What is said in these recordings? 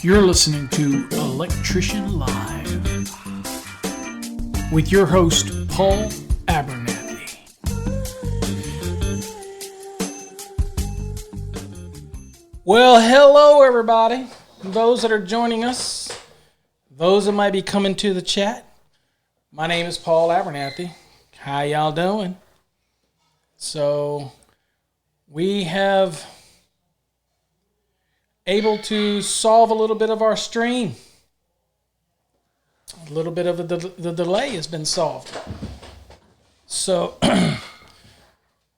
You're listening to Electrician Live with your host, Paul Abernathy. Well, hello, everybody. Those that are joining us, those that might be coming to the chat. My name is Paul Abernathy. How y'all doing? So, we have able to solve a little bit of our stream. A little bit of the delay has been solved. So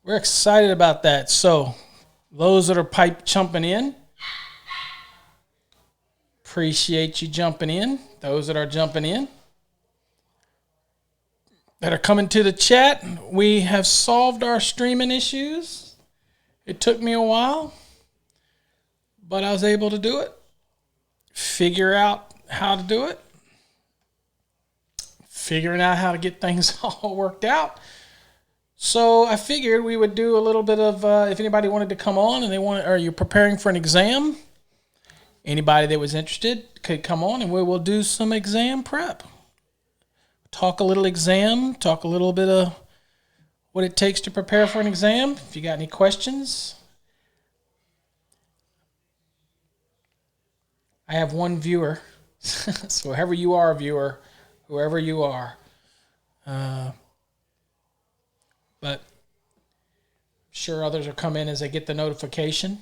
we're excited about that. So those that are pipe jumping in, appreciate you jumping in. Those that are jumping in, that are coming to the chat, we have solved our streaming issues. It took me a while, but I was able to do it, figure out how to do it, figuring out how to get things all worked out. So I figured we would do a little bit of, if anybody wanted to come on and are you preparing for an exam? Anybody that was interested could come on and we will do some exam prep. Talk a little exam, talk a little bit of what it takes to prepare for an exam. If you got any questions. I have one viewer, so whoever you are, viewer, whoever you are. But I'm sure others will come in as they get the notification.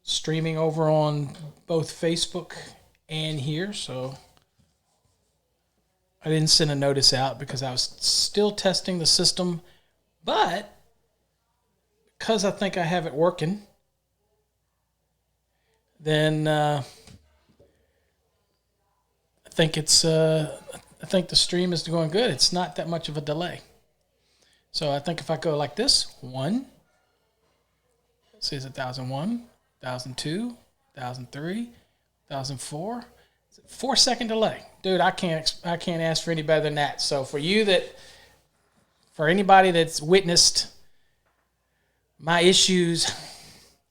Streaming over on both Facebook and here, so I didn't send a notice out because I was still testing the system, but because I think I have it working, then I think the stream is going good. It's not that much of a delay. So I think if I go like this, 1, it says 1001, 1002, 1003, 1004. 4-second delay, dude. I can't ask for any better than that. So for anybody that's witnessed my issues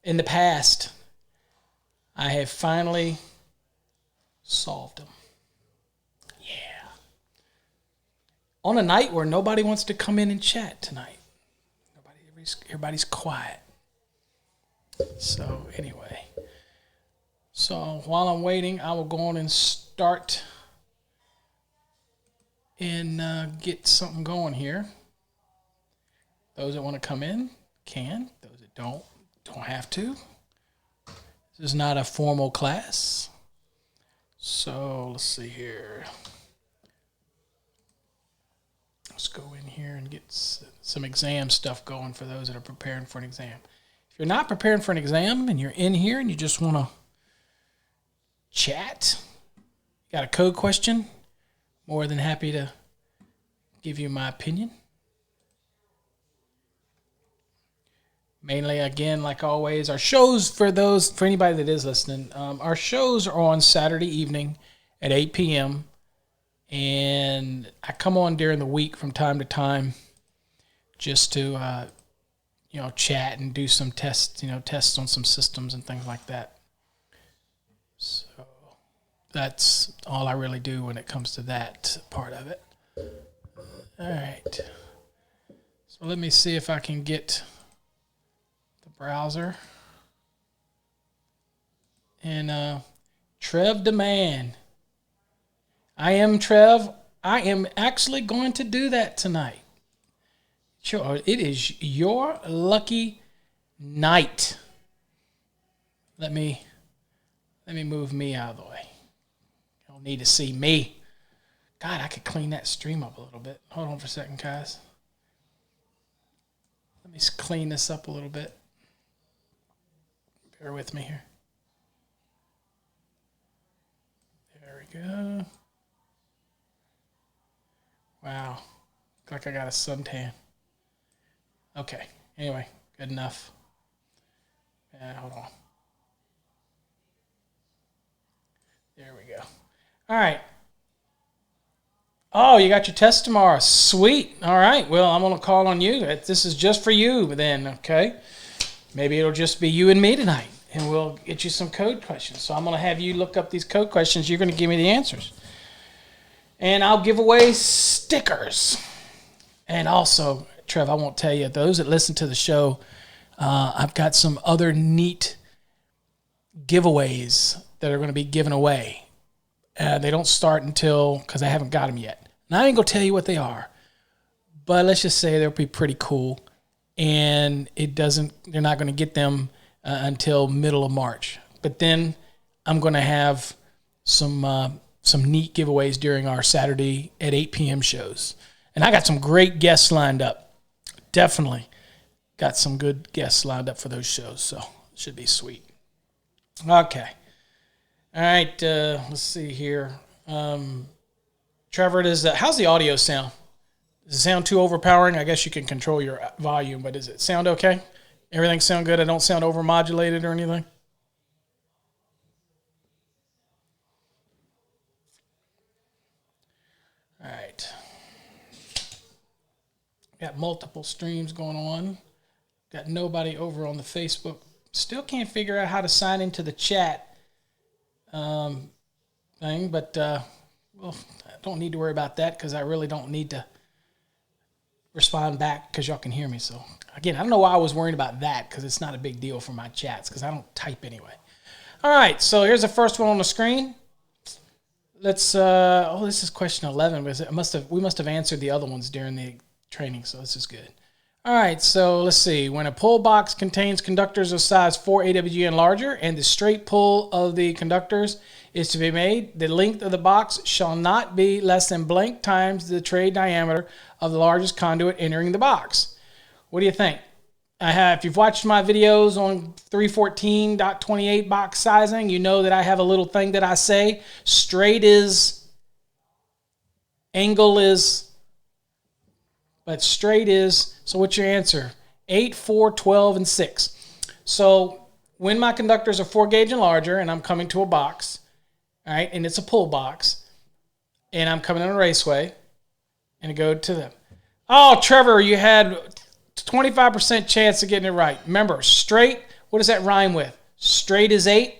in the past, I have finally solved them. Yeah. On a night where nobody wants to come in and chat tonight. Everybody's quiet. So anyway. So while I'm waiting, I will go on and start and get something going here. Those that want to come in can. Those that don't have to. This is not a formal class. So let's see here. Let's go in here and get some exam stuff going for those that are preparing for an exam. If you're not preparing for an exam and you're in here and you just want to chat, got a code question, more than happy to give you my opinion. Mainly, again, like always, our shows for anybody that is listening, our shows are on Saturday evening at 8 p.m. And I come on during the week from time to time just to, chat and do some tests, tests on some systems and things like that. So that's all I really do when it comes to that part of it. All right. So let me see if I can get browser and Trev Demand. I am Trev. I am actually going to do that tonight. Sure, it is your lucky night. Let me move me out of the way. You don't need to see me. God, I could clean that stream up a little bit. Hold on for a second, guys. Let me clean this up a little bit. Bear with me here. There we go. Wow. Look like I got a suntan. Okay. Anyway, good enough. Hold on. There we go. All right. Oh, you got your test tomorrow. Sweet. All right. Well, I'm going to call on you. This is just for you then, okay? Maybe it'll just be you and me tonight. and we'll get you some code questions. So I'm going to have you look up these code questions. You're going to give me the answers. And I'll give away stickers. And also, Trev, I won't tell you, those that listen to the show, I've got some other neat giveaways that are going to be given away. They don't start until, because I haven't got them yet. And I ain't going to tell you what they are. But let's just say they'll be pretty cool. And they're not going to get them until middle of March. But then I'm going to have some neat giveaways during our Saturday at 8 p.m. shows. And I got some great guests lined up. Definitely got some good guests lined up for those shows. So it should be sweet. Okay. All right. Let's see here. Trevor, how's the audio sound? Does it sound too overpowering? I guess you can control your volume, but does it sound okay? Everything sound good? I don't sound overmodulated or anything? All right. Got multiple streams going on. Got nobody over on the Facebook. Still can't figure out how to sign into the chat thing, but well, I don't need to worry about that because I really don't need to respond back because y'all can hear me. So again, I don't know why I was worrying about that because it's not a big deal for my chats because I don't type anyway. All right, so here's the first one on the screen. Let's this is question 11 because we must have answered the other ones during the training, so this is good. All right, so let's see. When a pull box contains conductors of size 4 AWG and larger and the straight pull of the conductors is to be made, the length of the box shall not be less than blank times the trade diameter of the largest conduit entering the box. What do you think? If you've watched my videos on 314.28 box sizing, you know that I have a little thing that I say. Straight is, angle is, but straight is. So what's your answer? 8, 4, 12, and 6. So when my conductors are 4 gauge and larger and I'm coming to a box, all right, and it's a pull box, and I'm coming on a raceway, and I go to them. Oh, Trevor, you had 25% chance of getting it right. Remember, straight, what does that rhyme with? Straight is 8.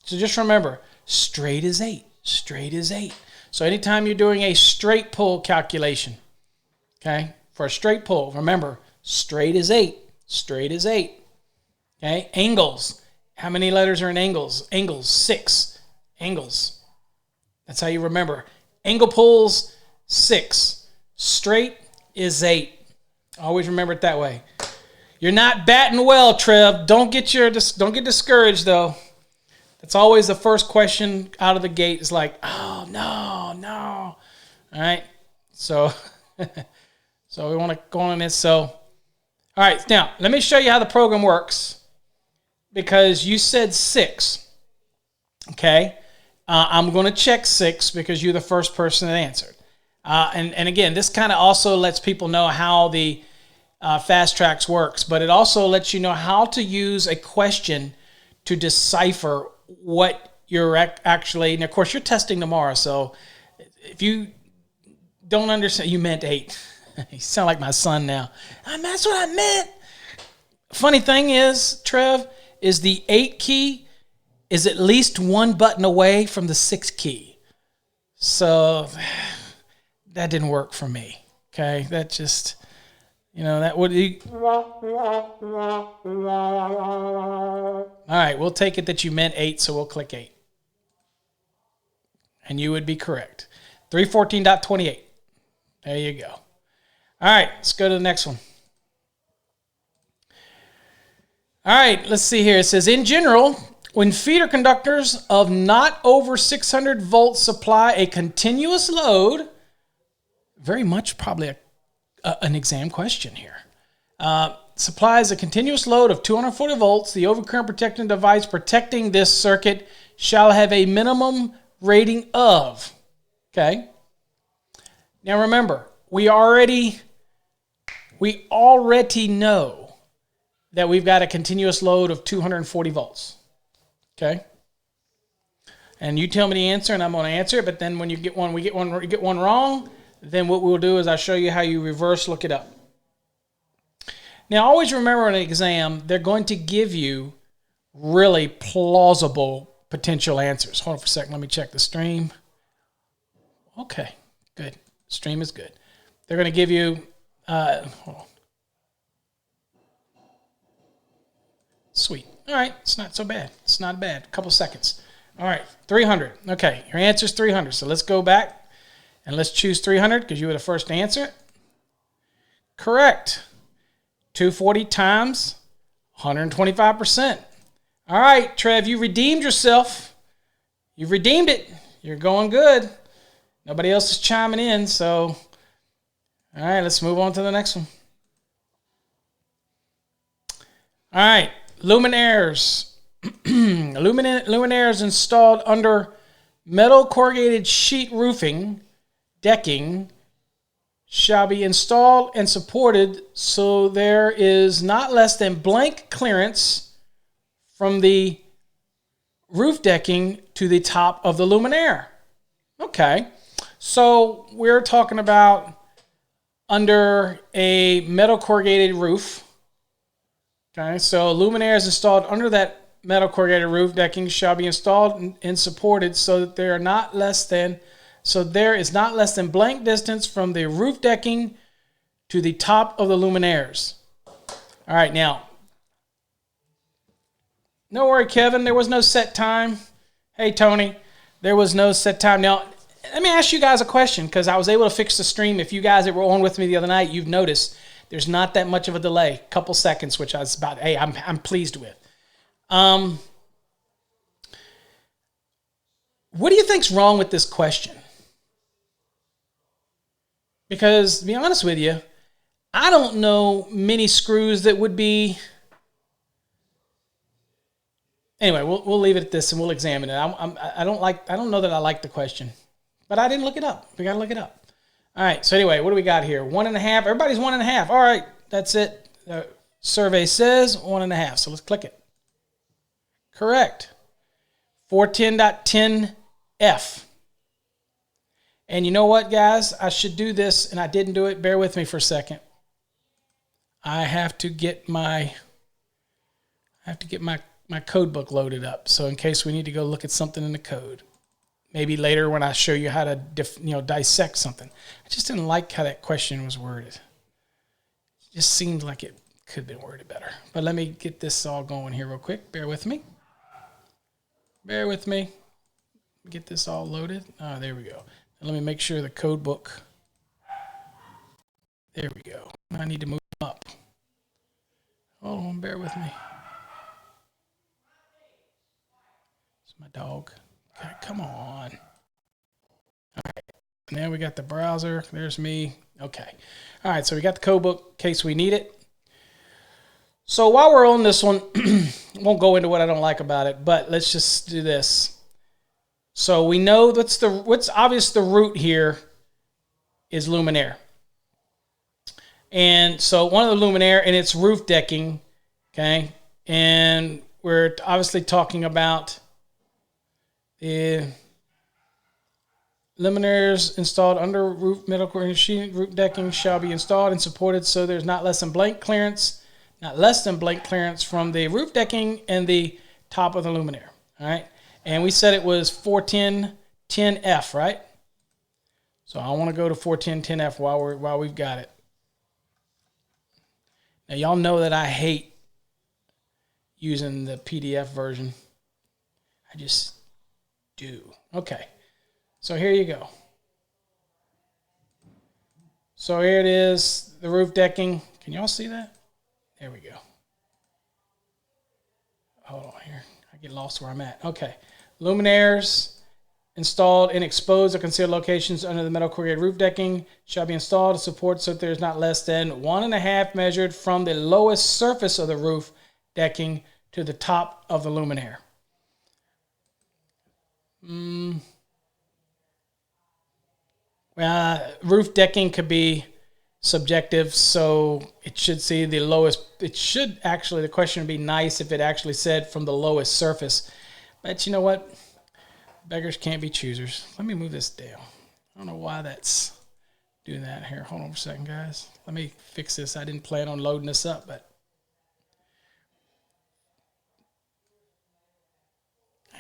So just remember, straight is 8. Straight is 8. So anytime you're doing a straight pull calculation, okay, for a straight pull, remember, straight is 8. Straight is 8. Okay, angles. How many letters are in angles? Angles, 6. Angles. That's how you remember. Angle pulls, 6. Straight is 8. Always remember it that way. You're not batting well, Trev. Don't get discouraged, though. That's always the first question out of the gate. Is like, oh, no. All right. So, so we want to go on this. So, all right. Now, let me show you how the program works. Because you said 6. Okay. I'm going to check 6 because you're the first person that answered. And again, this kind of also lets people know how the Fast Tracks works, but it also lets you know how to use a question to decipher what you're actually, and of course you're testing tomorrow, so if you don't understand, you meant 8. You sound like my son now. That's what I meant. Funny thing is, Trev, is the 8 key is at least one button away from the 6 key. So that didn't work for me. Okay, that just, that would be. All right, we'll take it that you meant 8, so we'll click 8. And you would be correct. 314.28. There you go. All right, let's go to the next one. All right, let's see here. It says, in general, when feeder conductors of not over 600 volts supply a continuous load, very much probably an exam question here, supplies a continuous load of 240 volts, the overcurrent protecting device protecting this circuit shall have a minimum rating of, okay? Now remember, we already know that we've got a continuous load of 240 volts. Okay, and you tell me the answer, and I'm going to answer it. But then when you get one wrong, then what we'll do is I'll show you how you reverse look it up. Now, always remember in an exam, they're going to give you really plausible potential answers. Hold on for a second. Let me check the stream. Okay, good. Stream is good. They're going to give you, hold on. Sweet. All right, it's not so bad. It's not bad. A couple seconds. All right, 300. Okay, your answer is 300. So let's go back and let's choose 300 because you were the first to answer it. Correct. 240 times 125%. All right, Trev, you redeemed yourself. You've redeemed it. You're going good. Nobody else is chiming in, so all right, let's move on to the next one. All right, luminaires. Luminaires installed under metal corrugated sheet roofing decking shall be installed and supported so there is not less than blank clearance from the roof decking to the top of the luminaire. Okay, so we're talking about under a metal corrugated roof. Okay, so luminaires installed under that metal corrugated roof decking shall be installed and supported so that there is not less than blank distance from the roof decking to the top of the luminaires. All right, now, no worry, Kevin, there was no set time. Hey, Tony, there was no set time. Now, let me ask you guys a question because I was able to fix the stream. If you guys that were on with me the other night, you've noticed there's not that much of a delay, a couple seconds, which I was about, hey, I'm pleased with. What do you think's wrong with this question? Because, to be honest with you, I don't know many screws that would be... Anyway, we'll leave it at this and we'll examine it. I don't know that I like the question, but I didn't look it up. We got to look it up. All right, so anyway, what do we got here? 1.5. Everybody's 1.5. All right, that's it. The survey says 1.5, so let's click it. Correct. 410.10F. And you know what, guys? I should do this, and I didn't do it. Bear with me for a second. I have to get my code book loaded up. So in case we need to go look at something in the code. Maybe later when I show you how to dissect something. I just didn't like how that question was worded. It just seemed like it could have been worded better. But let me get this all going here real quick. Bear with me. Bear with me. Get this all loaded. Oh, there we go. And let me make sure the code book. There we go. I need to move up. Hold on, bear with me. It's my dog. Okay, come on. All right. Now we got the browser. There's me. Okay. All right, so we got the code book in case we need it. So while we're on this one, won't go into what I don't like about it, but let's just do this. So we know what's obvious the root here is luminaire. And so one of the luminaire and it's roof decking, okay? And we're obviously talking about the luminaires installed under roof metal corrugated roof decking shall be installed and supported so there's not less than blank clearance from the roof decking and the top of the luminaire. All right, and we said it was 410.10F, right? So I want to go to 410.10F while we've got it. Now y'all know that I hate using the PDF version. I just do. Okay. So here you go. So here it is, the roof decking. Can y'all see that? There we go. Hold on here. I get lost where I'm at. Okay. Luminaires installed in exposed or concealed locations under the metal corrugated roof decking shall be installed to support so that there is not less than 1.5 measured from the lowest surface of the roof decking to the top of the luminaire. Roof decking could be subjective, so it should say the lowest. It should actually, the question would be nice if it actually said from the lowest surface. But you know what? Beggars can't be choosers. Let me move this down. I don't know why that's doing that here. Hold on for a second, guys. Let me fix this. I didn't plan on loading this up, but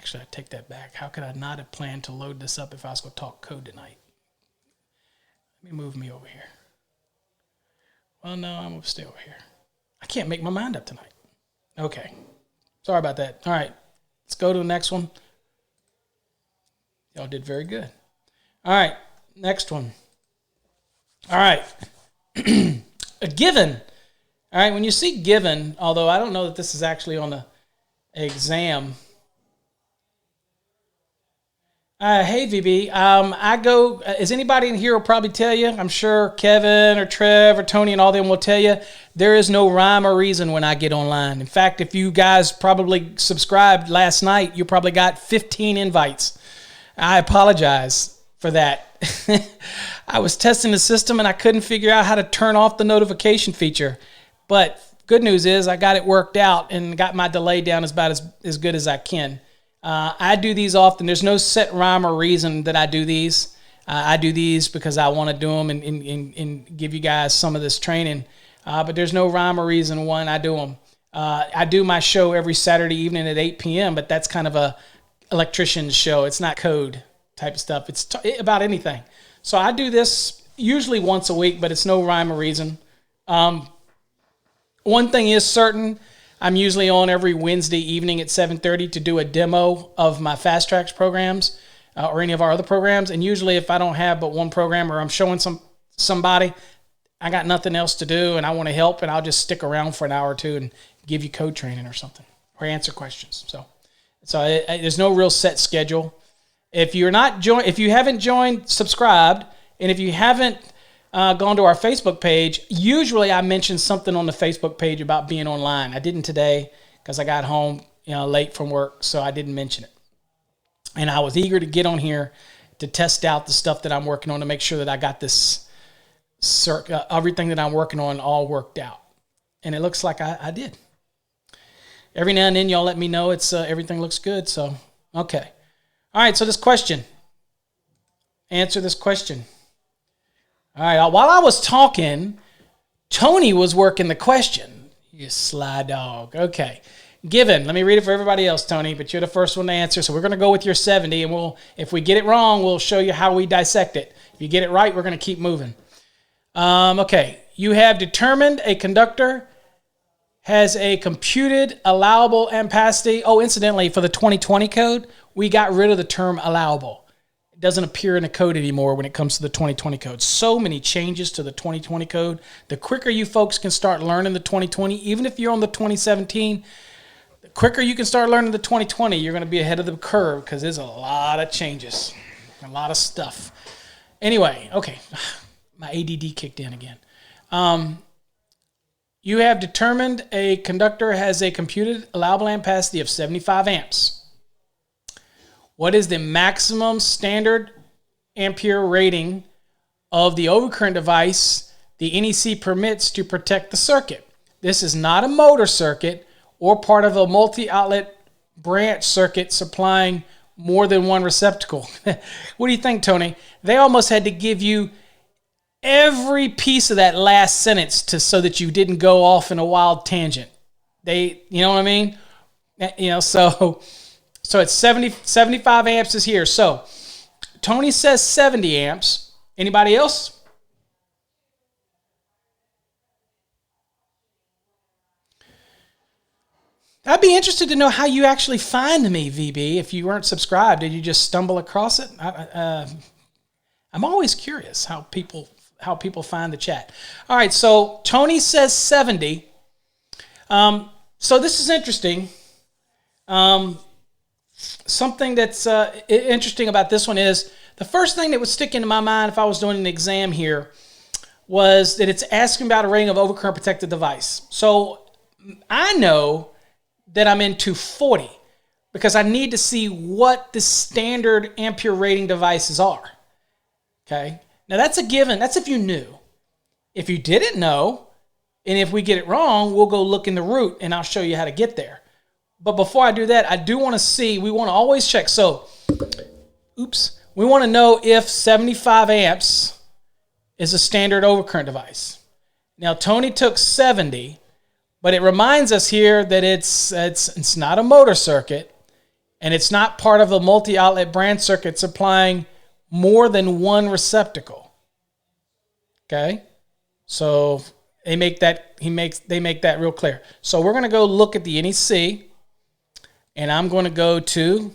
Actually, I take that back. How could I not have planned to load this up if I was going to talk code tonight? Let me move me over here. Well, no, I'm going to stay over here. I can't make my mind up tonight. Okay. Sorry about that. All right. Let's go to the next one. Y'all did very good. All right. Next one. All right. A given. All right. When you see given, although I don't know that this is actually on the exam. Hey, VB. I go, as anybody in here will probably tell you, I'm sure Kevin or Trev or Tony and all them will tell you, there is no rhyme or reason when I get online. In fact, if you guys probably subscribed last night, you probably got 15 invites. I apologize for that. I was testing the system and I couldn't figure out how to turn off the notification feature. But good news is I got it worked out and got my delay down about as good as I can. I do these often. There's no set rhyme or reason that I do these. I do these because I want to do them and give you guys some of this training. But there's no rhyme or reason when I do them. I do my show every Saturday evening at 8 p.m., but that's kind of a electrician show. It's not code type of stuff. It's about anything. So I do this usually once a week, but it's no rhyme or reason. One thing is certain. I'm usually on every Wednesday evening at 7:30 to do a demo of my Fast Tracks programs or any of our other programs. And usually if I don't have but one program or I'm showing somebody, I got nothing else to do and I want to help, and I'll just stick around for an hour or two and give you code training or something or answer questions. So there's no real set schedule. If you haven't joined, subscribed, and if you haven't gone to our Facebook page, usually I mention something on the Facebook page about being online. I didn't today because I got home late from work, so I didn't mention it. And I was eager to get on here to test out the stuff that I'm working on to make sure that I got this everything that I'm working on all worked out. And it looks like I did. Every now and then y'all let me know everything looks good. So, okay. All right, so this question. Answer this question. All right, while I was talking, Tony was working the question. You sly dog. Okay. Given. Let me read it for everybody else, Tony, but you're the first one to answer. So we're going to go with your 70, and if we get it wrong, we'll show you how we dissect it. If you get it right, we're going to keep moving. Okay. You have determined a conductor has a computed allowable ampacity. Oh, incidentally, for the 2020 code, we got rid of the term allowable. It doesn't appear in the code anymore when it comes to the 2020 code. So many changes to the 2020 code. The quicker you folks can start learning the 2020, even if you're on the 2017, the quicker you can start learning the 2020, you're going to be ahead of the curve because there's a lot of changes, a lot of stuff. Anyway, okay, my ADD kicked in again. You have determined a conductor has a computed allowable ampacity of 75 amps. What is the maximum standard ampere rating of the overcurrent device the NEC permits to protect the circuit? This is not a motor circuit or part of a multi-outlet branch circuit supplying more than one receptacle. What do you think, Tony? They almost had to give you every piece of that last sentence so that you didn't go off in a wild tangent. You know what I mean? So it's 75 amps is here. So Tony says 70 amps. Anybody else? I'd be interested to know how you actually find me, VB. If you weren't subscribed, did you just stumble across it? I'm always curious how people find the chat. All right, so Tony says 70. So this is interesting. Something that's interesting about this one is the first thing that would stick into my mind if I was doing an exam here was that it's asking about a rating of overcurrent protected device. So I know that I'm into 40 because I need to see what the standard ampere rating devices are. Okay. Now that's a given. That's if you knew. If you didn't know, and if we get it wrong, we'll go look in the root and I'll show you how to get there. But before I do that, I do want to see, we want to always check. So, we want to know if 75 amps is a standard overcurrent device. Now, Tony took 70, but it reminds us here that it's not a motor circuit, and it's not part of a multi-outlet branch circuit supplying more than one receptacle. Okay? So they make that real clear. So we're going to go look at the NEC, and I'm going to go to,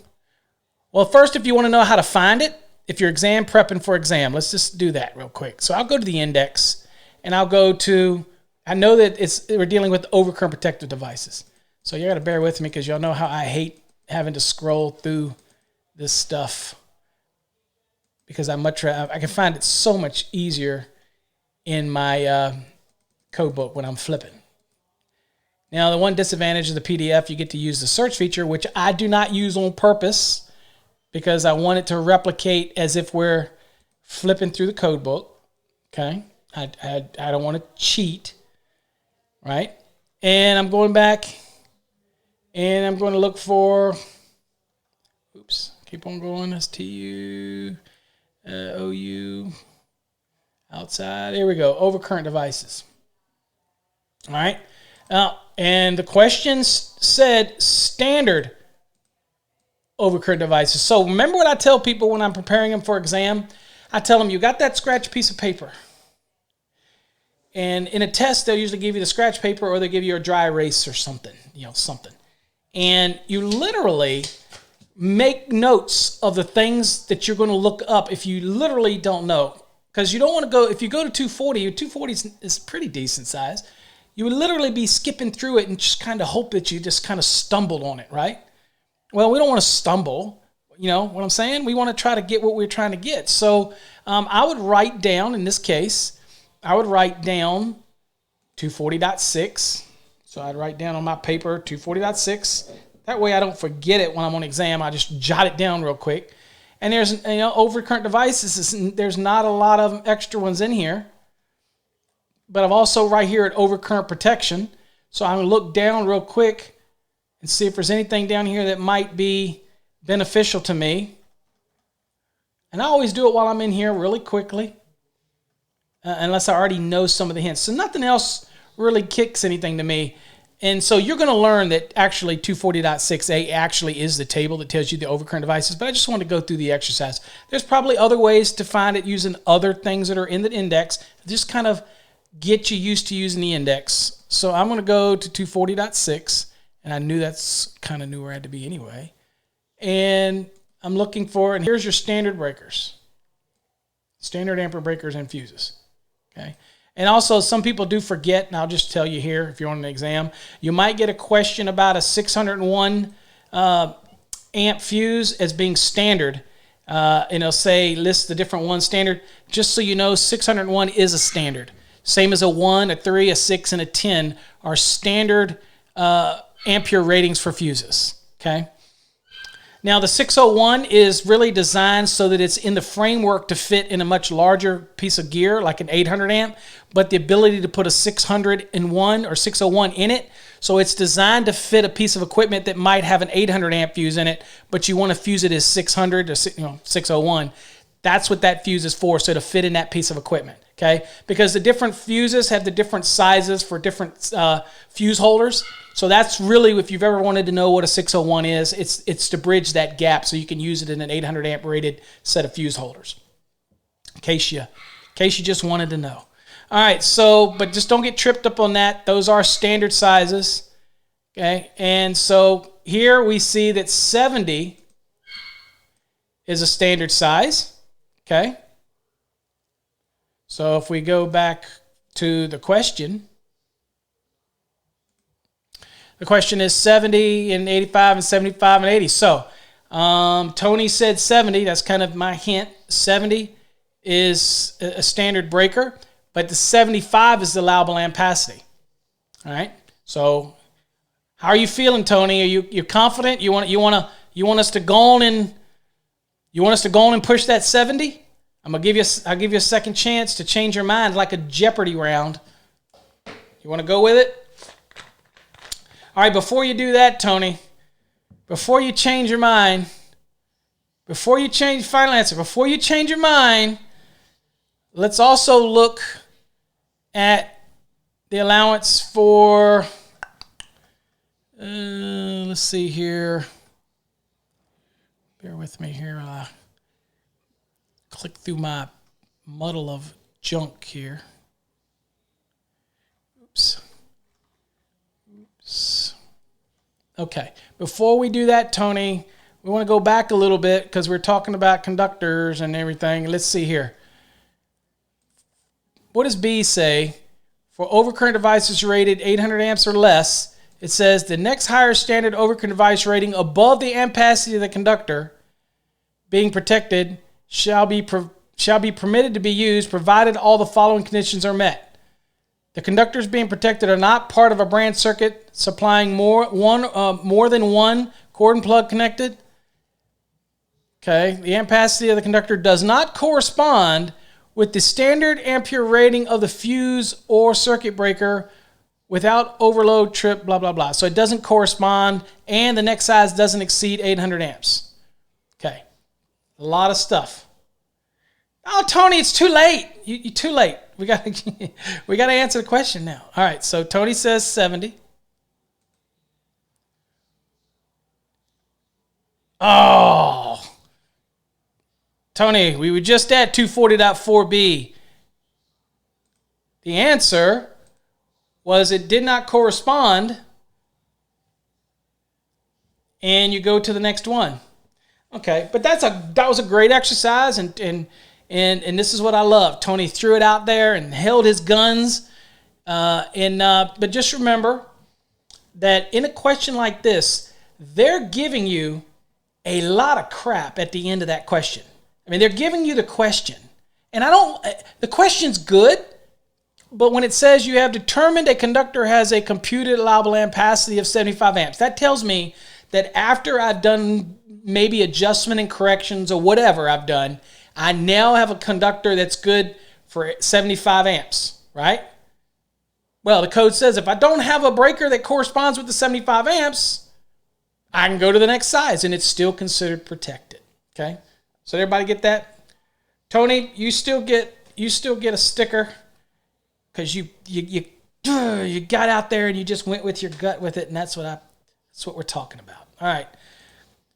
well, first, if you want to know how to find it, if you're exam prepping for exam, let's just do that real quick. So I'll go to the index, and I'll go to, I know that we're dealing with overcurrent protective devices. So you got to bear with me because y'all know how I hate having to scroll through this stuff, because I can find it so much easier in my code book when I'm flipping. Now, the one disadvantage of the PDF, you get to use the search feature, which I do not use on purpose because I want it to replicate as if we're flipping through the code book. Okay? I don't want to cheat, right? And I'm going back, and I'm going to look for, oops, keep on going, STU, OU, outside. Here we go, overcurrent devices. All right. And the questions said standard overcurrent devices. So remember what I tell people when I'm preparing them for exam? I tell them, you got that scratch piece of paper. And in a test, they'll usually give you the scratch paper, or they'll give you a dry erase or something, something. And you literally make notes of the things that you're going to look up if you literally don't know. Because you don't want to go, if you go to 240, your 240 is pretty decent size. You would literally be skipping through it and just kind of hope that you just kind of stumbled on it, right? Well, we don't want to stumble. You know what I'm saying? We want to try to get what we're trying to get. So I would write down, in this case, I would write down 240.6. So I'd write down on my paper 240.6. That way I don't forget it when I'm on exam. I just jot it down real quick. And there's, overcurrent devices, there's not a lot of extra ones in here. But I'm also right here at overcurrent protection. So I'm going to look down real quick and see if there's anything down here that might be beneficial to me. And I always do it while I'm in here really quickly, unless I already know some of the hints. So nothing else really kicks anything to me. And so you're going to learn that actually 240.6a actually is the table that tells you the overcurrent devices. But I just want to go through the exercise. There's probably other ways to find it using other things that are in the index. Just kind of get you used to using the index. So I'm going to go to 240.6, and I knew where I had to be anyway. And I'm looking for, and here's your standard breakers. Standard ampere breakers and fuses. Okay. And also, some people do forget, and I'll just tell you here, if you're on an exam, you might get a question about a 601 amp fuse as being standard. And it'll say, list the different ones standard. Just so you know, 601 is a standard. Same as a 1, a 3, a 6, and a 10 are standard ampere ratings for fuses. Okay. Now, the 601 is really designed so that it's in the framework to fit in a much larger piece of gear, like an 800 amp, but the ability to put a 601 or 601 in it. So it's designed to fit a piece of equipment that might have an 800 amp fuse in it, but you want to fuse it as 600 or 601. That's what that fuse is for, so to fit in that piece of equipment. Okay, because the different fuses have the different sizes for different fuse holders. So that's really, if you've ever wanted to know what a 601 is, it's to bridge that gap so you can use it in an 800 amp rated set of fuse holders. In case you just wanted to know. All right, so, but just don't get tripped up on that. Those are standard sizes. Okay, and so here we see that 70 is a standard size. Okay. So if we go back to the question is 70 and 85 and 75 and 80. So Tony said 70. That's kind of my hint. 70 is a standard breaker, but the 75 is the allowable ampacity. All right. So how are you feeling, Tony? Are you confident? You want us to go on and push that 70? I'll give you a second chance to change your mind, like a Jeopardy round. You want to go with it? All right, before you do that, Tony, before you change your mind, before you change final answer, before you change your mind, let's also look at the allowance for, let's see here. Bear with me here. Click through my muddle of junk here. Oops. Okay. Before we do that, Tony, we want to go back a little bit because we're talking about conductors and everything. Let's see here. What does B say? For overcurrent devices rated 800 amps or less, it says the next higher standard overcurrent device rating above the ampacity of the conductor being protected shall be permitted to be used provided all the following conditions are met. The conductors being protected are not part of a branch circuit supplying more than one cord and plug connected. Okay, the ampacity of the conductor does not correspond with the standard ampere rating of the fuse or circuit breaker without overload, trip, blah, blah, blah. So it doesn't correspond, and the next size doesn't exceed 800 amps. Okay, a lot of stuff. Oh, Tony, it's too late. You're too late. We got to answer the question now. All right, so Tony says 70. Oh, Tony, we were just at 240.4b. The answer was it did not correspond, and you go to the next one. Okay, but that was a great exercise, and this is what I love. Tony threw it out there and held his guns, but just remember that in a question like this, they're giving you a lot of crap at the end of that question. I mean, they're giving you the question, and the question's good, but when it says you have determined a conductor has a computed allowable ampacity of 75 amps, that tells me that after I've done maybe adjustment and corrections or whatever I've done, I now have a conductor that's good for 75 amps, right? Well, the code says if I don't have a breaker that corresponds with the 75 amps, I can go to the next size, and it's still considered protected. Okay, so everybody get that? Tony, you still get a sticker because you got out there and you just went with your gut with it, and that's what we're talking about. All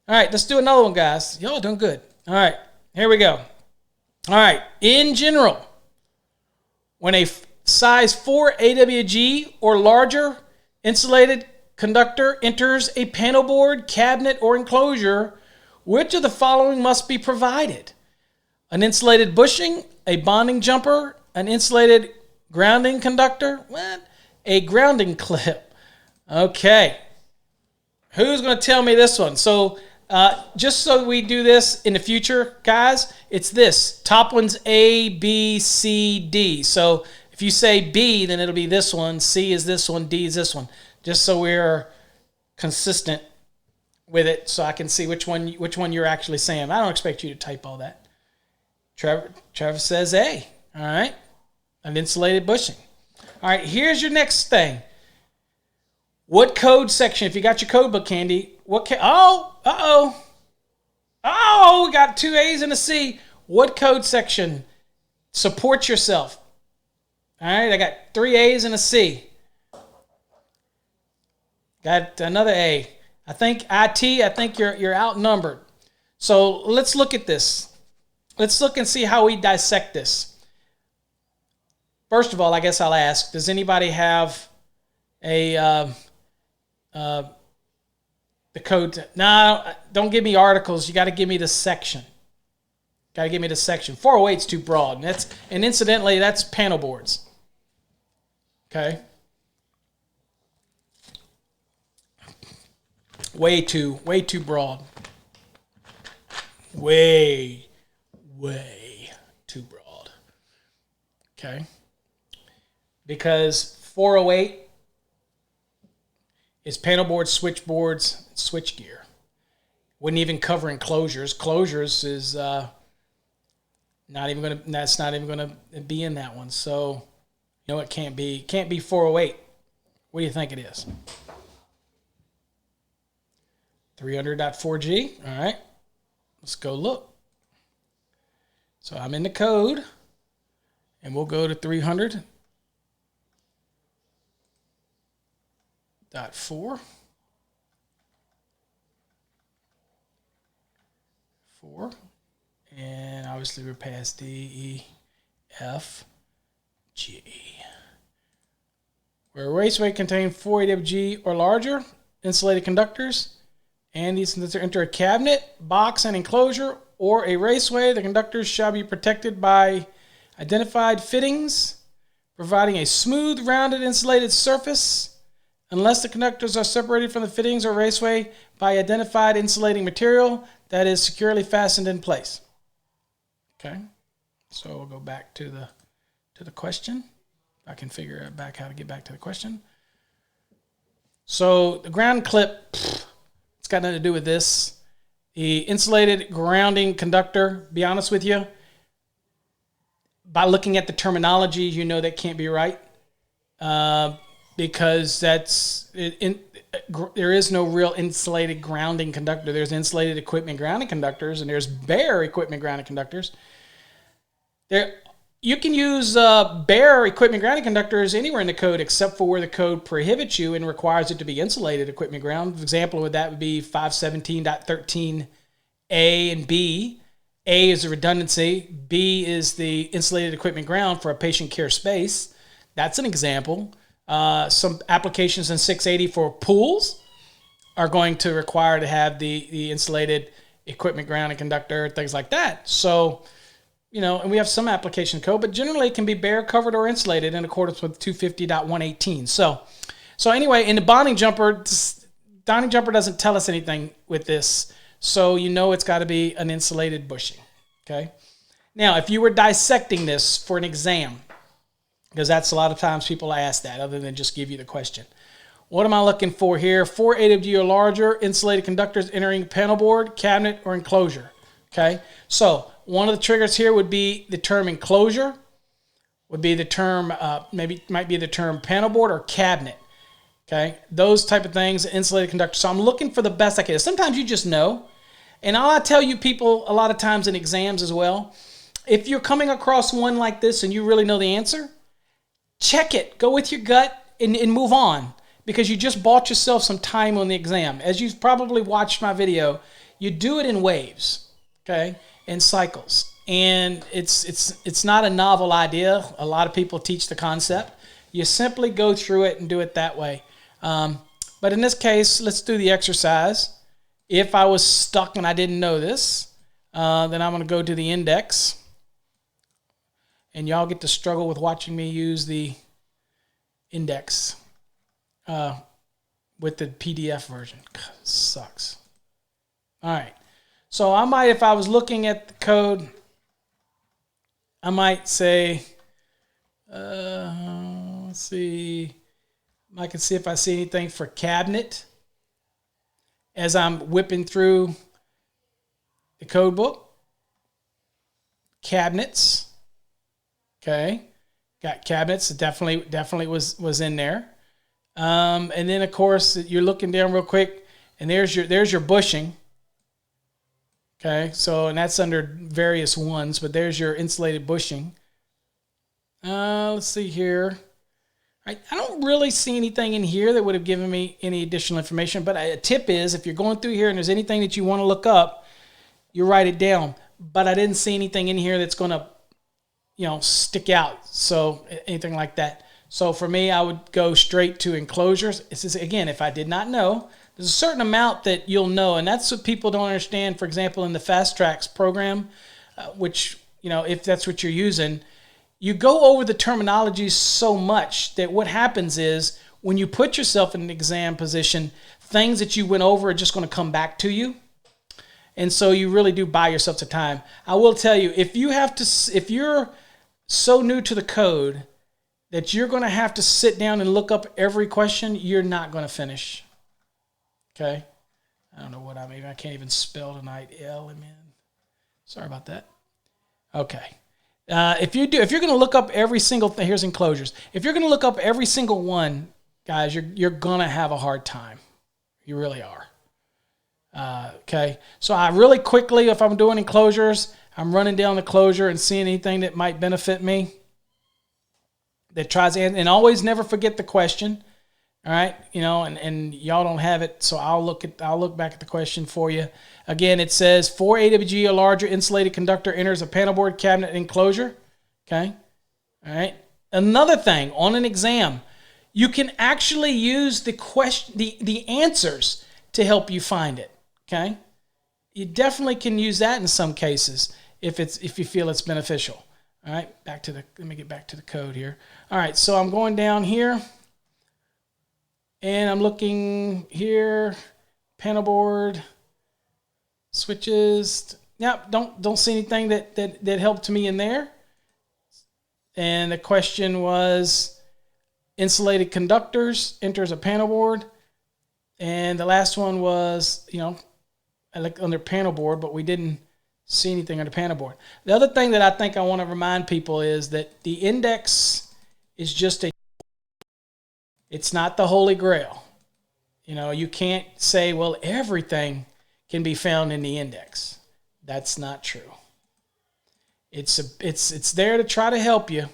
right, let's do another one, guys. Y'all doing good. All right, here we go. All right, in general, when a size 4 AWG or larger insulated conductor enters a panel board, cabinet, or enclosure, which of the following must be provided? An insulated bushing, a bonding jumper, an insulated grounding conductor, what? A grounding clip. Okay. Who's going to tell me this one? So just so we do this in the future, guys, it's this. Top one's A, B, C, D. So if you say B, then it'll be this one. C is this one. D is this one. Just so we're consistent with it, so I can see which one you're actually saying. I don't expect you to type all that. Trevor says A. All right, an insulated bushing. All right, here's your next thing. What code section? If you got your code book handy, we got 2 A's and a C. What code section? Support yourself. All right, I got 3 A's and a C. Got another A. I think you're outnumbered. So let's look at this. Let's look and see how we dissect this. First of all, I guess I'll ask, does anybody have the code? No, don't give me articles. You got to give me the section. 408 is too broad. And incidentally, that's panel boards. Okay. Way too broad. Way too broad. Okay? Because 408 is panel boards, switchboards, switchgear. Wouldn't even cover enclosures. Closures is that's not even gonna be in that one. So it can't be 408. What do you think it is? 300.4G. All right. Let's go look. So I'm in the code, and we'll go to 300.4. 4. And obviously we're past D, E, F, G. Where a raceway contains 4 AWG or larger insulated conductors, and these conductors enter a cabinet, box, and enclosure, or a raceway, the conductors shall be protected by identified fittings, providing a smooth, rounded, insulated surface, unless the conductors are separated from the fittings or raceway by identified insulating material that is securely fastened in place. Okay, so we'll go back to the question. I can figure out back how to get back to the question. So the ground clip, it's got nothing to do with this. The insulated grounding conductor, be honest with you, by looking at the terminology, you know that can't be right, because there is no real insulated grounding conductor. There's insulated equipment grounding conductors, and there's bare equipment grounding conductors. You can use bare equipment grounding conductors anywhere in the code except for where the code prohibits you and requires it to be insulated equipment ground. An example of that would be 517.13a and B. A is the redundancy. B is the insulated equipment ground for a patient care space. That's an example. Some applications in 680 for pools are going to require to have the insulated equipment grounding conductor, things like that. So, and we have some application code, but generally it can be bare, covered, or insulated in accordance with 250.118. So anyway, in the bonding jumper doesn't tell us anything with this. So it's got to be an insulated bushing, okay? Now, if you were dissecting this for an exam, because that's a lot of times people ask that other than just give you the question. What am I looking for here? 4 AWG or larger insulated conductors entering panel board, cabinet, or enclosure, okay? So one of the triggers here would be the term enclosure, would be the term, might be the term panel board or cabinet, okay? Those type of things, insulated conductors. So I'm looking for the best I can. Sometimes you just know. And I'll tell you people a lot of times in exams as well, if you're coming across one like this and you really know the answer, check it. Go with your gut and move on, because you just bought yourself some time on the exam. As you've probably watched my video, you do it in waves, okay, in cycles. And it's not a novel idea. A lot of people teach the concept. You simply go through it and do it that way. But in this case, let's do the exercise. If I was stuck and I didn't know this, then I'm going to go to the index. And y'all get to struggle with watching me use the index with the PDF version. God, it sucks. All right. So I might, if I was looking at the code, I might say, let's see. I can see if I see anything for cabinet as I'm whipping through the code book. Cabinets. Okay. Got cabinets. Definitely was in there. And then of course you're looking down real quick, and there's your bushing. Okay. So, and that's under various ones, but there's your insulated bushing. Let's see here. I don't really see anything in here that would have given me any additional information, but a tip is if you're going through here and there's anything that you want to look up, you write it down. But I didn't see anything in here that's going to, stick out. So anything like that. So for me, I would go straight to enclosures. This is, again, if I did not know, there's a certain amount that you'll know, and that's what people don't understand. For example, in the Fast Tracks program, which, if that's what you're using, you go over the terminology so much that what happens is when you put yourself in an exam position, things that you went over are just going to come back to you. And so you really do buy yourself some time. I will tell you, if you're so new to the code that you're going to have to sit down and look up every question, you're not going to finish. Okay? I don't know what I mean. I can't even spell tonight. L-M-N. Sorry about that. Okay. If you're going to look up every single thing, here's enclosures. If you're going to look up every single one, guys, you're going to have a hard time. You really are. Okay. So I really quickly, if I'm doing enclosures, I'm running down the closure and seeing anything that might benefit me. That tries, and always never forget the question. All right, and y'all don't have it, so I'll look back at the question for you. Again, it says 4 AWG or larger insulated conductor enters a panel board cabinet enclosure. Okay, all right. Another thing on an exam, you can actually use the answers to help you find it. Okay, you definitely can use that in some cases if you feel it's beneficial. All right, let me get back to the code here. All right, so I'm going down here. And I'm looking here, panel board, switches. Yep, don't see anything that helped me in there. And the question was insulated conductors enters a panel board. And the last one was, I looked under panel board, but we didn't see anything under panel board. The other thing that I think I want to remind people is that the index is just it's not the Holy Grail. You can't say, well, everything can be found in the index. That's not true. It's there to try to help you,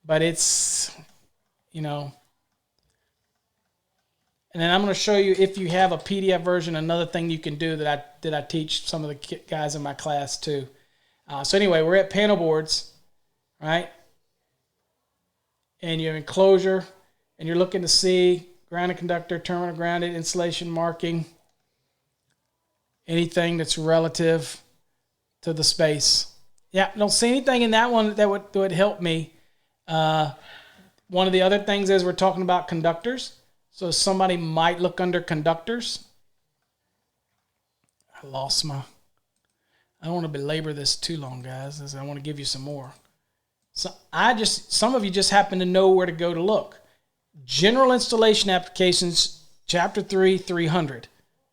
but it's, and then I'm going to show you, if you have a PDF version, another thing you can do that I teach some of the guys in my class too. So anyway, we're at panel boards, right? And you have enclosure. And you're looking to see grounded conductor, terminal grounded, insulation marking, anything that's relative to the space. Yeah, don't see anything in that one that would help me. One of the other things is we're talking about conductors. So somebody might look under conductors. I don't want to belabor this too long, guys, as I want to give you some more. So some of you just happen to know where to go to look. General Installation Applications, Chapter 3, 300,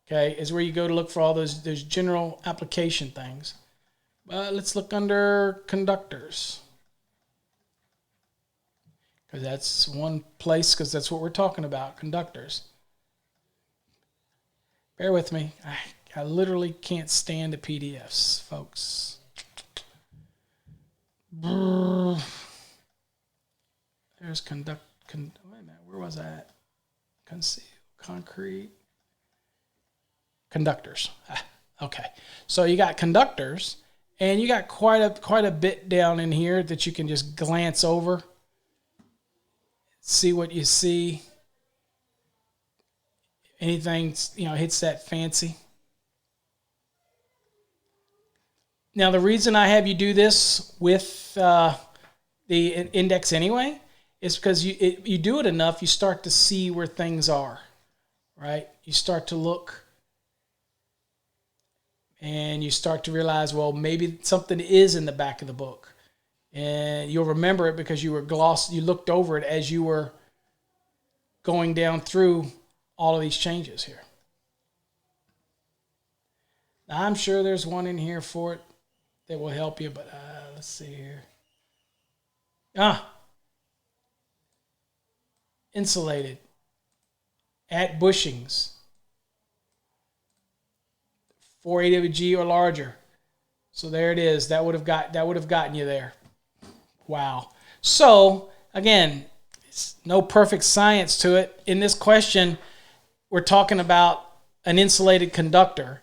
okay, is where you go to look for all those general application things. Let's look under conductors, because that's one place, because that's what we're talking about, conductors. Bear with me. I literally can't stand the PDFs, folks. There's wait a minute, where was that? Concrete. Conductors. Okay. So you got conductors, and you got quite a bit down in here that you can just glance over. See what you see. Anything, hits that fancy. Now, the reason I have you do this with the index anyway is because you do it enough, you start to see where things are, right? You start to look, and you start to realize, well, maybe something is in the back of the book, and you'll remember it because you looked over it as you were going down through all of these changes here. Now, I'm sure there's one in here for it that will help you, but let's see here. Insulated at bushings, 4 AWG or larger. So there it is. That would have gotten you there. Wow. So again, it's no perfect science to it. In this question, we're talking about an insulated conductor.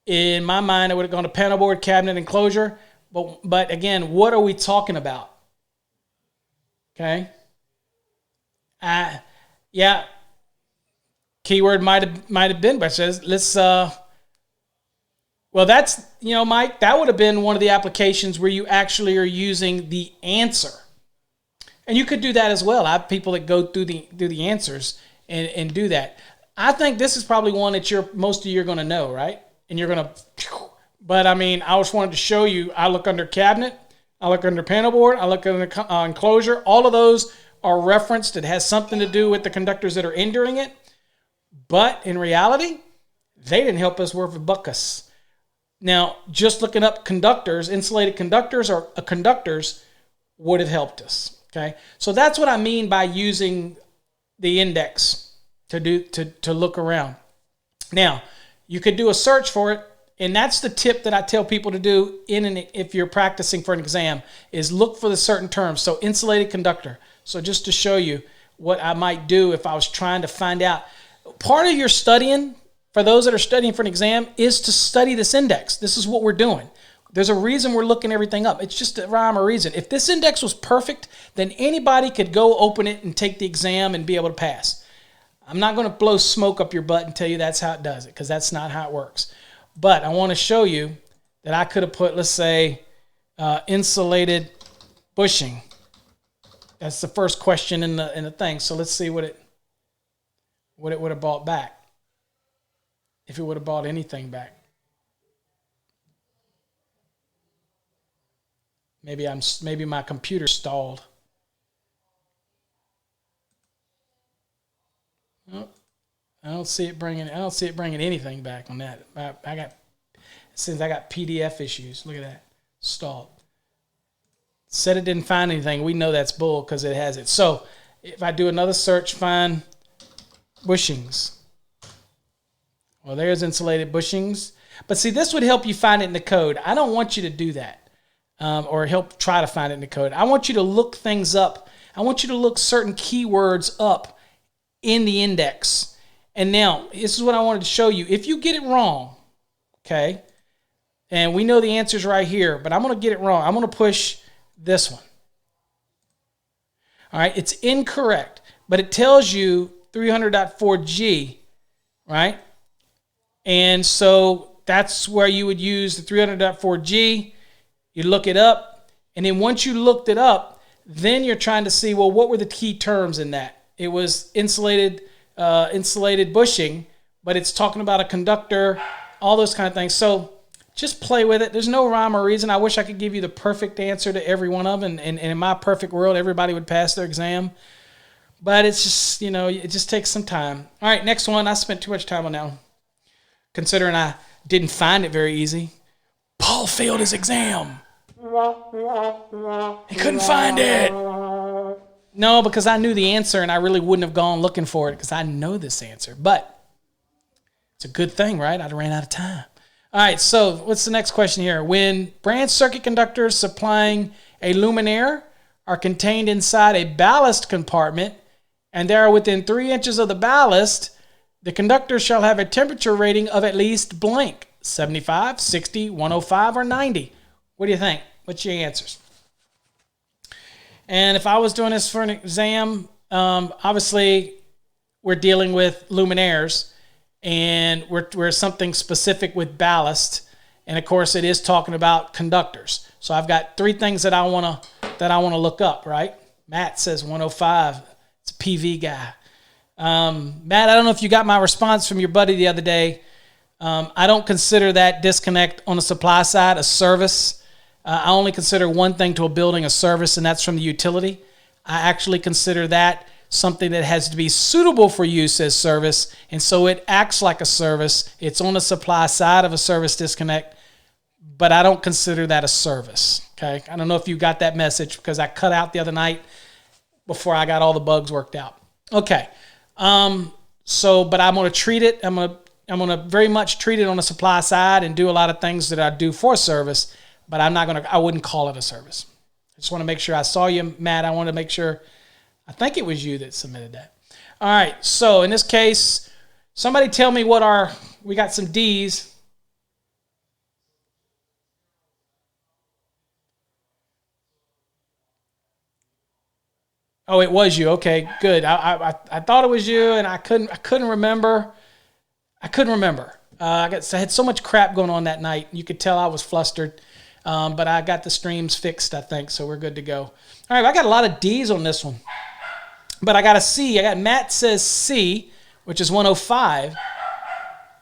In my mind, I would have gone to panel board, cabinet, enclosure. But again, what are we talking about? Okay. Yeah. Keyword might have been, but it says let's. Well, that's Mike. That would have been one of the applications where you actually are using the answer, and you could do that as well. I have people that go through the answers and do that. I think this is probably one that most of you are going to know, right? And you're going to. But I mean, I just wanted to show you. I look under cabinet. I look under panel board. I look under enclosure. All of those are referenced. It has something to do with the conductors that are entering it. But in reality, they didn't help us worth a buckus. Now, just looking up conductors, insulated conductors or conductors would have helped us. Okay, so that's what I mean by using the index to look around. Now, you could do a search for it, and that's the tip that I tell people to do if you're practicing for an exam, is look for the certain terms. So insulated conductor. So just to show you, what I might do if I was trying to find out. Part of your studying, for those that are studying for an exam, is to study this index. This is what we're doing. There's a reason we're looking everything up. It's just a rhyme or reason. If this index was perfect, then anybody could go open it and take the exam and be able to pass. I'm not going to blow smoke up your butt and tell you that's how it does it, because that's not how it works. But I want to show you that I could have put, let's say, insulated bushing. That's the first question in the thing. So let's see what it would have brought back, if it would have brought anything back. Maybe my computer stalled. Oh, I don't see it bringing anything back on that. Since I got PDF issues. Look at that. Stalled. Said it didn't find anything. We know that's bull because it has it. So if I do another search, find bushings. Well, there's insulated bushings. But see, this would help you find it in the code. I don't want you to do that. Or help try to find it in the code. I want you to look things up. I want you to look certain keywords up in the index. And now, this is what I wanted to show you. If you get it wrong, okay, and we know the answer's right here, but I'm going to get it wrong. I'm going to push this one. All right, it's incorrect, but it tells you 300.4G, right? And so that's where you would use the 300.4G. You look it up, and then once you looked it up, then you're trying to see, well, what were the key terms in that? It was insulated bushing, but it's talking about a conductor, all those kind of things. So just play with it. There's no rhyme or reason. I wish I could give you the perfect answer to every one of them, and in my perfect world, everybody would pass their exam. But it's just, it just takes some time. All right, next one. I spent too much time on that one, considering I didn't find it very easy. Paul failed his exam. He couldn't find it. No, because I knew the answer, and I really wouldn't have gone looking for it because I know this answer. But it's a good thing, right? I ran out of time. All right, so what's the next question here? When branch circuit conductors supplying a luminaire are contained inside a ballast compartment and they are within 3 inches of the ballast, the conductor shall have a temperature rating of at least blank, 75, 60, 105, or 90. What do you think? What's your answers? And if I was doing this for an exam, obviously we're dealing with luminaires, and we're something specific with ballast, and of course it is talking about conductors. So I've got 3 things that I want to look up, right? Matt says 105. It's a PV guy. Matt, I don't know if you got my response from your buddy the other day. I don't consider that disconnect on the supply side a service. I only consider one thing to a building a service, and that's from the utility. I actually consider that something that has to be suitable for use as service, and so it acts like a service. It's on the supply side of a service disconnect, but I don't consider that a service, okay? I don't know if you got that message because I cut out the other night before I got all the bugs worked out. Okay, but I'm going to treat it. I'm going to very much treat it on the supply side and do a lot of things that I do for service, but I wouldn't call it a service. I just want to make sure I saw you, Matt. I want to make sure, I think it was you that submitted that. All right, so in this case, somebody tell me we got some D's. Oh, it was you. Okay, good. I thought it was you, and I couldn't remember. I had so much crap going on that night. You could tell I was flustered. But I got the streams fixed, I think, so we're good to go. All right, I got a lot of D's on this one. But I got a C. Matt says C, which is 105.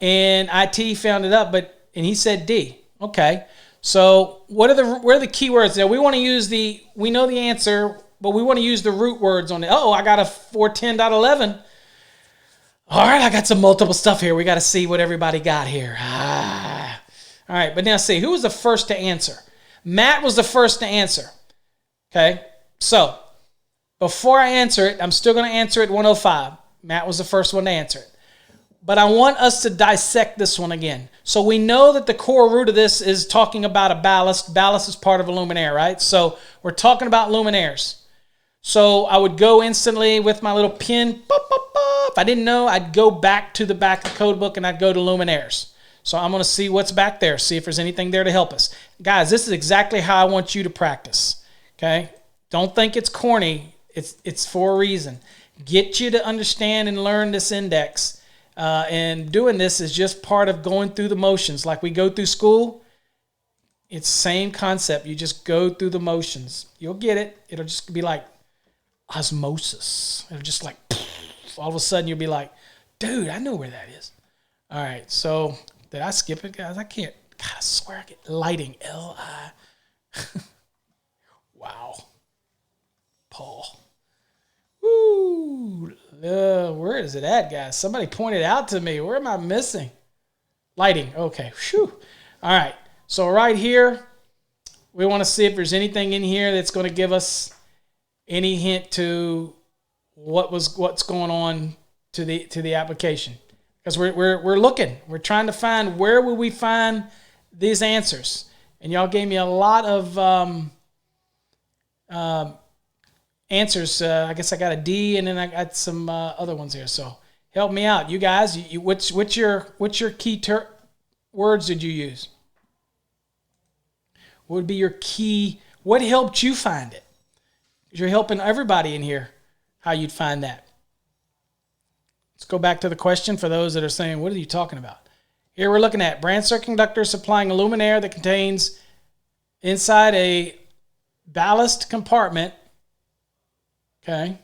And IT found it up, and he said D. Okay. So what are the keywords there? We know the answer, but we want to use the root words on it. Oh, I got a 410.11. All right, I got some multiple stuff here. We got to see what everybody got here. All right, but now see, who was the first to answer? Matt was the first to answer. Okay, so before I answer it, I'm still going to answer it 105. Matt was the first one to answer it. But I want us to dissect this one again. So we know that the core root of this is talking about a ballast. Ballast is part of a luminaire, right? So we're talking about luminaires. So I would go instantly with my little pen. If I didn't know, I'd go back to the back of the code book and I'd go to Luminaires. So I'm going to see what's back there, see if there's anything there to help us. Guys, this is exactly how I want you to practice. Okay? Don't think it's corny. It's for a reason. Get you to understand and learn this index. And doing this is just part of going through the motions. Like we go through school, it's the same concept. You just go through the motions. You'll get it. It'll just be like osmosis. It'll just like, all of a sudden you'll be like, dude, I know where that is. All right, so did I skip it, guys? I can't. God, I swear I get lighting. L-I. Wow. Paul. Woo. Where is it at, guys? Somebody pointed out to me. Where am I missing? Lighting. Okay. Whew. All right. So right here, we want to see if there's anything in here that's going to give us any hint to what's going on to the application. Because we're looking. We're trying to find where will we find these answers. And y'all gave me a lot of answers. I guess I got a D, and then I got some other ones here. So help me out, you guys. What's your key words did you use? What would be your key? What helped you find it? You're helping everybody in here. How you'd find that? Let's go back to the question for those that are saying, "What are you talking about?" Here we're looking at branch circuit conductor supplying a luminaire that contains inside a ballast compartment. Okay.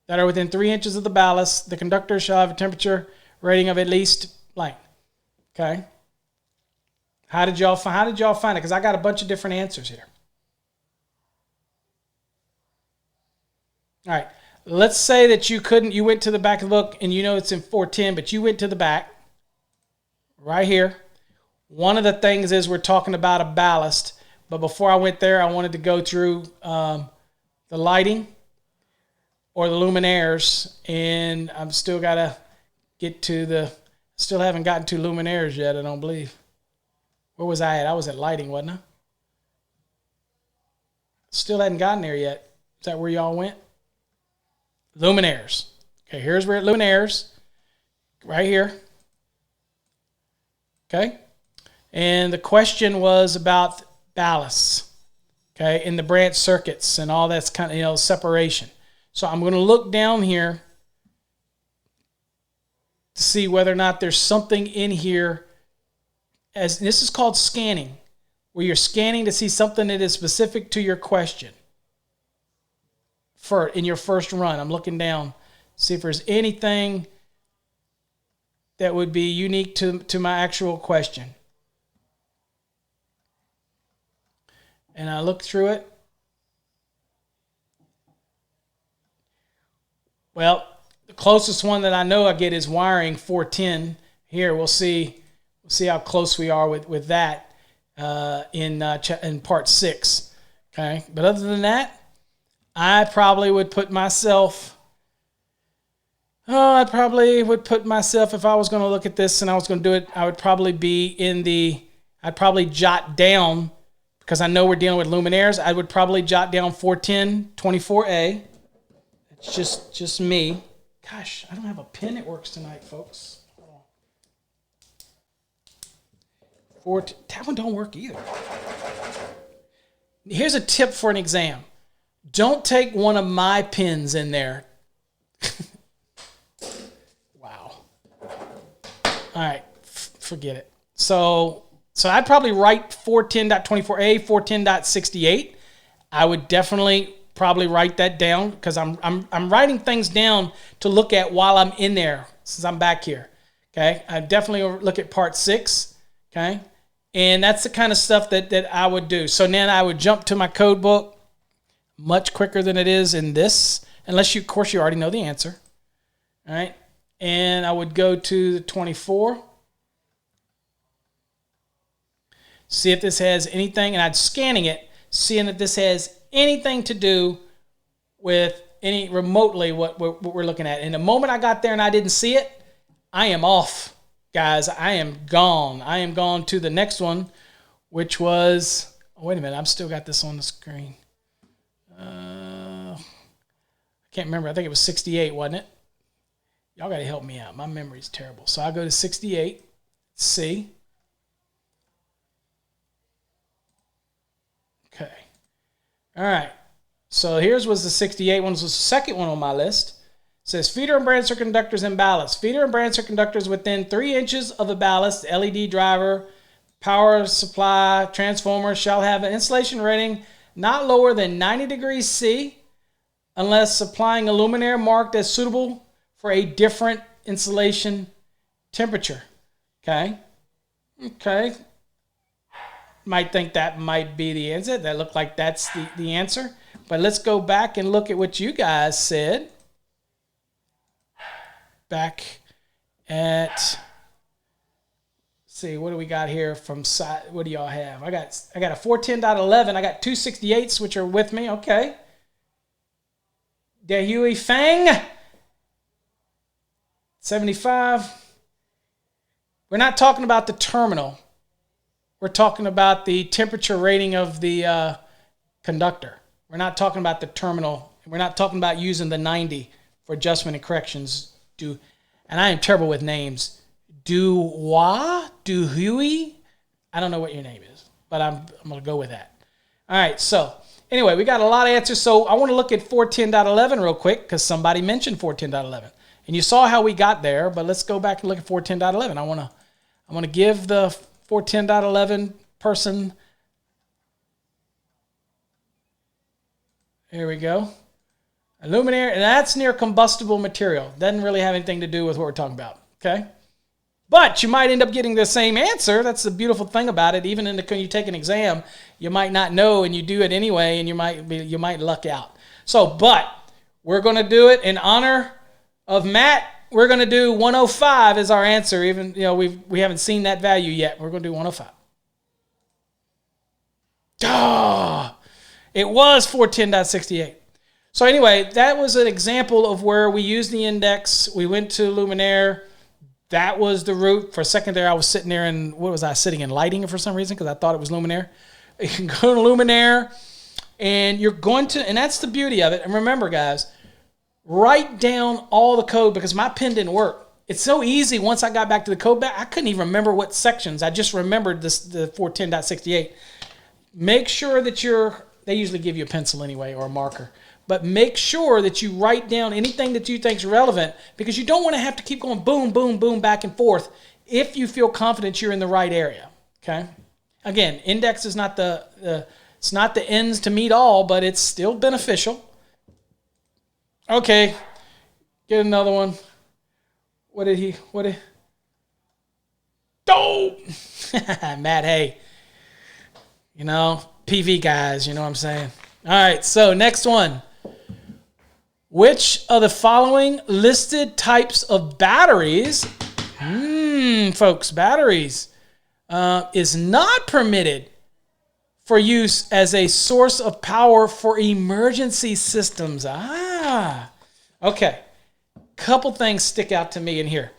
That are within 3 inches of the ballast. The conductor shall have a temperature rating of at least blank. Okay. How did y'all find it? Because I got a bunch of different answers here. All right. Let's say that you went to the back of the book and you know it's in 410, but you went to the back right here. One of the things is we're talking about a ballast, but before I went there, I wanted to go through the lighting or the luminaires, and I'm still got to get to still haven't gotten to luminaires yet, I don't believe. Where was I at? I was at lighting, wasn't I? Still hadn't gotten there yet. Is that where y'all went? Luminaires. Okay, here's where luminaires. Right here. Okay. And the question was about ballasts. Okay, in the branch circuits and all that's kind of, separation. So I'm going to look down here to see whether or not there's something in here. As this is called scanning, where you're scanning to see something that is specific to your question. In your first run, I'm looking down, see if there's anything that would be unique to my actual question. And I look through it. Well, the closest one that I know I get is wiring 410. Here, we'll see how close we are with that in part 6. Okay, but other than that, I probably would put myself. If I was going to look at this and I was going to do it, I would probably be I'd probably jot down, because I know we're dealing with luminaires, I would probably jot down 410 24A. It's just me. Gosh, I don't have a pen that works tonight, folks. That one don't work either. Here's a tip for an exam. Don't take one of my pens in there. Wow. All right, forget it. So I'd probably write 410.24a, 410.68. I would definitely probably write that down, because I'm writing things down to look at while I'm in there, since I'm back here. Okay, I definitely look at part 6. Okay, and that's the kind of stuff that I would do. So then I would jump to my code book much quicker than it is in this, unless of course you already know the answer. All right, and I would go to the 24, see if this has anything, and I'd scanning it, seeing if this has anything to do with any remotely what we're looking at. And the moment I got there and I didn't see it, I am off, guys. I am gone. I am gone to the next one, which was, wait a minute, I've still got this on the screen. can't remember. I think it was 68, wasn't it? Y'all got to help me out. My memory's terrible. So I'll go to 68. C. Okay. All right. So here's was the 68 one. Was the second one on my list. It says feeder and branch conductors and ballast. Feeder and branch conductors within 3 inches of a ballast, LED driver, power supply, transformer shall have an insulation rating not lower than 90 degrees C unless supplying a luminaire marked as suitable for a different insulation temperature. Okay. Okay. Might think that might be the answer. That looked like that's the answer. But let's go back and look at what you guys said. Back at, see, what do we got here from side? What do y'all have? I got a 410.11. I got 268s, which are with me. Okay. Dehuey Fang. 75. We're not talking about the terminal. We're talking about the temperature rating of the conductor. We're not talking about the terminal. We're not talking about using the 90 for adjustment and corrections. And I am terrible with names. Duhuey? I don't know what your name is, but I'm going to go with that. All right, so anyway, we got a lot of answers. So I want to look at 410.11 real quick because somebody mentioned 410.11. And you saw how we got there, but let's go back and look at 410.11. I want to give the 410.11 person. Here we go. A luminaire, and that's near combustible material. Doesn't really have anything to do with what we're talking about, okay? But you might end up getting the same answer. That's the beautiful thing about it. Even when you take an exam, you might not know, and you do it anyway, and you might luck out. So, but we're going to do it in honor of Matt. We're going to do 105 as our answer. Even we haven't seen that value yet. We're going to do 105. It was 410.68. So anyway, that was an example of where we used the index. We went to luminaire. That was the route. For a second there, I was sitting there and what was I sitting in lighting for some reason because I thought it was luminaire. You can go to luminaire and you're going to, and that's the beauty of it. And remember, guys, write down all the code because my pen didn't work. It's so easy once I got back to the code back. I couldn't even remember what sections. I just remembered the 410.68. Make sure that they usually give you a pencil anyway or a marker. But make sure that you write down anything that you think is relevant because you don't want to have to keep going boom, boom, boom, back and forth if you feel confident you're in the right area, okay? Again, index is not it's not the ends to meet all, but it's still beneficial. Okay, get another one. Oh! Matt, hey. PV guys, you know what I'm saying? All right, so next one. Which of the following listed types of batteries, folks, batteries, is not permitted for use as a source of power for emergency systems? Okay. Couple things stick out to me in here.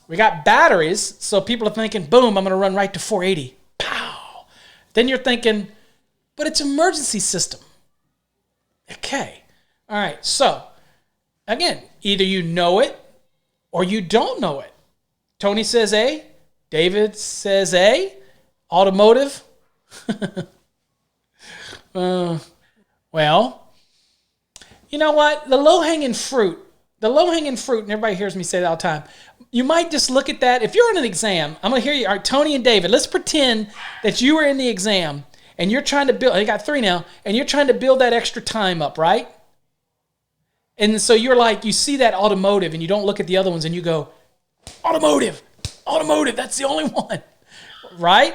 We got batteries, so people are thinking, boom, I'm going to run right to 480. Pow. Then you're thinking, but it's an emergency system. Okay. All right, so, again, either you know it or you don't know it. Tony says A. David says A. Automotive. Well, you know what? The low-hanging fruit, and everybody hears me say that all the time, you might just look at that. If you're in an exam, I'm going to hear you. All right, Tony and David, let's pretend that you were in the exam and you're trying to build, I got 3 now, and you're trying to build that extra time up, right? And so you're like, you see that automotive and you don't look at the other ones and you go, automotive, that's the only one, right?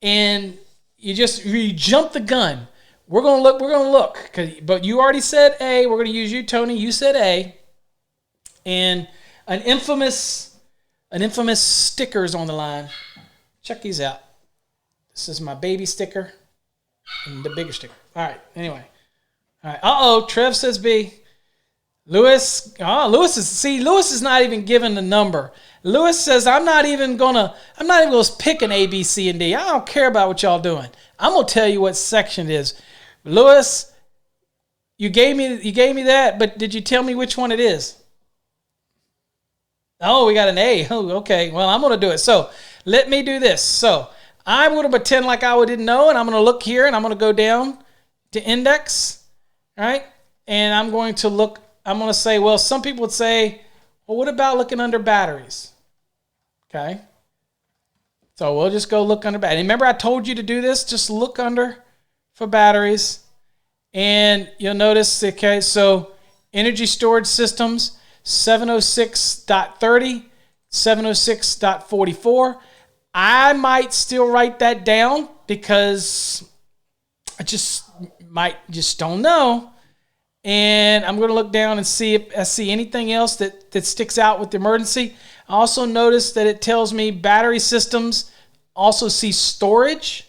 And you jump the gun. We're going to look. But you already said A. We're going to use you, Tony. You said A. And an infamous sticker is on the line. Check these out. This is my baby sticker and the bigger sticker. All right, anyway. All right, Trev says B. Lewis is not even given the number. Lewis says, I'm not even gonna pick an A, B, C, and D. I don't care about what y'all doing. I'm gonna tell you what section it is. Lewis, You gave me that, but did you tell me which one it is? Oh, we got an A. Oh, okay. Well, I'm going to do it. So let me do this. So I'm going to pretend like I didn't know, and I'm going to look here, and I'm going to go down to index, right? And I'm going to look, I'm going to say, well, some people would say, well, what about looking under batteries? Okay. So we'll just go look under batteries. Remember I told you to do this? Just look under for batteries. And you'll notice, okay, so energy storage systems, 706.30, 706.44. I might still write that down because I just don't know. And I'm going to look down and see if I see anything else that sticks out with the emergency. I also notice that it tells me battery systems, also see storage,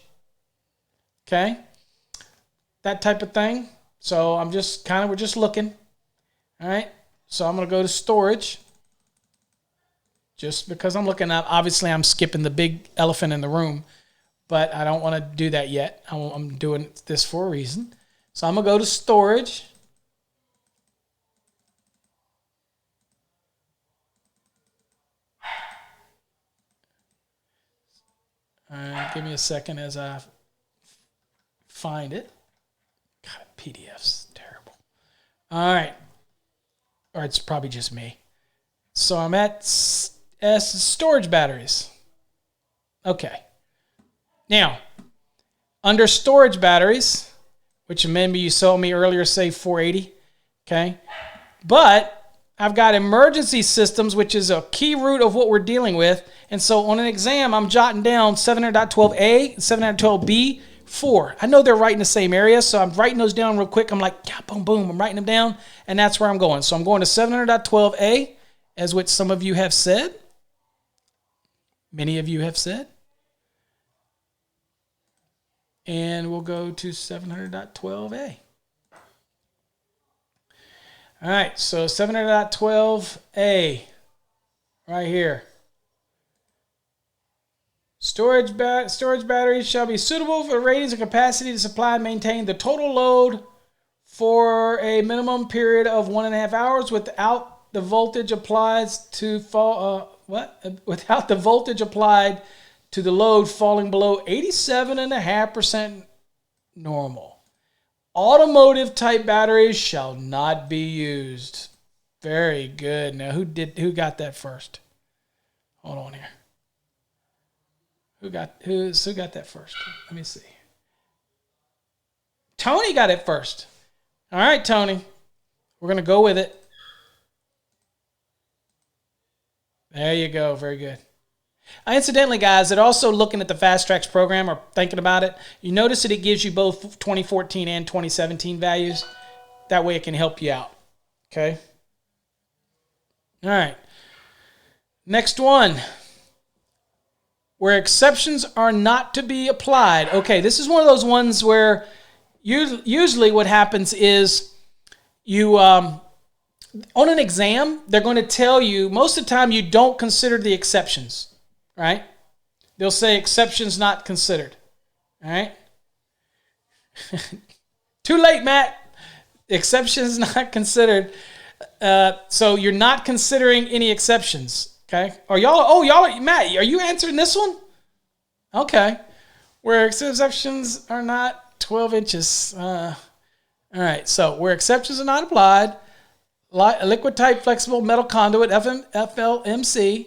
okay, that type of thing. So I'm just we're just looking, all right. So I'm going to go to storage just because I'm looking up. Obviously, I'm skipping the big elephant in the room, but I don't want to do that yet. I'm doing this for a reason. So I'm going to go to storage. Give me a second as I find it. God, PDF's terrible. All right. Or it's probably just me. So I'm at storage batteries. Okay. Now, under storage batteries, which maybe you saw me earlier say 480, okay? But I've got emergency systems, which is a key root of what we're dealing with. And so on an exam, I'm jotting down 700.12a, 700.12b, 4. I know they're right in the same area, so I'm writing those down real quick. I'm like, yeah, boom, boom. I'm writing them down, and that's where I'm going. So I'm going to 700.12a, as which some of you have said. Many of you have said. And we'll go to 700.12a. All right, so 700.12a right here. Storage batteries shall be suitable for ratings and capacity to supply and maintain the total load for a minimum period of 1.5 hours without the voltage applied to without the voltage applied to the load falling below 87.5% normal. Automotive type batteries shall not be used. Very good. Now who got that first? Hold on here. Who got that first? Let me see. Tony got it first. All right, Tony. We're going to go with it. There you go. Very good. Incidentally, guys, that also looking at the Fast Tracks program or thinking about it, you notice that it gives you both 2014 and 2017 values. That way it can help you out. Okay? All right. Next one. Where exceptions are not to be applied. Okay, this is one of those ones where usually what happens is you, on an exam, they're going to tell you, most of the time you don't consider the exceptions. Right? They'll say exceptions not considered. All right? Too late, Matt. Exceptions not considered. So you're not considering any exceptions. Okay? Matt, are you answering this one? Okay. Where exceptions are not 12 inches. All right. So where exceptions are not applied, liquid type flexible metal conduit, FLMC,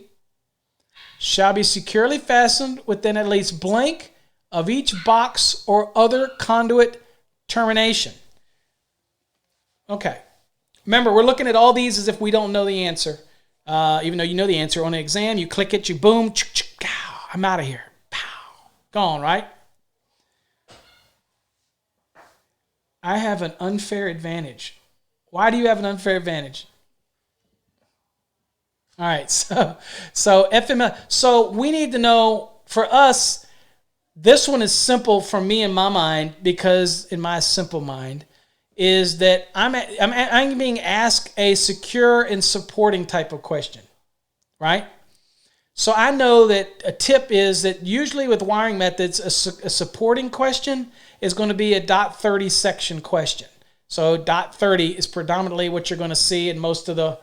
shall be securely fastened within at least blank of each box or other conduit termination. Okay. Remember, we're looking at all these as if we don't know the answer. Even though you know the answer. On an exam, you click it, you boom, I'm out of here. Pow. Gone, right? I have an unfair advantage. Why do you have an unfair advantage? All right, so FML. So we need to know, for us, this one is simple for me in my mind, because in my simple mind, is that I'm being asked a secure and supporting type of question, right? So I know that a tip is that usually with wiring methods, a supporting question is going to be a .30 section question. So dot 30 is predominantly what you're going to see in most of the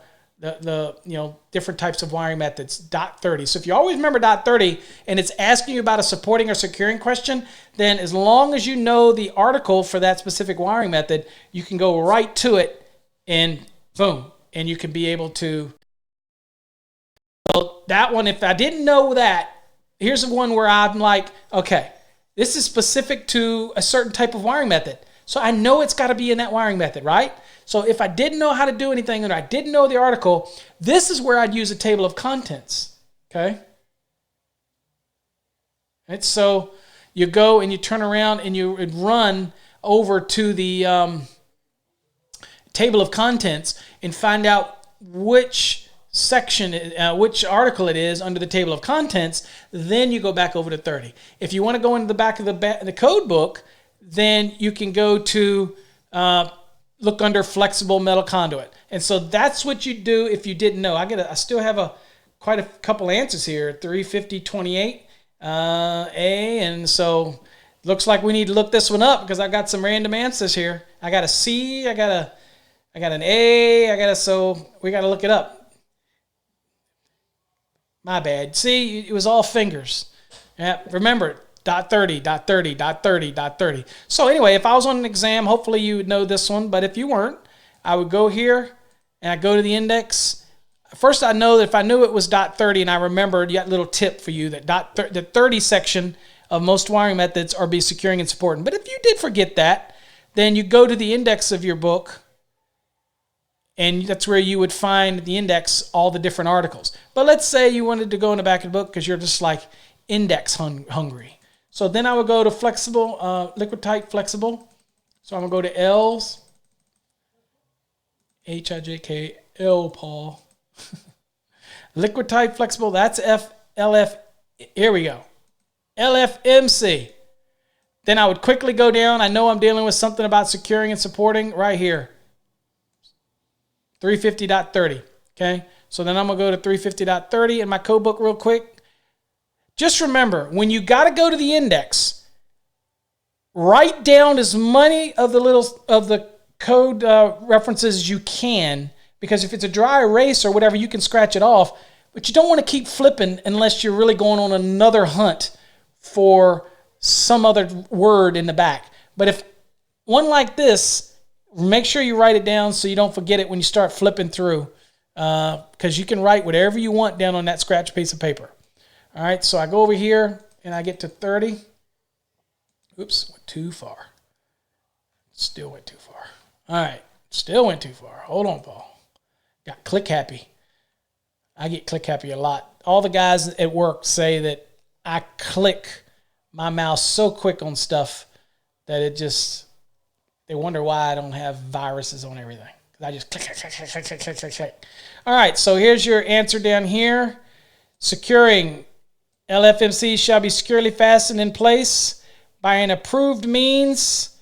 different types of wiring methods. Dot 30. So if you always remember dot 30 and it's asking you about a supporting or securing question, then as long as you know the article for that specific wiring method, you can go right to it and boom, and you can be able to. Well, that one, if I didn't know that, here's the one where I'm like, okay, this is specific to a certain type of wiring method. So I know it's got to be in that wiring method, right? So if I didn't know how to do anything and I didn't know the article, this is where I'd use a table of contents, okay? Right, so you go and you turn around and you run over to the table of contents and find out which section, which article it is under the table of contents. Then you go back over to 30. If you want to go into the back of the code book, then you can go to look under flexible metal conduit. And so that's what you do if you didn't know. I still have quite a couple answers here. 35028 A, and so looks like we need to look this one up because I got some random answers here. I got a C, I got an A, so we got to look it up. My bad. See, it was all fingers. Yeah, remember, dot 30, dot 30, dot 30, dot 30. So anyway, if I was on an exam, hopefully you would know this one. But if you weren't, I would go here and I go to the index. First, I know that if I knew it was dot 30 and I remembered, you got a little tip for you that the 30 section of most wiring methods are be securing and supporting. But if you did forget that, then you go to the index of your book. And that's where you would find the index, all the different articles. But let's say you wanted to go in the back of the book because you're just like index hungry. So then I would go to flexible, liquid tight flexible. So I'm going to go to L's, H-I-J-K-L, Paul. Liquid tight flexible, that's LF, here we go. LFMC. Then I would quickly go down. I know I'm dealing with something about securing and supporting right here. 350.30, okay? So then I'm going to go to 350.30 in my code book real quick. Just remember, when you got to go to the index, write down as many of the code references as you can, because if it's a dry erase or whatever, you can scratch it off, but you don't want to keep flipping unless you're really going on another hunt for some other word in the back. But if one like this, make sure you write it down so you don't forget it when you start flipping through, because you can write whatever you want down on that scratch piece of paper. All right, so I go over here and I get to 30. Oops, went too far. Still went too far. All right, still went too far. Hold on, Paul. Got click happy. I get click happy a lot. All the guys at work say that I click my mouse so quick on stuff that it just... They wonder why I don't have viruses on everything. I just click, click, click, click, click, click, click, click. All right, so here's your answer down here. Securing LFMC shall be securely fastened in place by an approved means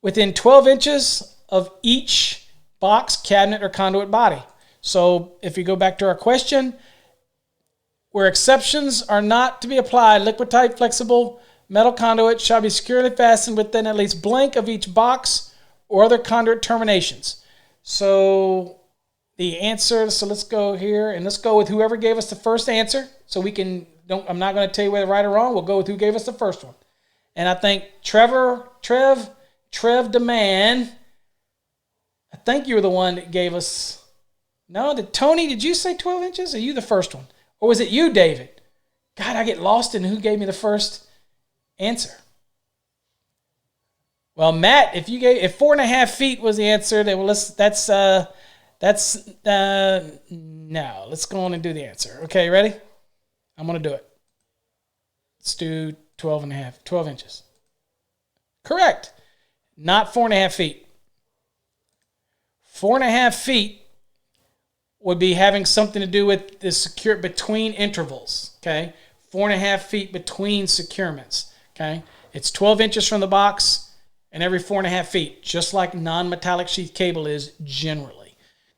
within 12 inches of each box, cabinet, or conduit body. So if you go back to our question, where exceptions are not to be applied, liquid tight, flexible, metal conduit shall be securely fastened within at least blank of each box or other conduit terminations. So the answer, so let's go here and let's go with whoever gave us the first answer. So we can, I'm not going to tell you whether right or wrong. We'll go with who gave us the first one. And I think Trev DeMann, I think you were the one that gave us, no, Tony, did you say 12 inches? Or you the first one? Or was it you, David? God, I get lost in who gave me the first answer. Well, Matt, if 4.5 feet was the answer, then no. Let's go on and do the answer. Okay, ready? I'm gonna do it. Let's do 12 inches. Correct. Not 4.5 feet. 4.5 feet would be having something to do with the secure between intervals. Okay, 4.5 feet between securements. Okay, it's 12 inches from the box and every 4.5 feet, just like non-metallic sheath cable is generally.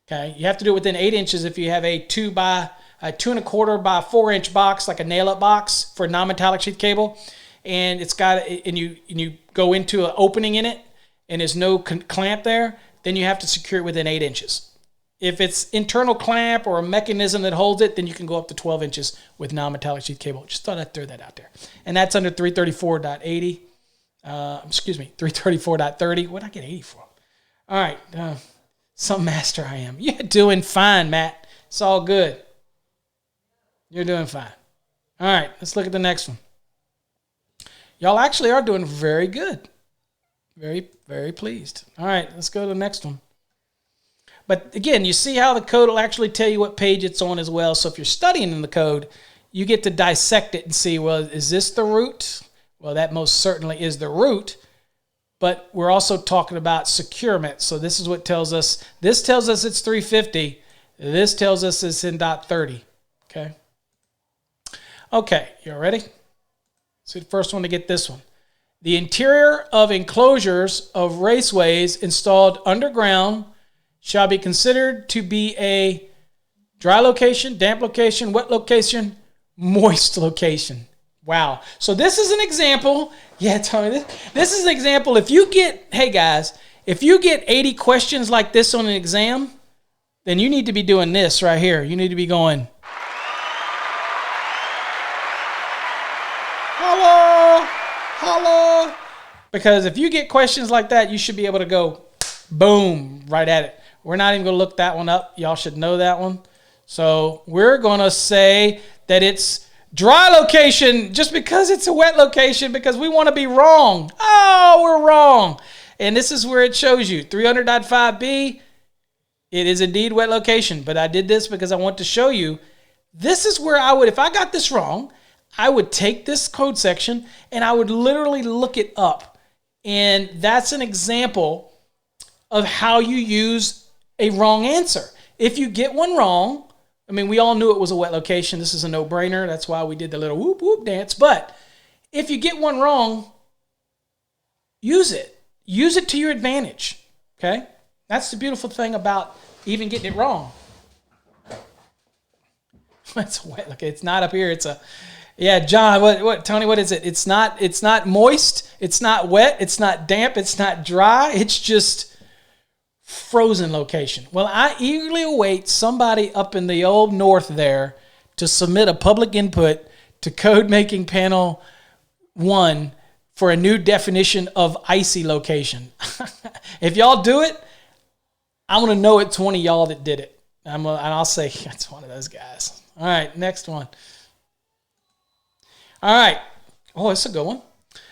Okay, you have to do it within 8 inches if you have a 2 1/4 by 4 inch box, like a nail-up box for non-metallic sheath cable, and it's got and you go into an opening in it, and there's no clamp there, then you have to secure it within 8 inches. If it's internal clamp or a mechanism that holds it, then you can go up to 12 inches with non-metallic sheath cable. Just thought I'd throw that out there. And that's under 334.80. 334.30. What did I get 80 for? All right. Some master I am. You're doing fine, Matt. It's all good. You're doing fine. All right. Let's look at the next one. Y'all actually are doing very good. Very, very pleased. All right. Let's go to the next one. But again, you see how the code will actually tell you what page it's on as well. So if you're studying in the code, you get to dissect it and see, well, is this the root? Well, that most certainly is the root. But we're also talking about securement. So this is what tells us. This tells us it's 350. This tells us it's in .30. Okay. Okay, you all ready? So the first one to get this one. The interior of enclosures of raceways installed underground shall be considered to be a dry location, damp location, wet location, moist location. Wow. So this is an example. Yeah, Tony, this is an example. If you get, hey guys, if you get 80 questions like this on an exam, then you need to be doing this right here. You need to be going, hello, hello. Because if you get questions like that, you should be able to go, boom, right at it. We're not even going to look that one up. Y'all should know that one. So we're going to say that it's dry location just because it's a wet location because we want to be wrong. Oh, we're wrong. And this is where it shows you. 300.5b, it is indeed wet location. But I did this because I want to show you. This is where I would, if I got this wrong, I would take this code section and I would literally look it up. And that's an example of how you use a wrong answer. If you get one wrong, I mean, we all knew it was a wet location. This is a no-brainer. That's why we did the little whoop, whoop dance. But if you get one wrong, use it. Use it to your advantage, okay? That's the beautiful thing about even getting it wrong. It's wet. Okay, it's not up here. It's a, yeah, John, what, Tony, what is it? It's not moist. It's not wet. It's not damp. It's not dry. It's just frozen location. Well, I eagerly await somebody up in the old north there to submit a public input to code making panel 1 for a new definition of icy location. If y'all do it, I want to know it's one of y'all that did it. And I'll say it's one of those guys. All right, next one. All right. Oh, it's a good one.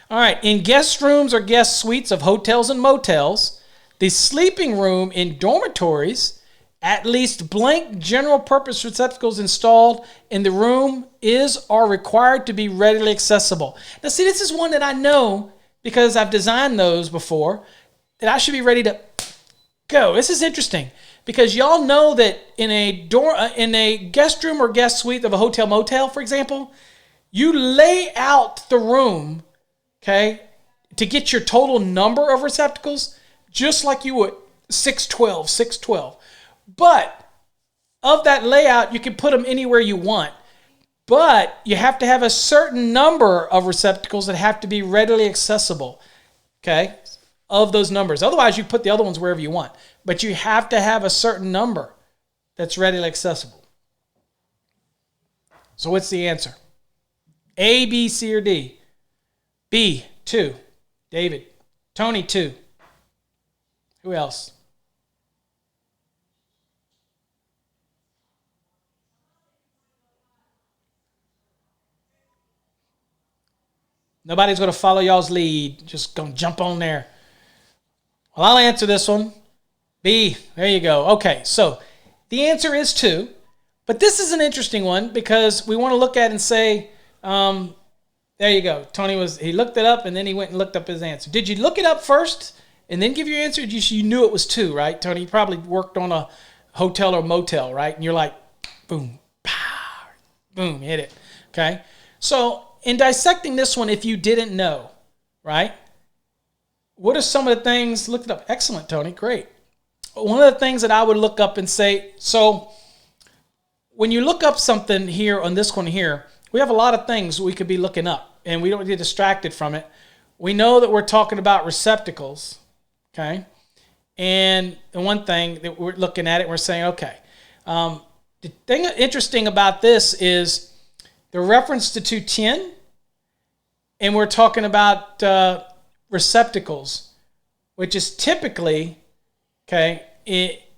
All right. In guest rooms or guest suites of hotels and motels, the sleeping room in dormitories, at least blank general purpose receptacles installed in the room are required to be readily accessible. Now see, this is one that I know because I've designed those before that I should be ready to go. This is interesting because y'all know that in a guest room or guest suite of a hotel motel, for example, you lay out the room, okay, to get your total number of receptacles. Just like you would 612, 612. But of that layout, you can put them anywhere you want. But you have to have a certain number of receptacles that have to be readily accessible, okay, of those numbers. Otherwise, you put the other ones wherever you want. But you have to have a certain number that's readily accessible. So what's the answer? A, B, C, or D? B, 2. David. Tony, 2. Who else? Nobody's going to follow y'all's lead. Just going to jump on there. Well, I'll answer this one. B. There you go. Okay, so the answer is 2. But this is an interesting one because we want to look at it and say, there you go. Tony he looked it up and then he went and looked up his answer. Did you look it up first and then give your answer? You knew it was 2, right? Tony, you probably worked on a hotel or motel, right? And you're like, boom, pow, boom, hit it, okay? So in dissecting this one, if you didn't know, right, what are some of the things? Look it up. Excellent, Tony, great. One of the things that I would look up and say, so when you look up something here on this one here, we have a lot of things we could be looking up, and we don't get distracted from it. We know that we're talking about receptacles, Okay. And the one thing that we're looking at it, we're saying, okay, the thing interesting about this is the reference to 210, and we're talking about receptacles, which is typically, okay,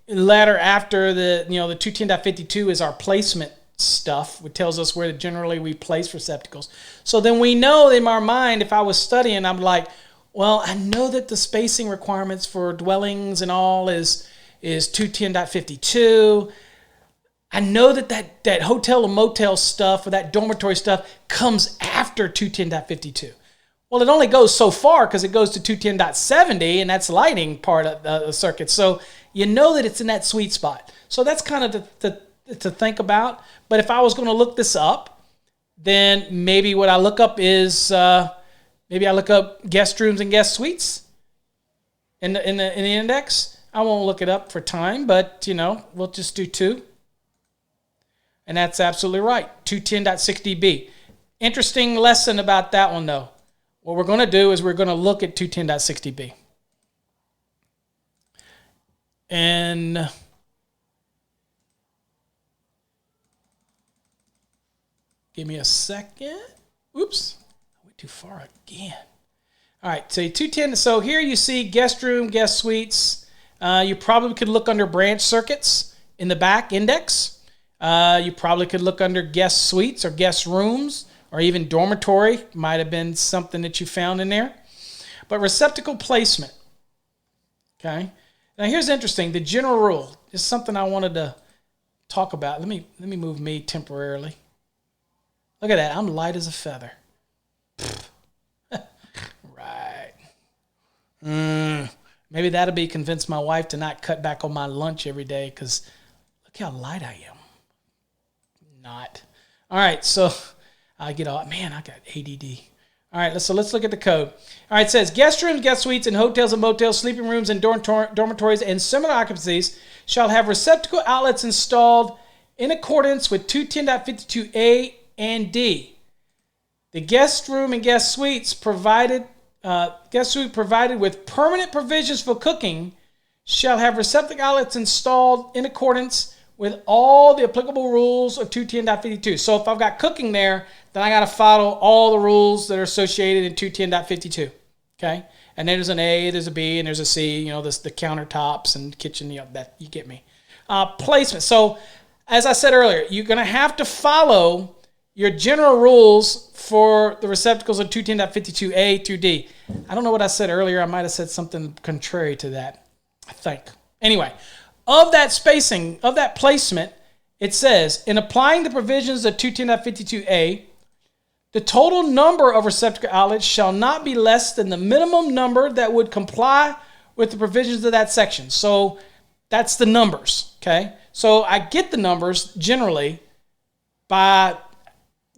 ladder after the 210.52 is our placement stuff, which tells us where generally we place receptacles. So then we know in our mind, if I was studying, I'm like, well, I know that the spacing requirements for dwellings and all is 210.52. I know that hotel and motel stuff or that dormitory stuff comes after 210.52. Well, it only goes so far because it goes to 210.70, and that's lighting part of the circuit. So you know that it's in that sweet spot. So that's kind of to think about. But if I was going to look this up, then maybe what I look up is maybe I look up guest rooms and guest suites in the index. I won't look it up for time, but we'll just do 2. And that's absolutely right, 210.60b. Interesting lesson about that one, though. What we're going to do is we're going to look at 210.60b. And give me a second. Oops, I went too far again. All right, so 210. So here you see guest room, guest suites. You probably could look under branch circuits in the back index. You probably could look under guest suites or guest rooms or even dormitory. Might have been something that you found in there. But receptacle placement. Okay. Now here's interesting. The general rule is something I wanted to talk about. Let me move me temporarily. Look at that. I'm light as a feather. Right. Maybe that'll be convince my wife to not cut back on my lunch every day because look how light I am. Not. All right, so I get all, man, I got ADD. All right, so let's look at the code. All right, it says guest rooms, guest suites, and hotels and motels, sleeping rooms, and dormitories and similar occupancies shall have receptacle outlets installed in accordance with 210.52a and d. The guest room and guest suites provided with permanent provisions for cooking shall have receptacle outlets installed in accordance with all the applicable rules of 210.52. So if I've got cooking there, then I got to follow all the rules that are associated in 210.52. Okay? And then there's an A, there's a B, and there's a C, the countertops and kitchen, that you get me. Placement. So as I said earlier, you're going to have to follow your general rules for the receptacles of 210.52A through D. I don't know what I said earlier. I might have said something contrary to that, I think. Anyway, of that spacing, of that placement, it says, in applying the provisions of 210.52a, the total number of receptacle outlets shall not be less than the minimum number that would comply with the provisions of that section. So that's the numbers, okay? So I get the numbers generally by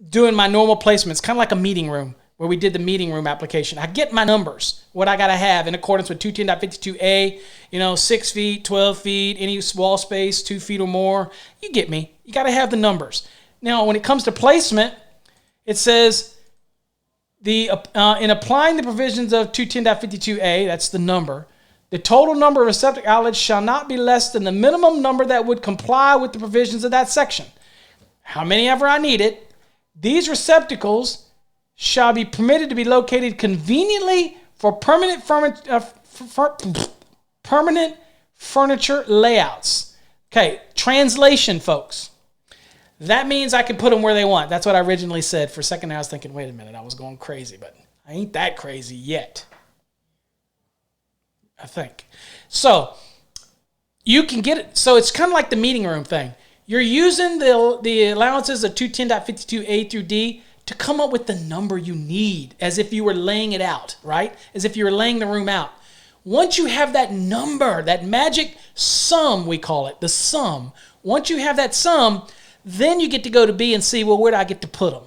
doing my normal placements, kind of like a meeting room where we did the meeting room application. I get my numbers, what I got to have in accordance with 210.52a, 6 feet, 12 feet, any wall space, 2 feet or more. You get me. You got to have the numbers. Now, when it comes to placement, it says, in applying the provisions of 210.52a, that's the number, the total number of receptacle outlets shall not be less than the minimum number that would comply with the provisions of that section. How many ever I needed, these receptacles shall be permitted to be located conveniently for permanent furniture layouts. Okay, translation, folks. That means I can put them where they want. That's what I originally said. For a second I was thinking, wait a minute, I was going crazy, but I ain't that crazy yet, I think. So you can get it. So it's kind of like the meeting room thing. You're using the allowances of 210.52a through d to come up with the number you need, as if you were laying it out, right? As if you were laying the room out. Once you have that number, that magic sum, we call it, the sum. Once you have that sum, then you get to go to B and see, well, where do I get to put them?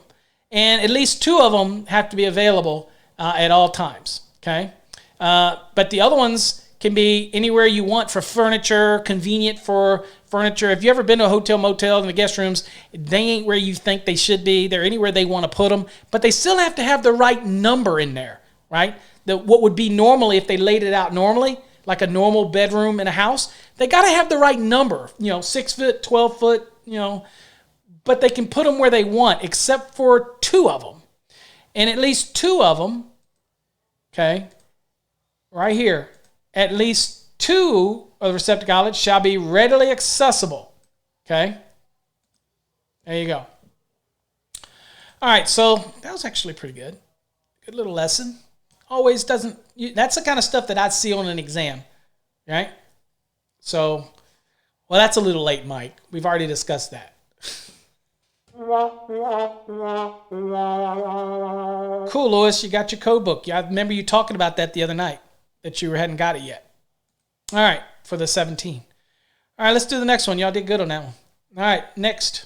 And at least 2 of them have to be available at all times, okay? But the other ones can be anywhere you want for furniture, convenient for furniture. If you ever been to a hotel, motel, and the guest rooms, they ain't where you think they should be. They're anywhere they want to put them, but they still have to have the right number in there, right? What would be normally, if they laid it out normally, like a normal bedroom in a house, they got to have the right number, 6 foot, 12 foot, but they can put them where they want, except for 2 of them. And at least 2 of them, okay, right here, at least 2 of the receptacle outlets shall be readily accessible. Okay, there you go. All right, so that was actually pretty good. Good little lesson. Always doesn't, that's the kind of stuff that I'd see on an exam, right? So, well, that's a little late, Mike. We've already discussed that. Cool, Louis. You got your code book. I remember you talking about that the other night, that you hadn't got it yet. All right, for the 17. All right, let's do the next one. Y'all did good on that one. All right, next.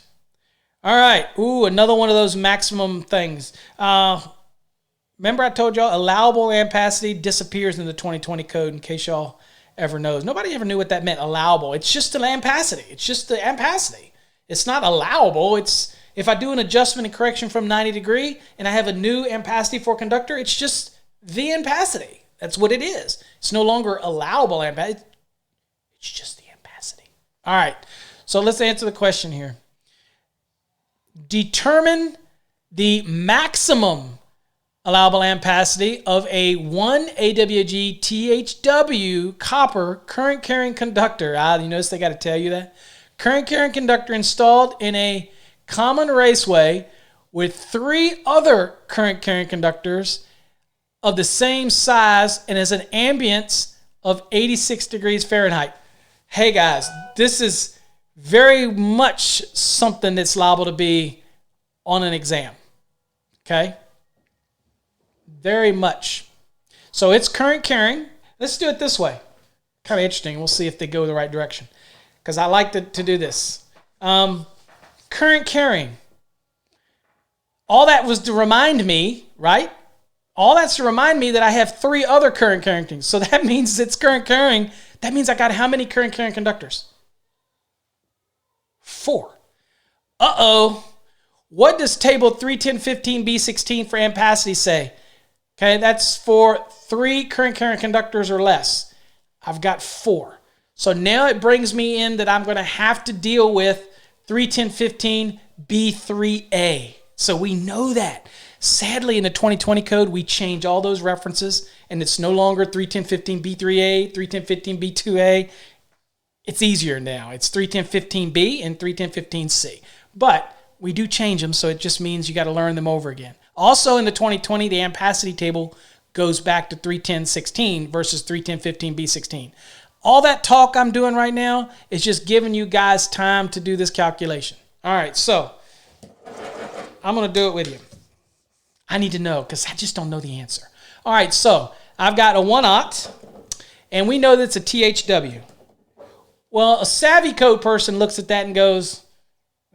All right. Ooh, another one of those maximum things. Remember I told y'all allowable ampacity disappears in the 2020 code, in case y'all ever knows. Nobody ever knew what that meant, allowable. It's just an ampacity. It's just the ampacity. It's not allowable. It's if I do an adjustment and correction from 90 degree and I have a new ampacity for a conductor, it's just the ampacity. That's what it is. It's no longer allowable ampacity. It's just the ampacity. All right. So let's answer the question here. Determine the maximum allowable ampacity of a 1 AWG THW copper current carrying conductor. You notice they got to tell you that? Current carrying conductor installed in a common raceway with 3 other current carrying conductors of the same size and has an ambience of 86 degrees Fahrenheit. Hey guys, this is very much something that's liable to be on an exam. Okay? Very much. So it's current carrying. Let's do it this way. Kind of interesting. We'll see if they go the right direction. Because I like to do this. Current carrying. All that was to remind me, right? All that's to remind me that I have 3 other current carrying things. So that means it's current carrying. That means I got how many current carrying conductors? 4. Uh-oh. What does table 31015B16 for ampacity say? Okay, that's for 3 current carrying conductors or less. I've got 4. So now it brings me in that I'm going to have to deal with 31015B3A. So we know that. Sadly, in the 2020 code, we change all those references, and it's no longer 31015B3A, 31015B2A. It's easier now. It's 31015B and 31015C. But we do change them, so it just means you got to learn them over again. Also, in the 2020, the ampacity table goes back to 31016 versus 31015B16. All that talk I'm doing right now is just giving you guys time to do this calculation. All right, so I'm going to do it with you. I need to know because I just don't know the answer. All right, so I've got a 1/0, and we know that's a THW. Well, a savvy code person looks at that and goes,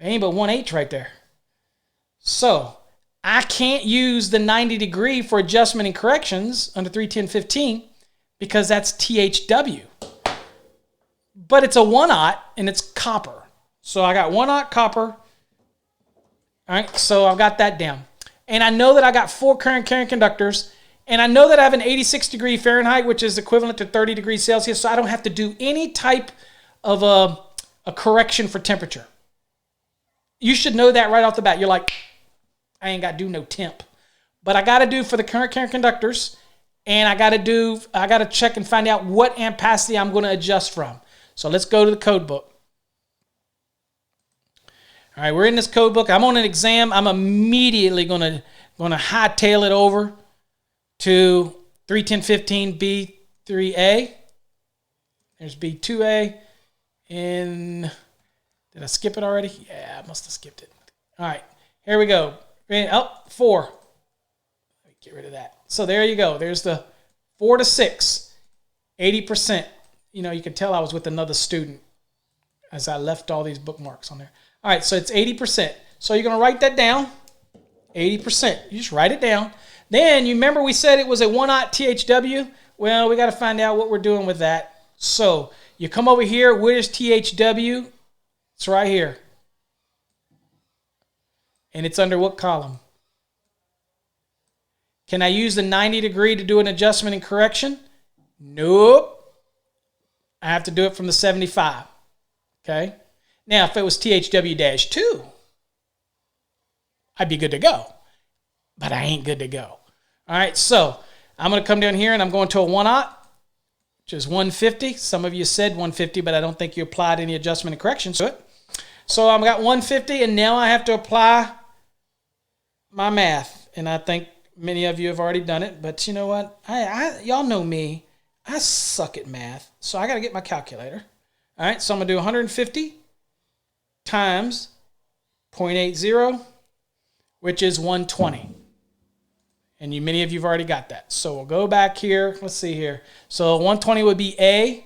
ain't but 1/8 right there. So I can't use the 90 degree for adjustment and corrections under 31015 because that's THW. But it's a 1/0 and it's copper. So I got 1/0 copper. All right, so I've got that down. And I know that I got 4 current carrying conductors. And I know that I have an 86 degree Fahrenheit, which is equivalent to 30 degrees Celsius. So I don't have to do any type of a correction for temperature. You should know that right off the bat. You're like, I ain't got to do no temp. But I got to do for the current carrying conductors. And I got to check and find out what ampacity I'm going to adjust from. So let's go to the code book. All right, we're in this code book. I'm on an exam. I'm immediately going to hightail it over to 31015B3A. There's B2A. And did I skip it already? Yeah, I must have skipped it. All right, here we go. 4. Let me get rid of that. So there you go. There's the 4 to 6, 80%. You know, you can tell I was with another student as I left all these bookmarks on there. All right, so it's 80%. So you're going to write that down, 80%. You just write it down. Then you remember we said it was a 1/0 THW? Well, we got to find out what we're doing with that. So you come over here. Where's THW? It's right here. And it's under what column? Can I use the 90 degree to do an adjustment and correction? Nope. I have to do it from the 75. Okay? Now, if it was THW-2, I'd be good to go. But I ain't good to go. All right, so I'm going to come down here and I'm going to a 1-aught, which is 150. Some of you said 150, but I don't think you applied any adjustment and corrections to it. So I've got 150, and now I have to apply my math. And I think many of you have already done it, but you know what? Y'all know me. I suck at math, so I got to get my calculator. All right, so I'm going to do 150 times 0.80, which is 120. And many of you have already got that. So we'll go back here. Let's see here. So 120 would be A.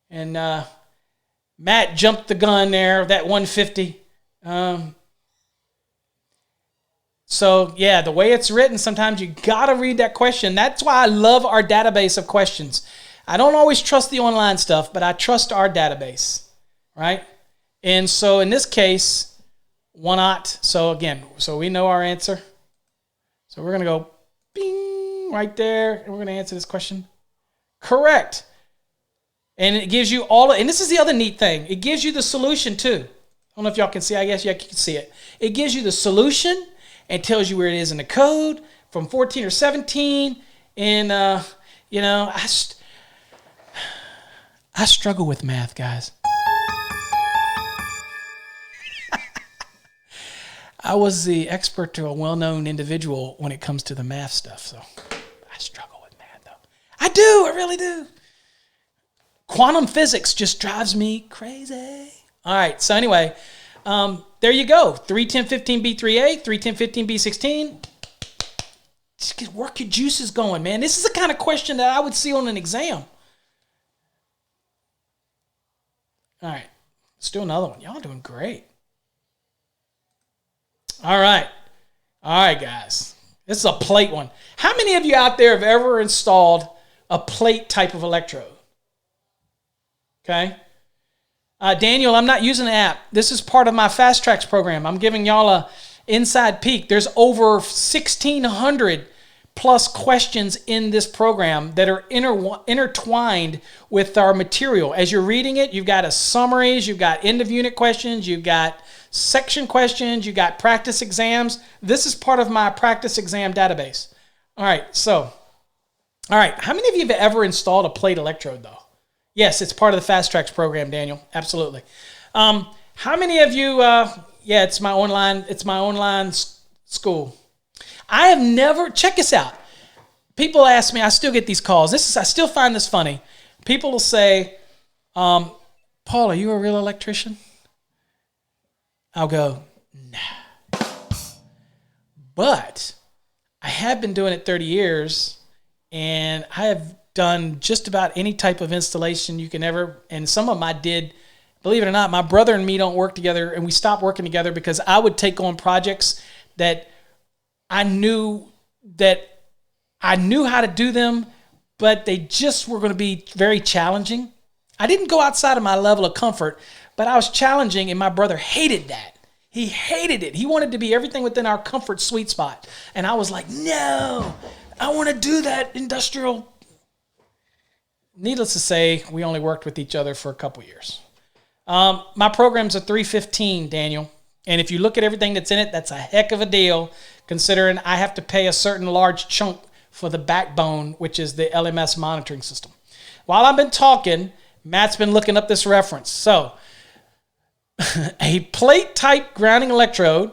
And Matt jumped the gun there, that 150. So, yeah, the way it's written, sometimes you got to read that question. That's why I love our database of questions. I don't always trust the online stuff, but I trust our database, right? And so in this case, 1-aught. So, again, so we know our answer. So we're going to go bing right there, and we're going to answer this question. Correct. And it gives you all, and this is the other neat thing. It gives you the solution too. I don't know if y'all can see. I guess you can see it. It gives you the solution and tells you where it is in the code from 14 or 17. And, you know, I struggle with math, guys. I was the expert to a well-known individual when it comes to the math stuff, so I struggle with math, though. I do. I really do. Quantum physics just drives me crazy. All right, so anyway, there you go. 31015B3A, 31015B16. Just work your juices going, man. This is the kind of question that I would see on an exam. All right, let's do another one. Y'all are doing great. All right, guys. This is a plate one. How many of you out there have ever installed a plate type of electrode? Okay. Daniel, I'm not using the app. This is part of my Fast Tracks program. I'm giving y'all a inside peek. There's over 1,600 plus questions in this program that are intertwined with our material. As you're reading it, you've got summaries, you've got end of unit questions, you've got section questions, you got practice exams. This is part of my practice exam database. All right, how many of you have ever installed a plate electrode, though? Yes, it's part of the Fast Tracks program, Daniel. Absolutely. How many of you? It's my online school. I have never. Check this out. People ask me. I still get these calls. I still find this funny. People will say, "Paul, are you a real electrician?" I'll go, "Nah." But I have been doing it 30 years, and I have done just about any type of installation you can ever, and some of them I did, believe it or not, my brother and me don't work together, and we stopped working together because I would take on projects that I knew how to do them, but they just were going to be very challenging. I didn't go outside of my level of comfort, but I was challenging, and my brother hated that. He hated it. He wanted to be everything within our comfort sweet spot. And I was like, no, I want to do that industrial. Needless to say, we only worked with each other for a couple years. My program's a 315, Daniel. And if you look at everything that's in it, that's a heck of a deal, considering I have to pay a certain large chunk for the backbone, which is the LMS monitoring system. While I've been talking, Matt's been looking up this reference. So, a plate-type grounding electrode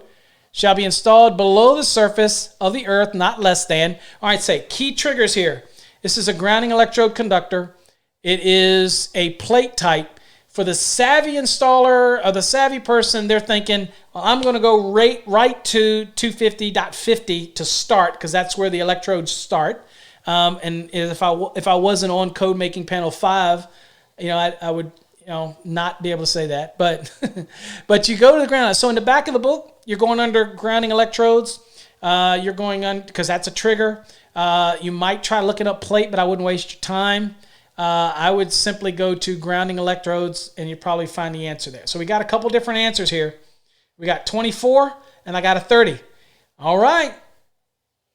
shall be installed below the surface of the earth, not less than. All right, say key triggers here. This is a grounding electrode conductor. It is a plate type. For the savvy installer or the savvy person, they're thinking, well, I'm going to go right to 250.50 to start, because that's where the electrodes start. And if I wasn't on Code Making Panel 5, I would not be able to say that. But you go to the ground. So in the back of the book, you're going under grounding electrodes. You're going on, because that's a trigger. You might try looking up plate, but I wouldn't waste your time. I would simply go to grounding electrodes, and you'd probably find the answer there. So we got a couple different answers here. We got 24, and I got a 30. All right.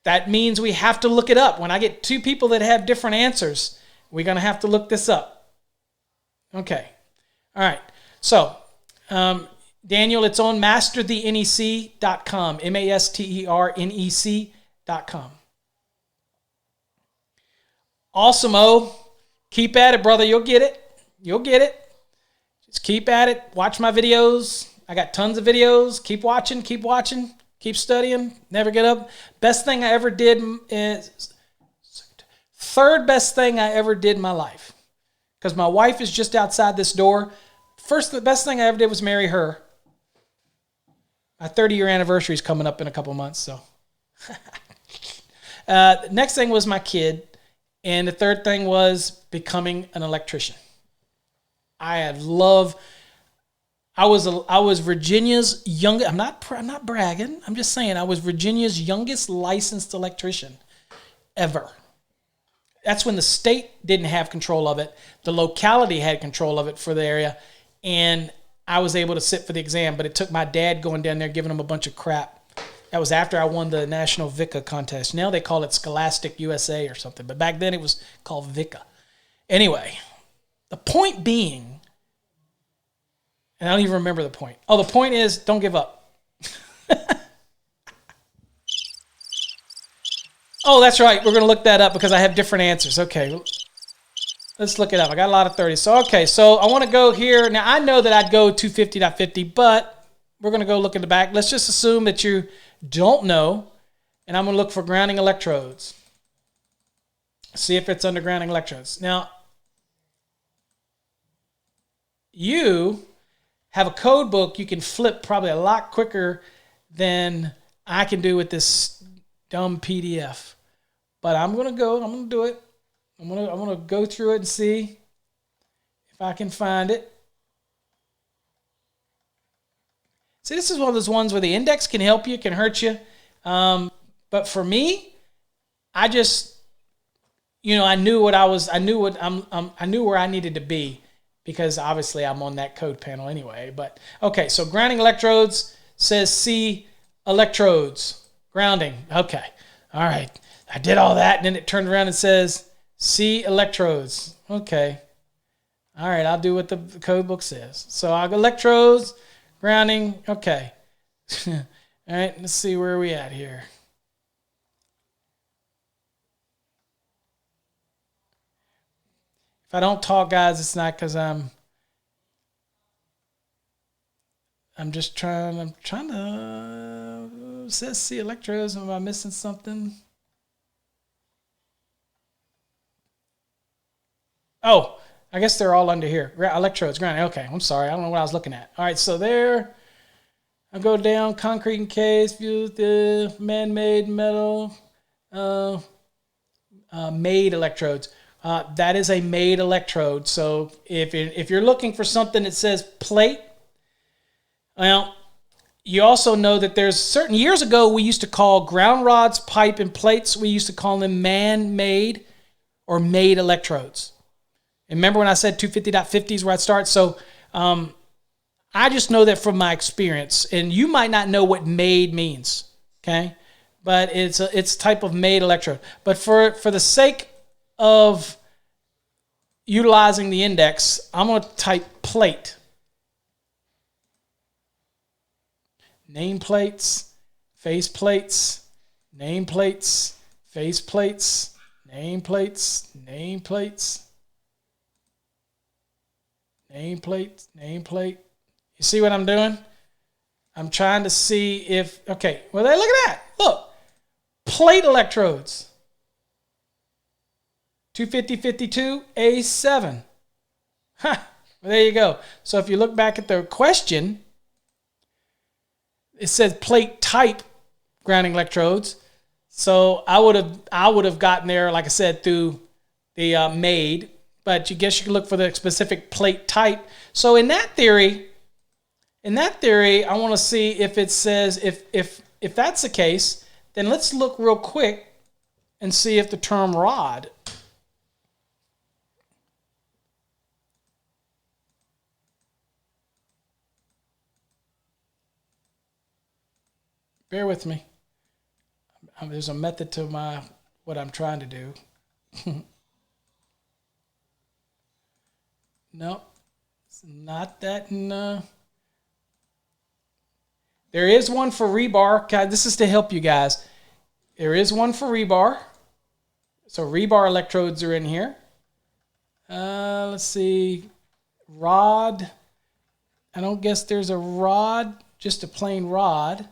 That means we have to look it up. When I get two people that have different answers, We're going to have to look this up. Okay. All right. So, Daniel, it's on masterthenec.com, MASTERNEC.com. Awesome, O. Keep at it, brother. You'll get it. You'll get it. Just keep at it. Watch my videos. I got tons of videos. Keep watching. Keep watching. Keep studying. Never get up. Best thing I ever did is third best thing I ever did in my life. Because my wife is just outside this door. The best thing I ever did was marry her. My 30-year anniversary is coming up in a couple months. So, next thing was my kid. And the third thing was becoming an electrician. I was Virginia's youngest. I'm not bragging. I'm just saying I was Virginia's youngest licensed electrician ever. That's when the state didn't have control of it. The locality had control of it for the area, and I was able to sit for the exam. But it took my dad going down there giving him a bunch of crap. That was after I won the National VICA contest. Now they call it Scholastic USA or something, but back then it was called VICA. Anyway, the point being, and I don't even remember the point. Oh, the point is, don't give up. Oh, that's right. We're going to look that up because I have different answers. Okay, let's look it up. I got a lot of 30s. So, okay, so I want to go here. Now, I know that I'd go 250.50, but we're going to go look in the back. Let's just assume that you don't know, and I'm going to look for grounding electrodes. See if it's under grounding electrodes. Now, you have a code book you can flip probably a lot quicker than I can do with this dumb PDF. But I'm going to do it. I'm going to go through it and see if I can find it. See, this is one of those ones where the index can help you, can hurt you. But for me, I just, I knew where I needed to be because obviously I'm on that code panel anyway. But okay, so grounding electrodes says C electrodes. Grounding. Okay. All right. I did all that, and then it turned around and says C electrodes. Okay. All right, I'll do what the code book says. So I'll go electrodes. Grounding, okay. All right, let's see where we at here. If I don't talk, guys, it's not because I'm just trying to, it says see electrodes. Am I missing something? Oh, I guess they're all under here. Electrodes, grounding. Okay, I'm sorry. I don't know what I was looking at. All right, so there. I go down. Concrete encased, fused, man-made metal, made electrodes. That is a made electrode. So if you're looking for something that says plate, well, you also know that there's certain years ago we used to call ground rods, pipe, and plates. We used to call them man-made or made electrodes. And remember when I said 250.50 is where I'd start? So I just know that from my experience, and you might not know what made means, okay? But it's a type of made electrode. But for the sake of utilizing the index, I'm going to type plate. Nameplates, faceplates, nameplates, faceplates, nameplates, nameplates. Nameplate. You see what I'm doing? I'm trying to see if, okay, well, look at that. Look, plate electrodes. 250.52, A7. Well, there you go. So if you look back at the question, it says plate type grounding electrodes. So I would have gotten there, like I said, through the made. But you guess you can look for the specific plate type. So in that theory, I want to see if it says, if that's the case, then let's look real quick and see if the term rod. Bear with me. There's a method to what I'm trying to do. No, it's not that. No. There is one for rebar. God, this is to help you guys. There is one for rebar. So rebar electrodes are in here. Let's see. Rod. I don't guess there's a rod, just a plain rod.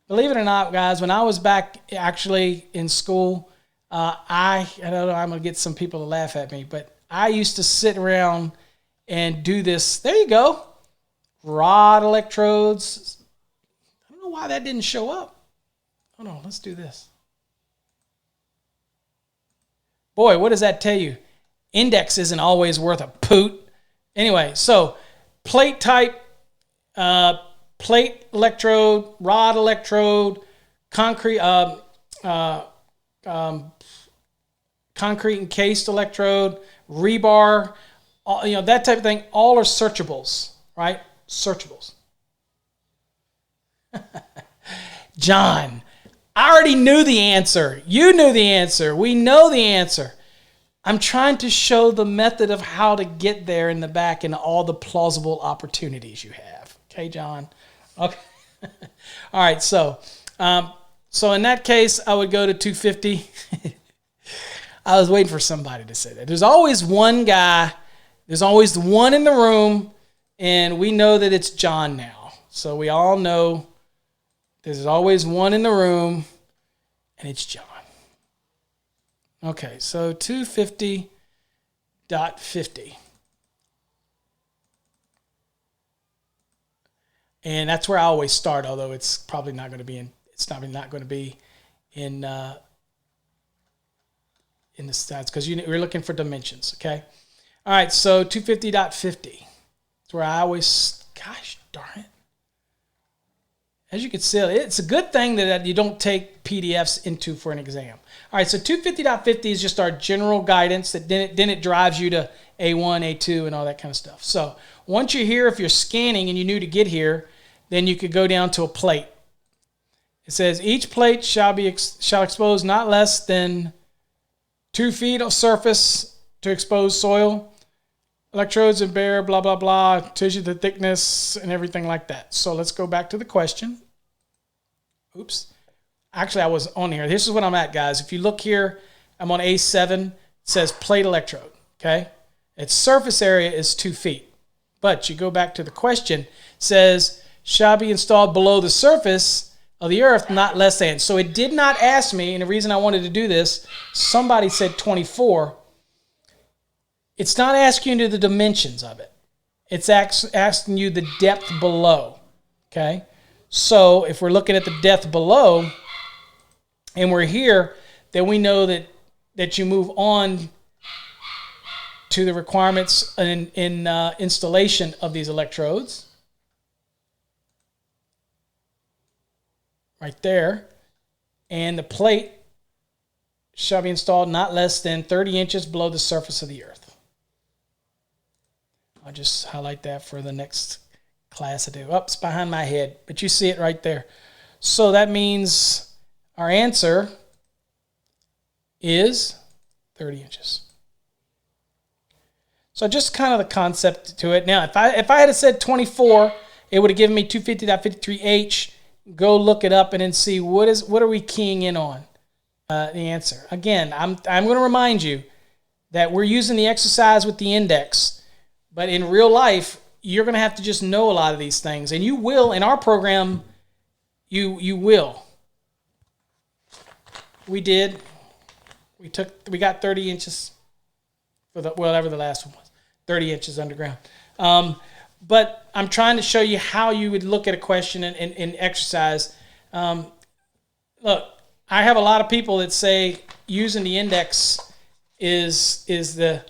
Believe it or not, guys, when I was back actually in school, I don't know, I'm going to get some people to laugh at me, but I used to sit around and do this. There you go. Rod electrodes. I don't know why that didn't show up. Hold on, let's do this. Boy, what does that tell you? Index isn't always worth a poot. Anyway, so plate type, plate electrode, rod electrode, concrete, concrete encased electrode, rebar, that type of thing. All are searchables, right? Searchables. John, I already knew the answer. You knew the answer. We know the answer. I'm trying to show the method of how to get there in the back and all the plausible opportunities you have. Okay, John? Okay. All right, so in that case, I would go to 250. I was waiting for somebody to say that. There's always one guy. There's always one in the room, and we know that it's John now. So we all know there's always one in the room, and it's John. Okay, so 250.50. And that's where I always start, although it's probably not going to be in the stats because you're looking for dimensions, okay? All right, so 250.50. That's where I always, gosh darn it. As you can see, it's a good thing that you don't take PDFs into for an exam. All right, so 250.50 is just our general guidance. That then it drives you to A1, A2, and all that kind of stuff. So once you're here, if you're scanning and you knew to get here, then you could go down to a plate. It says each plate shall expose not less than 2 feet of surface to exposed soil. Electrodes and bear, blah, blah, blah, tissue, the thickness, and everything like that. So let's go back to the question. Oops. Actually, I was on here. This is what I'm at, guys. If you look here, I'm on A7. It says plate electrode, okay? Its surface area is 2 feet. But you go back to the question. It says, shall be installed below the surface of the earth, not less than. So it did not ask me, and the reason I wanted to do this, somebody said 24. It's not asking you the dimensions of it. It's asking you the depth below, okay? So if we're looking at the depth below and we're here, then we know that you move on to the requirements in installation of these electrodes. Right there. And the plate shall be installed not less than 30 inches below the surface of the earth. I'll just highlight that for the next class I do. Oh, it's behind my head, but you see it right there. So that means our answer is 30 inches. So just kind of the concept to it. Now, if I had said 24, it would have given me 250.53H. Go look it up and then see what are we keying in on the answer. Again, I'm going to remind you that we're using the exercise with the index. But in real life, you're going to have to just know a lot of these things. And you will, in our program, you will. We did. We got 30 inches for whatever the last one was. 30 inches underground. But I'm trying to show you how you would look at a question and exercise. Look, I have a lot of people that say using the index is the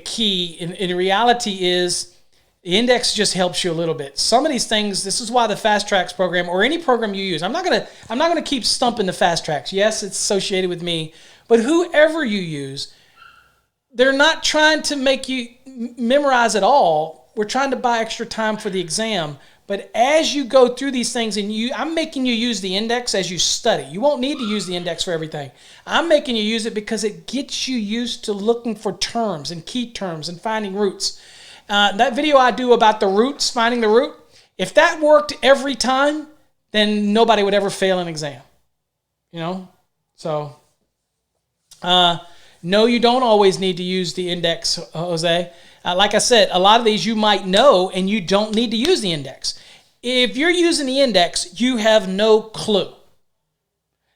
key. In reality is the index just helps you a little bit. Some of these things, this is why the Fast Tracks program or any program you use, I'm not gonna keep stumping the Fast Tracks. Yes, it's associated with me, but whoever you use, they're not trying to make you memorize it all. We're trying to buy extra time for the exam, But as you go through these things, and I'm making you use the index as you study. You won't need to use the index for everything. I'm making you use it because it gets you used to looking for terms and key terms and finding roots. That video I do about the roots, finding the root, if that worked every time, then nobody would ever fail an exam. You know? So, no, you don't always need to use the index, Jose. Like I said, a lot of these you might know and you don't need to use the index. If you're using the index, you have no clue.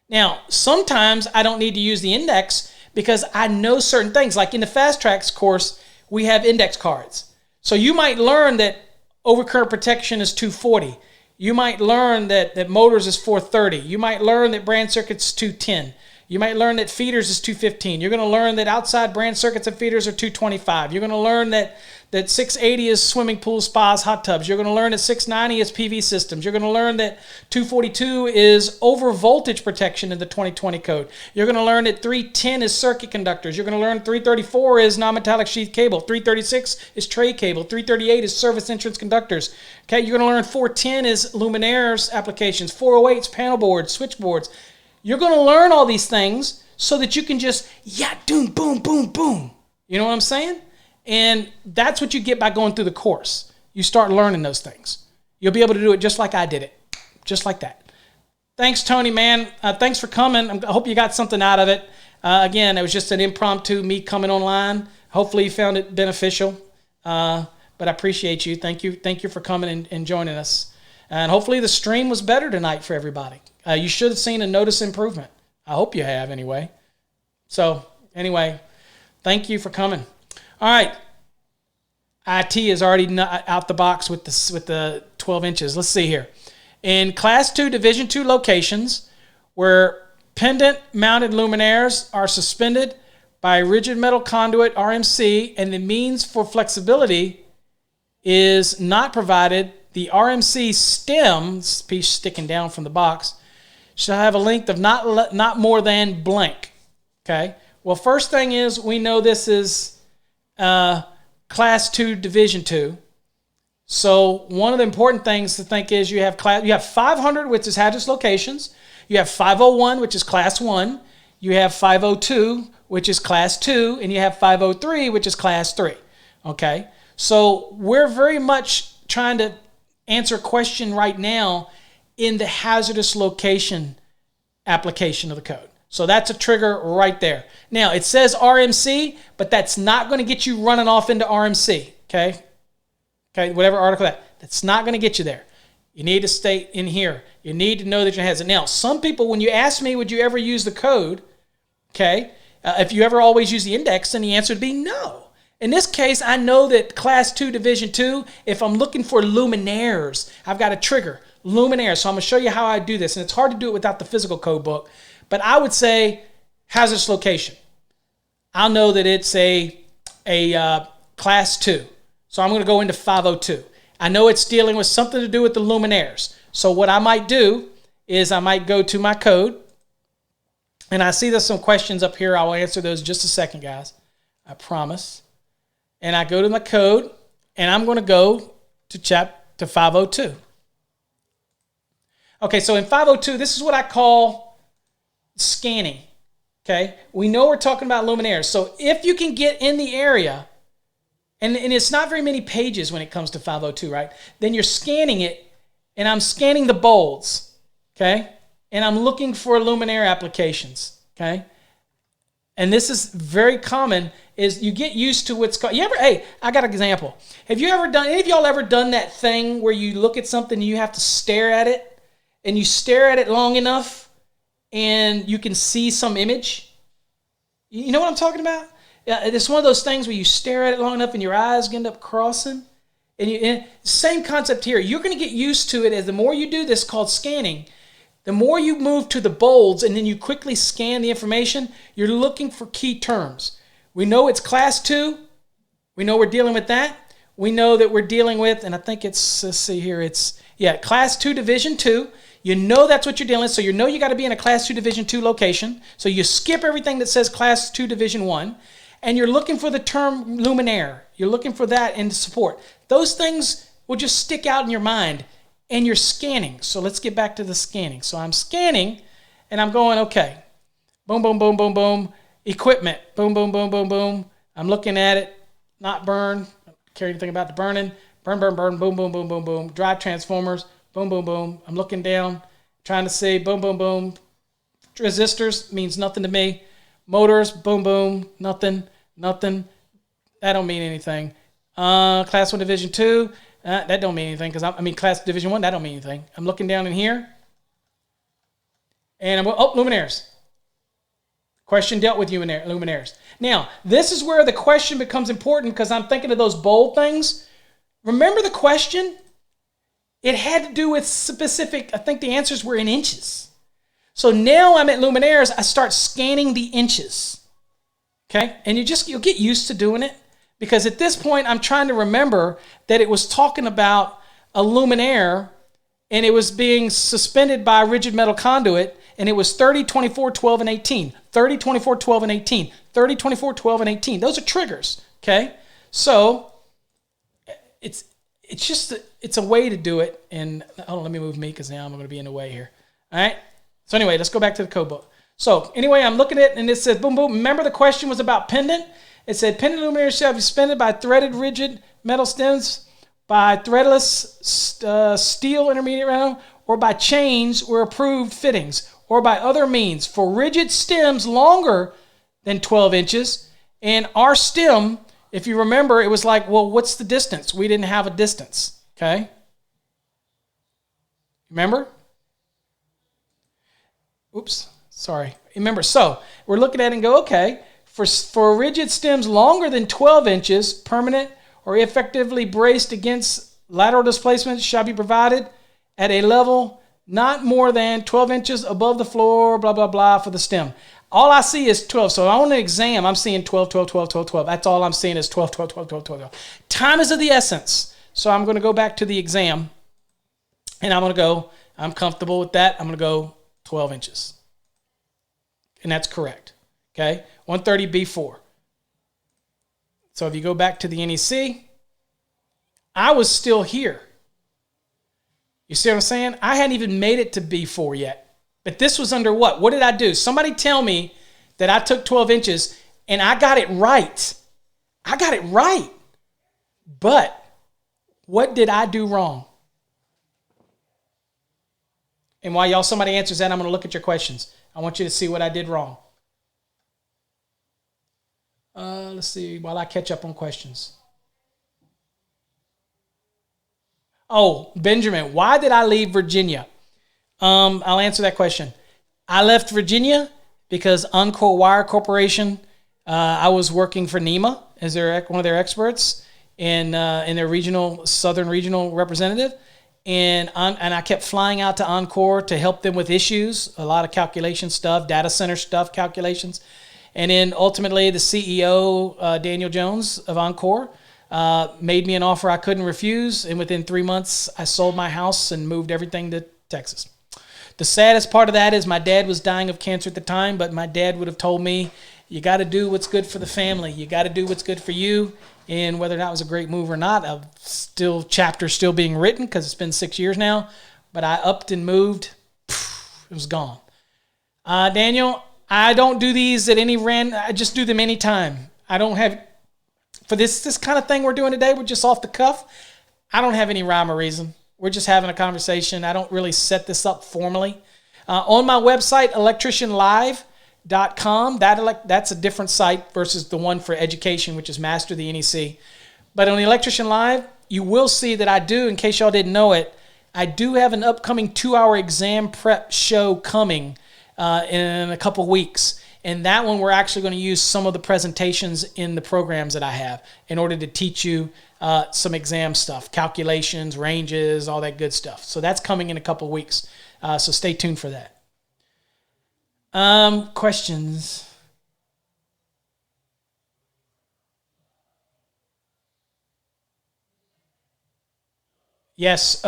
Now, sometimes I don't need to use the index because I know certain things. Like in the Fast Tracks course, we have index cards. So you might learn that overcurrent protection is 240. You might learn that motors is 430. You might learn that branch circuits is 210. You might learn that feeders is 215. You're going to learn that outside branch circuits and feeders are 225. You're going to learn that 680 is swimming pools, spas, hot tubs. You're going to learn that 690 is PV systems. You're going to learn that 242 is over voltage protection in the 2020 code. You're going to learn that 310 is circuit conductors. You're going to learn 334 is non-metallic sheath cable. 336 is tray cable. 338 is service entrance conductors. Okay, you're going to learn 410 is luminaires applications. 408 is panel boards, switchboards. You're going to learn all these things so that you can just, doom, boom, boom, boom. You know what I'm saying? And that's what you get by going through the course. You start learning those things. You'll be able to do it just like I did it. Just like that. Thanks, Tony, man. Thanks for coming. I hope you got something out of it. Again, it was just an impromptu me coming online. Hopefully you found it beneficial. But I appreciate you. Thank you for coming and joining us. And hopefully the stream was better tonight for everybody. You should have seen a notice improvement. I hope you have anyway. So anyway, thank you for coming. All right. IT is already out the box with the 12 inches. Let's see here. In Class 2 Division 2 locations where pendant mounted luminaires are suspended by rigid metal conduit RMC and the means for flexibility is not provided, the RMC stem, this piece sticking down from the box, shall have a length of not more than blank. Okay. Well, first thing is we know this is Class 2 Division 2. So one of the important things to think is you have 500, which is hazardous locations. You have 501, which is Class 1. You have 502, which is Class 2, and you have 503, which is Class 3. Okay. So we're very much trying to answer a question right now in the hazardous location application of the code. So that's a trigger right there. Now, it says RMC, but that's not going to get you running off into RMC, okay? Okay, whatever article that's not going to get you there. You need to stay in here. You need to know that you has it. Now, some people, when you ask me, would you ever use the code, okay, if you ever always use the index, then the answer would be no. In this case, I know that Class 2 Division 2, if I'm looking for luminaires, I've got a trigger. Luminaire. So I'm going to show you how I do this. And it's hard to do it without the physical code book. But I would say hazardous location. I'll know that it's a Class 2. So I'm going to go into 502. I know it's dealing with something to do with the luminaires. So what I might do is I might go to my code. And I see there's some questions up here. I will answer those in just a second, guys. I promise. And I go to my code. And I'm going to go to 502. Okay, so in 502, this is what I call scanning. Okay, we know we're talking about luminaires. So if you can get in the area, and it's not very many pages when it comes to 502, right? Then you're scanning it, and I'm scanning the bolds, okay? And I'm looking for luminaire applications, okay? And this is very common, is you get used to what's called, I got an example. Any of y'all ever done that thing where you look at something and you have to stare at it? And you stare at it long enough and you can see some image. You know what I'm talking about? It's one of those things where you stare at it long enough and your eyes end up crossing. And same concept here. You're going to get used to it as the more you do this called scanning, the more you move to the bolds and then you quickly scan the information, you're looking for key terms. We know it's Class 2. We know we're dealing with that. We know that we're dealing with, and I think it's, let's see here, Class 2 Division 2. You know that's what you're dealing with, so you know you got to be in a Class 2 Division 2 location. So you skip everything that says Class 2 Division 1, and you're looking for the term luminaire. You're looking for that in support. Those things will just stick out in your mind, and you're scanning. So let's get back to the scanning. So I'm scanning, and I'm going, okay, boom, boom, boom, boom, boom. Equipment, boom, boom, boom, boom, boom. I'm looking at it, not burn. Don't care anything about the burning. Burn, burn, burn, boom, boom, boom, boom, boom. Drive transformers, boom, boom, boom. I'm looking down, trying to see, boom, boom, boom. Resistors means nothing to me. Motors, boom, boom, nothing, nothing. That don't mean anything. Class 1 Division 2, that don't mean anything, because Class Division 1, that don't mean anything. I'm looking down in here, and luminaires. Question dealt with luminaires. Now, this is where the question becomes important, because I'm thinking of those bold things. Remember the question? It had to do with specific, I think the answers were in inches. So now I'm at luminaires, I start scanning the inches. Okay? And you'll get used to doing it, because at this point I'm trying to remember that it was talking about a luminaire, and it was being suspended by a rigid metal conduit, and it was 30, 24, 12, and 18. 30, 24, 12, and 18. 30, 24, 12, and 18. Those are triggers, okay? So it's a way to do it. And hold on, let me move me, because now I'm going to be in the way here. All right? So anyway, let's go back to the code book. So anyway, I'm looking at it, and it says, boom, boom. Remember the question was about pendant? It said, pendant luminaires shall be suspended by threaded rigid metal stems, by threadless steel intermediate round, or by chains or approved fittings, or by other means for rigid stems longer than 12 inches. And our stem, if you remember, it was like, well, what's the distance? We didn't have a distance, okay? Remember? Oops, sorry. Remember, so we're looking at it and go, okay, for rigid stems longer than 12 inches, permanent or effectively braced against lateral displacement shall be provided at a level not more than 12 inches above the floor, blah, blah, blah, for the stem. All I see is 12. So on an exam, I'm seeing 12, 12, 12, 12, 12. That's all I'm seeing is 12, 12, 12, 12, 12, 12. Time is of the essence. So I'm going to go back to the exam, and I'm going to go, I'm comfortable with that. I'm going to go 12 inches. And that's correct. Okay? 130B4. So if you go back to the NEC, I was still here. You see what I'm saying? I hadn't even made it to B4 yet. But this was under what? What did I do? Somebody tell me that I took 12 inches and I got it right. I got it right. But what did I do wrong? And while somebody answers that, I'm going to look at your questions. I want you to see what I did wrong. Let's see, while I catch up on questions. Oh, Benjamin, why did I leave Virginia? I'll answer that question. I left Virginia because Encore Wire Corporation, I was working for NEMA as one of their experts in their southern regional representative. And I kept flying out to Encore to help them with issues, a lot of calculation stuff, data center stuff, calculations. And then ultimately the CEO, Daniel Jones of Encore, made me an offer I couldn't refuse. And within 3 months, I sold my house and moved everything to Texas. The saddest part of that is my dad was dying of cancer at the time, but my dad would have told me, you got to do what's good for the family. You got to do what's good for you. And whether that was a great move or not, chapter's still being written because it's been 6 years now. But I upped and moved. It was gone. Daniel, I don't do these at any I just do them anytime. I don't have, for this kind of thing we're doing today, we're just off the cuff. I don't have any rhyme or reason. We're just having a conversation. I don't really set this up formally. On my website, electricianlive.com, that's a different site versus the one for education, which is Master the NEC. But on the Electrician Live, you will see that I do, in case y'all didn't know it, I do have an upcoming 2-hour exam prep show coming in a couple weeks. And that one, we're actually going to use some of the presentations in the programs that I have in order to teach you some exam stuff, calculations, ranges, all that good stuff. So that's coming in a couple weeks. So stay tuned for that. Questions? Yes,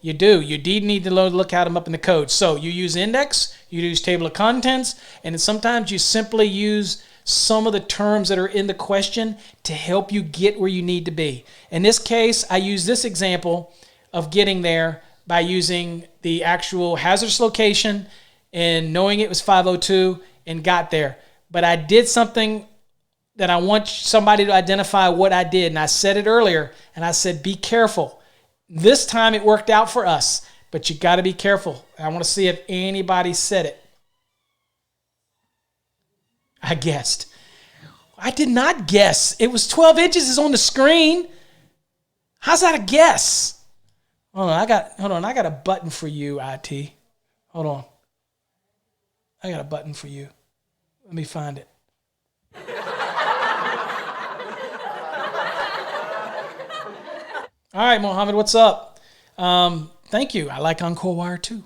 you do. You do need to look at them up in the code. So you use index, you use table of contents, and sometimes you simply use some of the terms that are in the question to help you get where you need to be. In this case, I use this example of getting there by using the actual hazardous location and knowing it was 502 and got there. But I did something that I want somebody to identify what I did. And I said it earlier, and I said, be careful. This time it worked out for us, but you got to be careful. I want to see if anybody said it. I guessed. I did not guess. It was 12 inches is on the screen. How's that a guess? Hold on, I got a button for you, IT. Hold on. I got a button for you. Let me find it. All right, Mohammed, what's up? Thank you. I like Encore Wire too.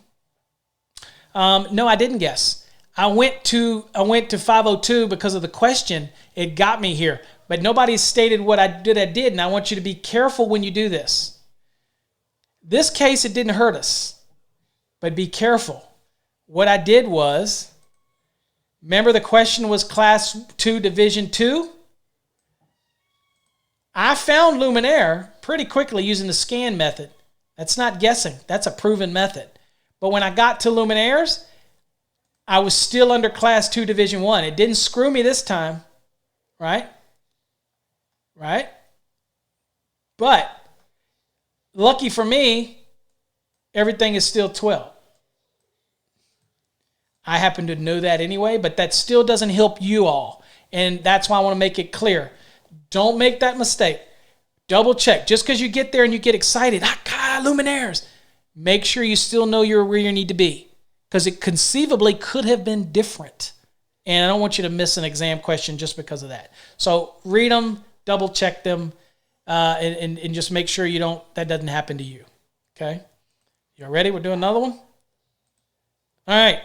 No, I didn't guess. I went to 502 because of the question. It got me here. But nobody stated what I did, and I want you to be careful when you do this. This case, it didn't hurt us. But be careful. What I did was, remember the question was Class 2, Division 2? I found luminaire pretty quickly using the scan method. That's not guessing. That's a proven method. But when I got to luminaires, I was still under Class 2, Division 1. It didn't screw me this time, right? Right? But lucky for me, everything is still 12. I happen to know that anyway, but that still doesn't help you all. And that's why I want to make it clear. Don't make that mistake. Double check. Just because you get there and you get excited, God, luminaires. Make sure you still know you're where you need to be, because it conceivably could have been different. And I don't want you to miss an exam question just because of that. So read them, double check them, and just make sure that doesn't happen to you. Okay? You ready? We're doing another one? All right.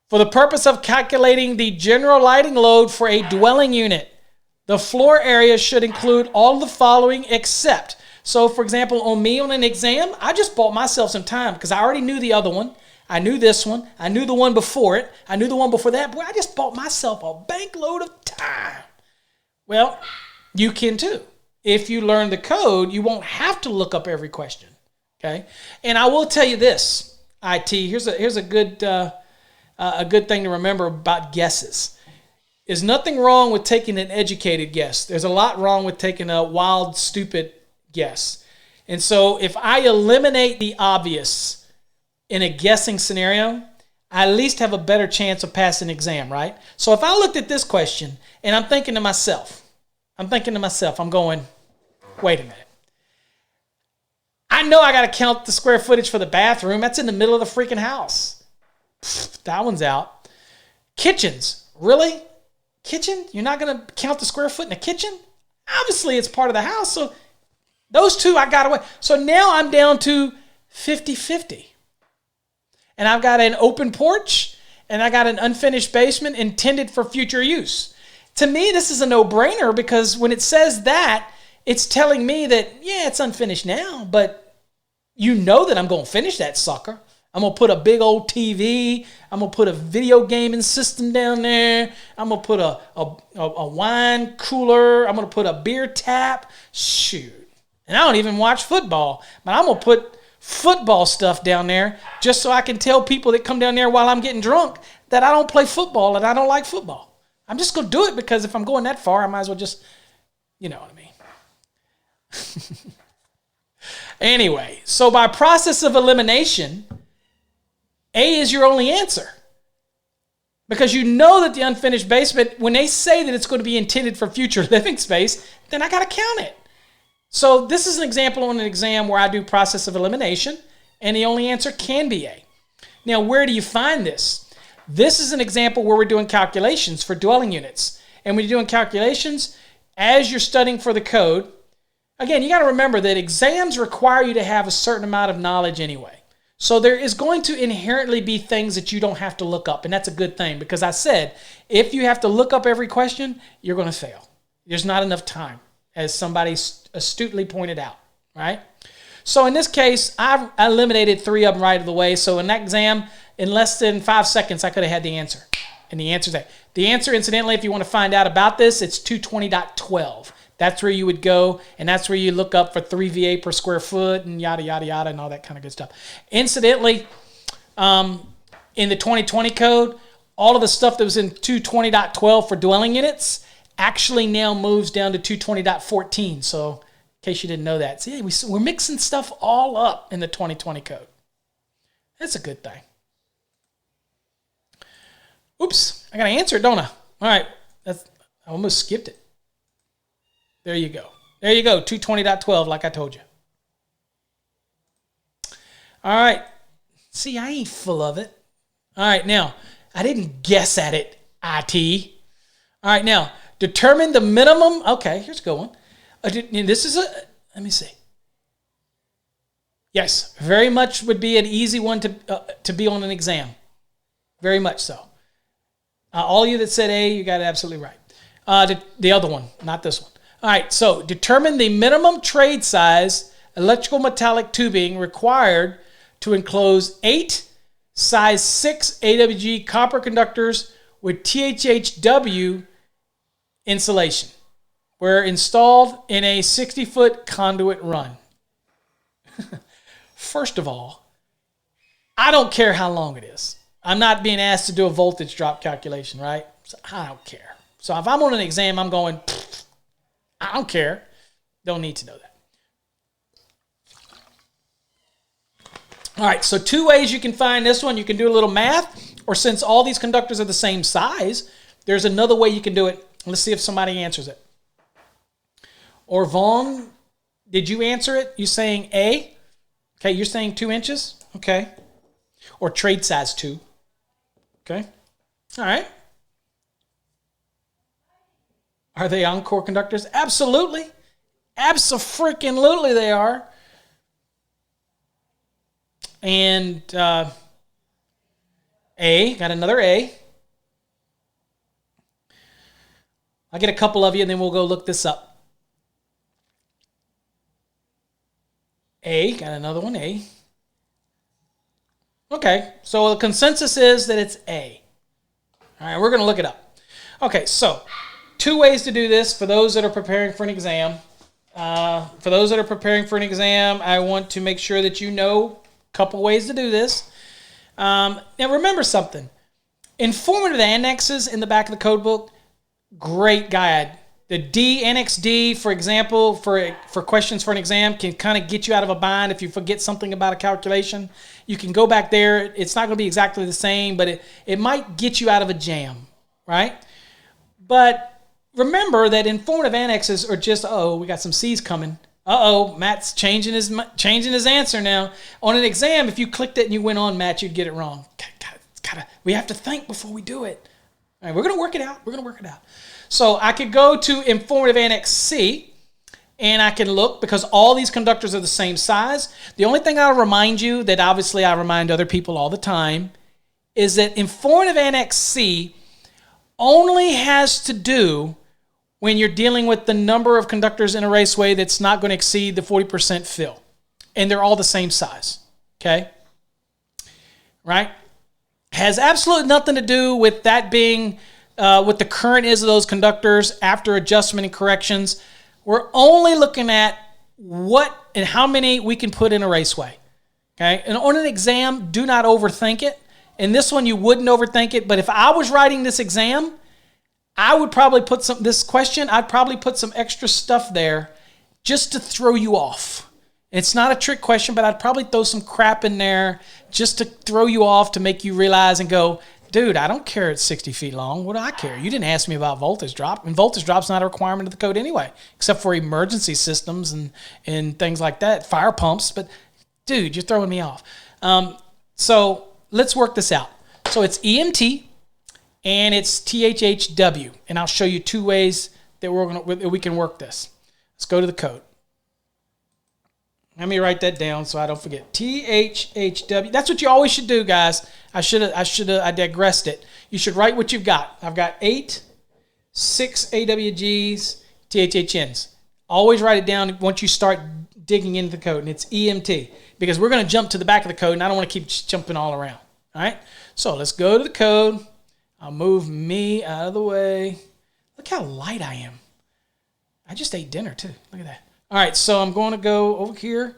For the purpose of calculating the general lighting load for a dwelling unit, the floor area should include all the following except. So, for example, on an exam, I just bought myself some time because I already knew the other one. I knew this one. I knew the one before it. I knew the one before that. Boy, I just bought myself a bank load of time. Well, you can too. If you learn the code, you won't have to look up every question. Okay? And I will tell you this, IT. Here's a good thing to remember about guesses. There's nothing wrong with taking an educated guess. There's a lot wrong with taking a wild, stupid guess. And so if I eliminate the obvious in a guessing scenario, I at least have a better chance of passing an exam, right? So if I looked at this question and I'm thinking to myself, I'm going, wait a minute. I know I got to count the square footage for the bathroom. That's in the middle of the freaking house. That one's out. Kitchens, really? Kitchen? You're not going to count the square foot in a kitchen? Obviously, it's part of the house. So those two I got away. So now I'm down to 50-50. And I've got an open porch, and I got an unfinished basement intended for future use. To me, this is a no-brainer because when it says that, it's telling me that, yeah, it's unfinished now, but you know that I'm going to finish that sucker. I'm going to put a big old TV. I'm going to put a video gaming system down there. I'm going to put a wine cooler. I'm going to put a beer tap. Shoot. And I don't even watch football, but I'm going to put football stuff down there just so I can tell people that come down there while I'm getting drunk that I don't play football and I don't like football. I'm just going to do it because if I'm going that far, I might as well just, you know what I mean. Anyway, so by process of elimination, A is your only answer. Because you know that the unfinished basement, when they say that it's going to be intended for future living space, then I got to count it. So this is an example on an exam where I do process of elimination, and the only answer can be A. Now, where do you find this? This is an example where we're doing calculations for dwelling units. And when you're doing calculations, as you're studying for the code, again, you got to remember that exams require you to have a certain amount of knowledge anyway. So there is going to inherently be things that you don't have to look up, and that's a good thing because I said, if you have to look up every question, you're going to fail. There's not enough time, as somebody astutely pointed out, right? So in this case, I eliminated 3 of them right of the way. So in that exam, in less than 5 seconds, I could have had the answer. And the answer is that. The answer, incidentally, if you want to find out about this, it's 220.12. That's where you would go, and that's where you look up for 3 VA per square foot and yada, yada, yada, and all that kind of good stuff. Incidentally, in the 2020 code, all of the stuff that was in 220.12 for dwelling units actually now moves down to 220.14. So, in case you didn't know that. See, we're mixing stuff all up in the 2020 code. That's a good thing. Oops, I got to answer it, don't I? All right, I almost skipped it. There you go. There you go, 220.12, like I told you. All right. See, I ain't full of it. All right, now, I didn't guess at it, IT. All right, now, determine the minimum. Okay, here's a good one. This is let me see. Yes, very much would be an easy one to be on an exam. Very much so. All of you that said A, you got it absolutely right. The other one, not this one. All right, so determine the minimum trade size electrical metallic tubing required to enclose 8 size 6 AWG copper conductors with THHW insulation were installed in a 60-foot conduit run. First of all, I don't care how long it is. I'm not being asked to do a voltage drop calculation, right? So I don't care. So if I'm on an exam, I'm going, I don't care. Don't need to know that. All right, so 2 ways you can find this one. You can do a little math, or since all these conductors are the same size, there's another way you can do it. Let's see if somebody answers it. Or Vaughn, did you answer it? You saying A? Okay, you're saying 2 inches? Okay. Or trade size 2. Okay. All right. Are they encore conductors? Absolutely. Abso-freaking-lutely they are. And A, got another A. I'll get a couple of you and then we'll go look this up. A, got another one, A. Okay, so the consensus is that it's A. All right, we're going to look it up. Okay, so 2 ways to do this for those that are preparing for an exam. For those that are preparing for an exam, I want to make sure that you know a couple ways to do this. Now, remember something. Informative annexes in the back of the code book, great guide. The D, Annex D, for example, for questions for an exam, can kind of get you out of a bind if you forget something about a calculation. You can go back there. It's not going to be exactly the same, but it might get you out of a jam, right? But remember that informative annexes are just, we got some C's coming. Matt's changing his answer now. On an exam, if you clicked it and you went on, Matt, you'd get it wrong. We have to think before we do it. All right, we're going to work it out. So I could go to informative annex C, and I can look because all these conductors are the same size. The only thing I'll remind you that obviously I remind other people all the time is that informative annex C only has to do when you're dealing with the number of conductors in a raceway that's not going to exceed the 40% fill. And they're all the same size, okay? Right? Has absolutely nothing to do with that being what the current is of those conductors after adjustment and corrections. We're only looking at what and how many we can put in a raceway, okay? And on an exam, do not overthink it. In this one, you wouldn't overthink it, but if I was writing this exam, I would probably put I'd probably put some extra stuff there just to throw you off. It's not a trick question, but I'd probably throw some crap in there just to throw you off to make you realize and go, dude, I don't care it's 60 feet long. What do I care? You didn't ask me about voltage drop. And voltage drop's not a requirement of the code anyway, except for emergency systems and things like that, fire pumps. But, dude, you're throwing me off. So let's work this out. So it's EMT and it's THHW. And I'll show you 2 ways that we can work this. Let's go to the code. Let me write that down so I don't forget. THHW. That's what you always should do, guys. I digressed it. You should write what you've got. I've got 8, 6 AWGs, THHNs. Always write it down once you start digging into the code, and it's EMT because we're going to jump to the back of the code, and I don't want to keep jumping all around. All right? So let's go to the code. I'll move me out of the way. Look how light I am. I just ate dinner too. Look at that. All right, so I'm going to go over here,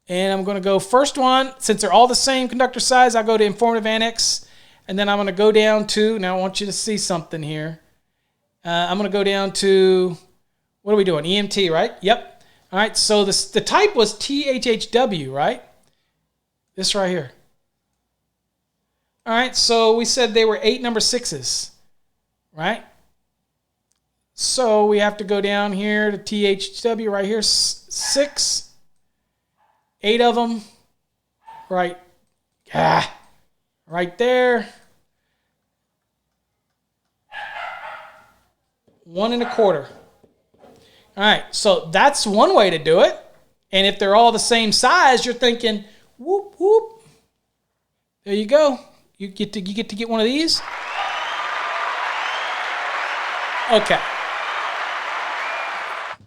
and I'm going to go first one. Since they're all the same conductor size, I'll go to informative annex, and then I'm going to go down to, now I want you to see something here. I'm going to go down to, what are we doing? EMT, right? Yep. All right, so the type was THHW, right? This right here. All right, so we said they were 8 number 6s, right? So we have to go down here to THW right here, 6, 8 of them, right, right there, 1 1/4. All right, so that's one way to do it. And if they're all the same size, you're thinking, whoop, whoop. There you go. You get to get one of these. Okay.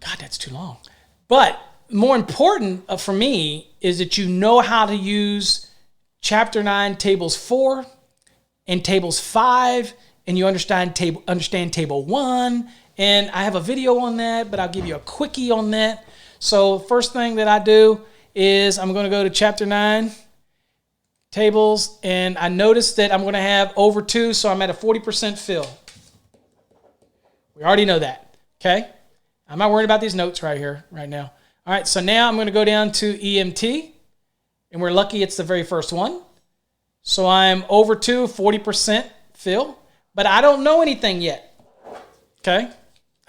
God, that's too long. But more important for me is that you know how to use Chapter 9, Tables 4 and Tables 5, and you understand Table 1. And I have a video on that, but I'll give you a quickie on that. So first thing that I do is I'm going to go to Chapter 9, Tables, and I notice that I'm going to have over 2, so I'm at a 40% fill. We already know that, okay? I'm not worried about these notes right here, right now. All right, so now I'm going to go down to EMT, and we're lucky it's the very first one. So I'm over 2, 40% fill, but I don't know anything yet, okay?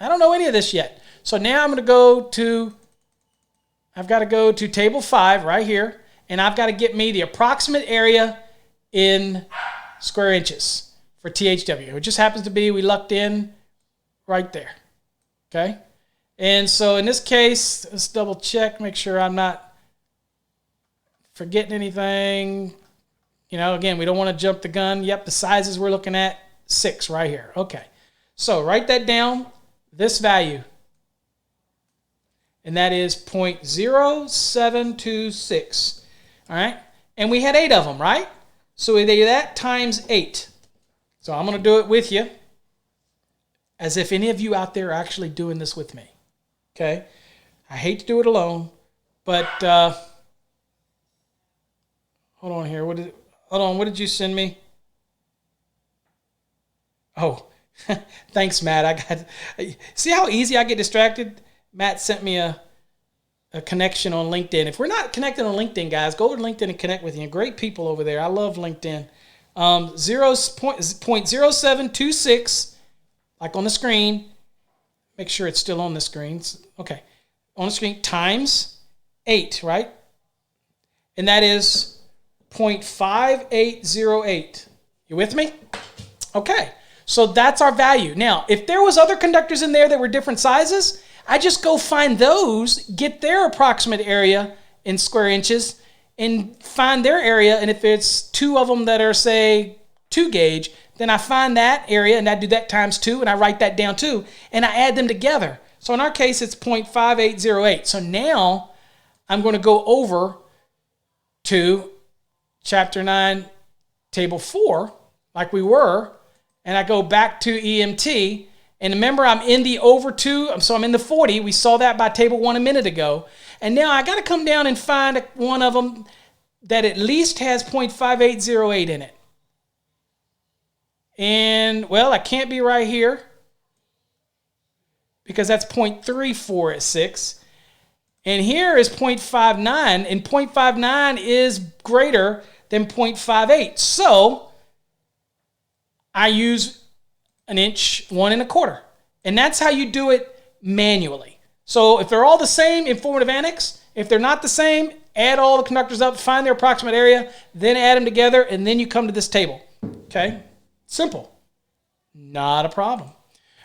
I don't know any of this yet. So now I'm going to I've got to go to Table 5 right here, and I've got to get me the approximate area in square inches for THW. It just happens to be we lucked in right there, okay? And so in this case, let's double check, make sure I'm not forgetting anything. You know, again, we don't want to jump the gun. Yep, the sizes we're looking at, 6 right here. Okay, so write that down, this value. And that is 0.0726. All right, and we had 8 of them, right? So we do that times 8. So I'm going to do it with you, as if any of you out there are actually doing this with me. Okay, I hate to do it alone, but hold on here. What did you send me? Oh, thanks, Matt. See how easy I get distracted? Matt sent me a connection on LinkedIn. If we're not connected on LinkedIn, guys, go to LinkedIn and connect with you. Great people over there. I love LinkedIn. 0.0726, like on the screen. Make sure it's still on the screen. Okay. On the screen, times 8, right? And that is 0.5808. You with me? Okay. So that's our value. Now, if there was other conductors in there that were different sizes, I just go find those, get their approximate area in square inches, and find their area. And if it's 2 of them that are, say, 2 gauge, then I find that area, and I do that times 2, and I write that down too, and I add them together. So in our case, it's 0.5808. So now I'm going to go over to Chapter 9, Table 4, like we were, and I go back to EMT. And remember, I'm in the over 2, so I'm in the 40. We saw that by Table 1 a minute ago. And now I got to come down and find one of them that at least has 0.5808 in it. And, well, I can't be right here because that's 0.346. And here is 0.59, and 0.59 is greater than 0.58. So I use 1 inch, 1 1/4. And that's how you do it manually. So if they're all the same, informative annex. If they're not the same, add all the conductors up, find their approximate area, then add them together, and then you come to this table. Okay? Simple. Not a problem.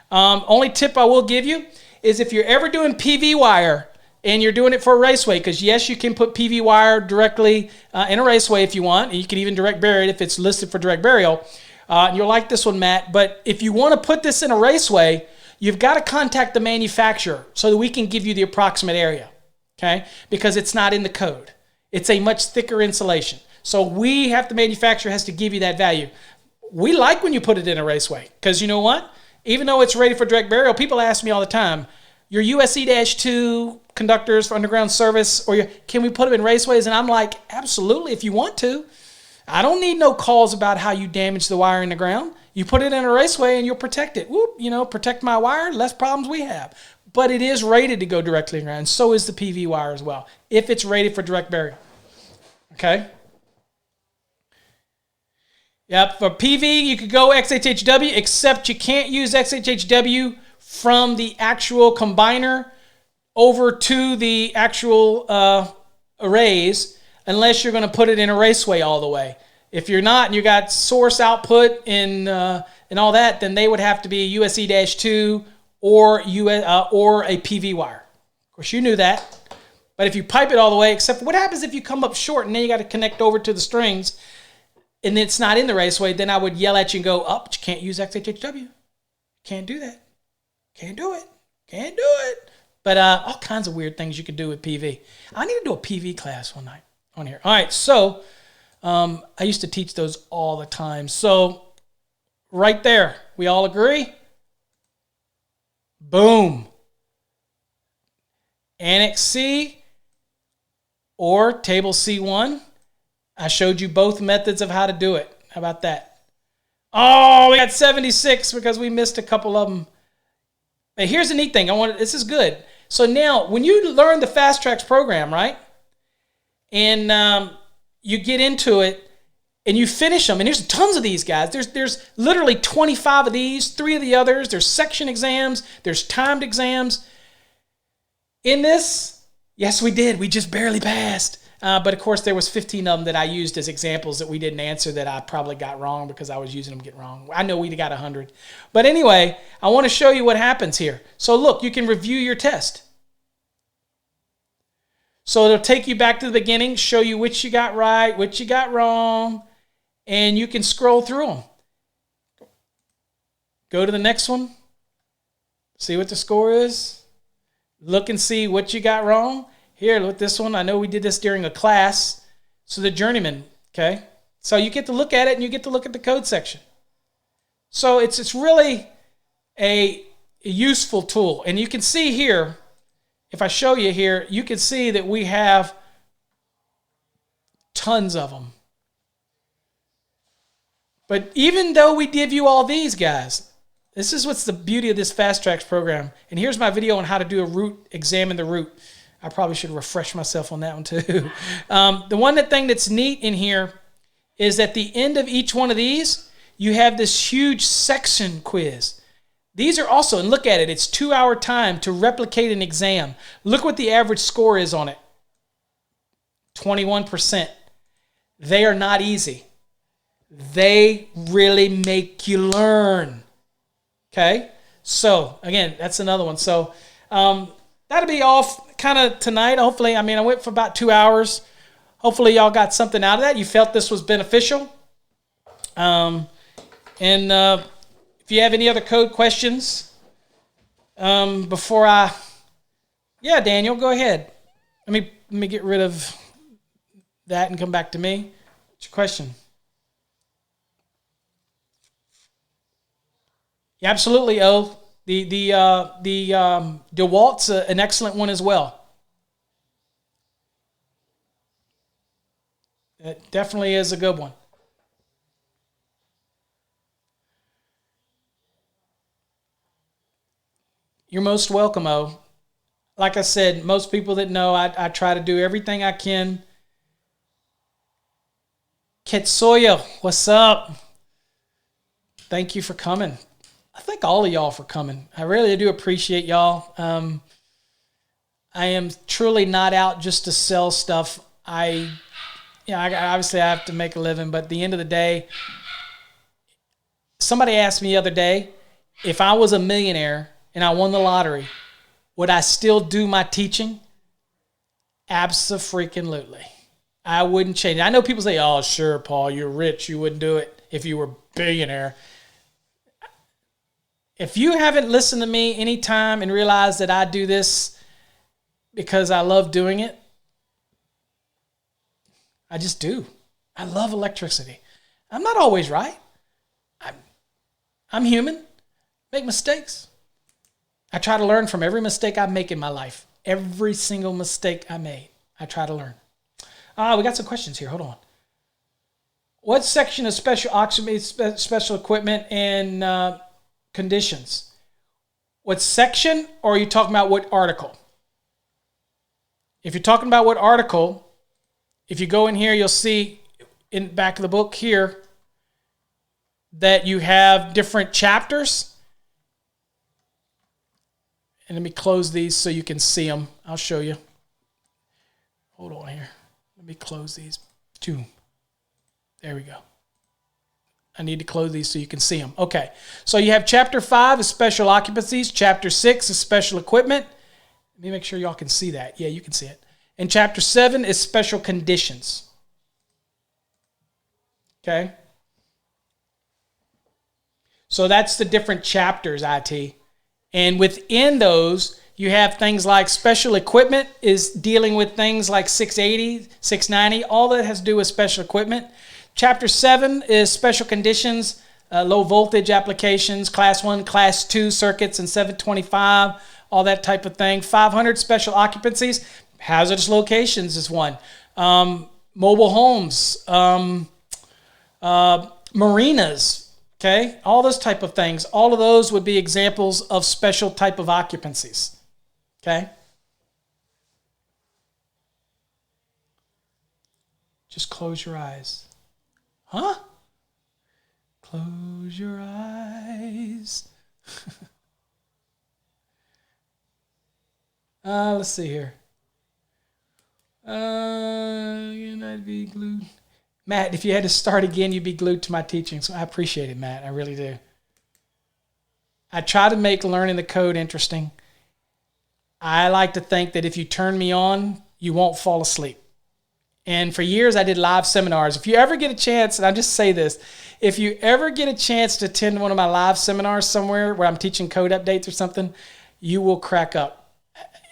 Only tip I will give you is if you're ever doing PV wire and you're doing it for a raceway, because yes, you can put PV wire directly in a raceway if you want. You can even direct bury it if it's listed for direct burial. You'll like this one, Matt. But if you want to put this in a raceway, you've got to contact the manufacturer so that we can give you the approximate area, okay? Because it's not in the code. It's a much thicker insulation. So the manufacturer has to give you that value. We like when you put it in a raceway because you know what? Even though it's ready for direct burial, people ask me all the time, your USE-2 conductors for underground service, or can we put them in raceways? And I'm like, absolutely, if you want to. I don't need no calls about how you damage the wire in the ground. You put it in a raceway and you'll protect it. Whoop, protect my wire, less problems we have. But it is rated to go directly in the ground, and so is the PV wire as well, if it's rated for direct burial. Okay? Yep, for PV, you could go XHHW, except you can't use XHHW from the actual combiner over to the actual arrays unless you're going to put it in a raceway all the way. If you're not and you got source output and all that, then they would have to be USE-2 or a PV wire. Of course, you knew that. But if you pipe it all the way, except what happens if you come up short and then you got to connect over to the strings and it's not in the raceway, then I would yell at you and go, oh, but you can't use XHHW. Can't do that. Can't do it. Can't do it. But all kinds of weird things you can do with PV. I need to do a PV class one night on here. All right, so I used to teach those all the time. So right there, we all agree? Boom. Annex C or Table C1. I showed you both methods of how to do it. How about that? Oh, we got 76 because we missed a couple of them. But here's the neat thing. This is good. So now, when you learn the Fast Tracks program, right, and you get into it, and you finish them, and there's tons of these guys. There's literally 25 of these, 3 of the others. There's section exams. There's timed exams. In this, yes, we did. We just barely passed. But, of course, there was 15 of them that I used as examples that we didn't answer that I probably got wrong because I was using them get wrong. I know we got 100. But anyway, I want to show you what happens here. So, look, you can review your test. So it'll take you back to the beginning, show you which you got right, which you got wrong, and you can scroll through them. Go to the next one. See what the score is. Look and see what you got wrong. Here, look at this one. I know we did this during a class. So the journeyman, okay? So you get to look at it and you get to look at the code section. So it's really a useful tool. And you can see here, if I show you here, you can see that we have tons of them. But even though we give you all these guys, this is what's the beauty of this Fast Tracks program. And here's my video on how to do a root, examine the root. I probably should refresh myself on that one too. The thing that's neat in here is at the end of each one of these, you have this huge section quiz. These are also, and look at it, it's 2-hour time to replicate an exam. Look what the average score is on it. 21%. They are not easy. They really make you learn. Okay? So, again, that's another one. So, that'll be all kind of tonight. Hopefully, I went for about 2 hours. Hopefully, y'all got something out of that. You felt this was beneficial. If you have any other code questions before yeah, Daniel, go ahead. Let me get rid of that and come back to me. What's your question? Yeah, absolutely, O. The DeWalt's an excellent one as well. It definitely is a good one. You're most welcome, O. Like I said, most people that know, I try to do everything I can. Ketsoya, what's up? Thank you for coming. I thank all of y'all for coming. I really do appreciate y'all. I am truly not out just to sell stuff. I obviously I have to make a living, but at the end of the day, somebody asked me the other day, if I was a millionaire and I won the lottery, would I still do my teaching? Abso-freaking-lutely. I wouldn't change it. I know people say, oh, sure, Paul, you're rich. You wouldn't do it if you were a billionaire. If you haven't listened to me any time and realized that I do this because I love doing it, I just do. I love electricity. I'm not always right. I'm human. Make mistakes. I try to learn from every mistake I make in my life. Every single mistake I made, I try to learn. We got some questions here. Hold on. What section of special equipment and conditions? What section, or are you talking about what article? If you're talking about what article, if you go in here, you'll see in the back of the book here that you have different chapters. And let me close these so you can see them. I'll show you. Hold on here. Let me close these. Two. There we go. I need to close these so you can see them. Okay. So you have Chapter 5 is special occupancies. Chapter 6 is special equipment. Let me make sure y'all can see that. Yeah, you can see it. And Chapter 7 is special conditions. Okay. So that's the different chapters, IT. And within those, you have things like special equipment is dealing with things like 680, 690. All that has to do with special equipment. Chapter 7 is special conditions, low voltage applications, class 1, class 2 circuits, and 725, all that type of thing. 500 special occupancies. Hazardous locations is one. Mobile homes, marinas, okay, all those type of things. All of those would be examples of special type of occupancies. Okay? Just close your eyes. Huh? Close your eyes. Let's see here. I'd be glued. Matt, if you had to start again, you'd be glued to my teaching. So I appreciate it, Matt. I really do. I try to make learning the code interesting. I like to think that if you turn me on, you won't fall asleep. And for years, I did live seminars. If you ever get a chance, and I just say this, if you ever get a chance to attend one of my live seminars somewhere where I'm teaching code updates or something, you will crack up.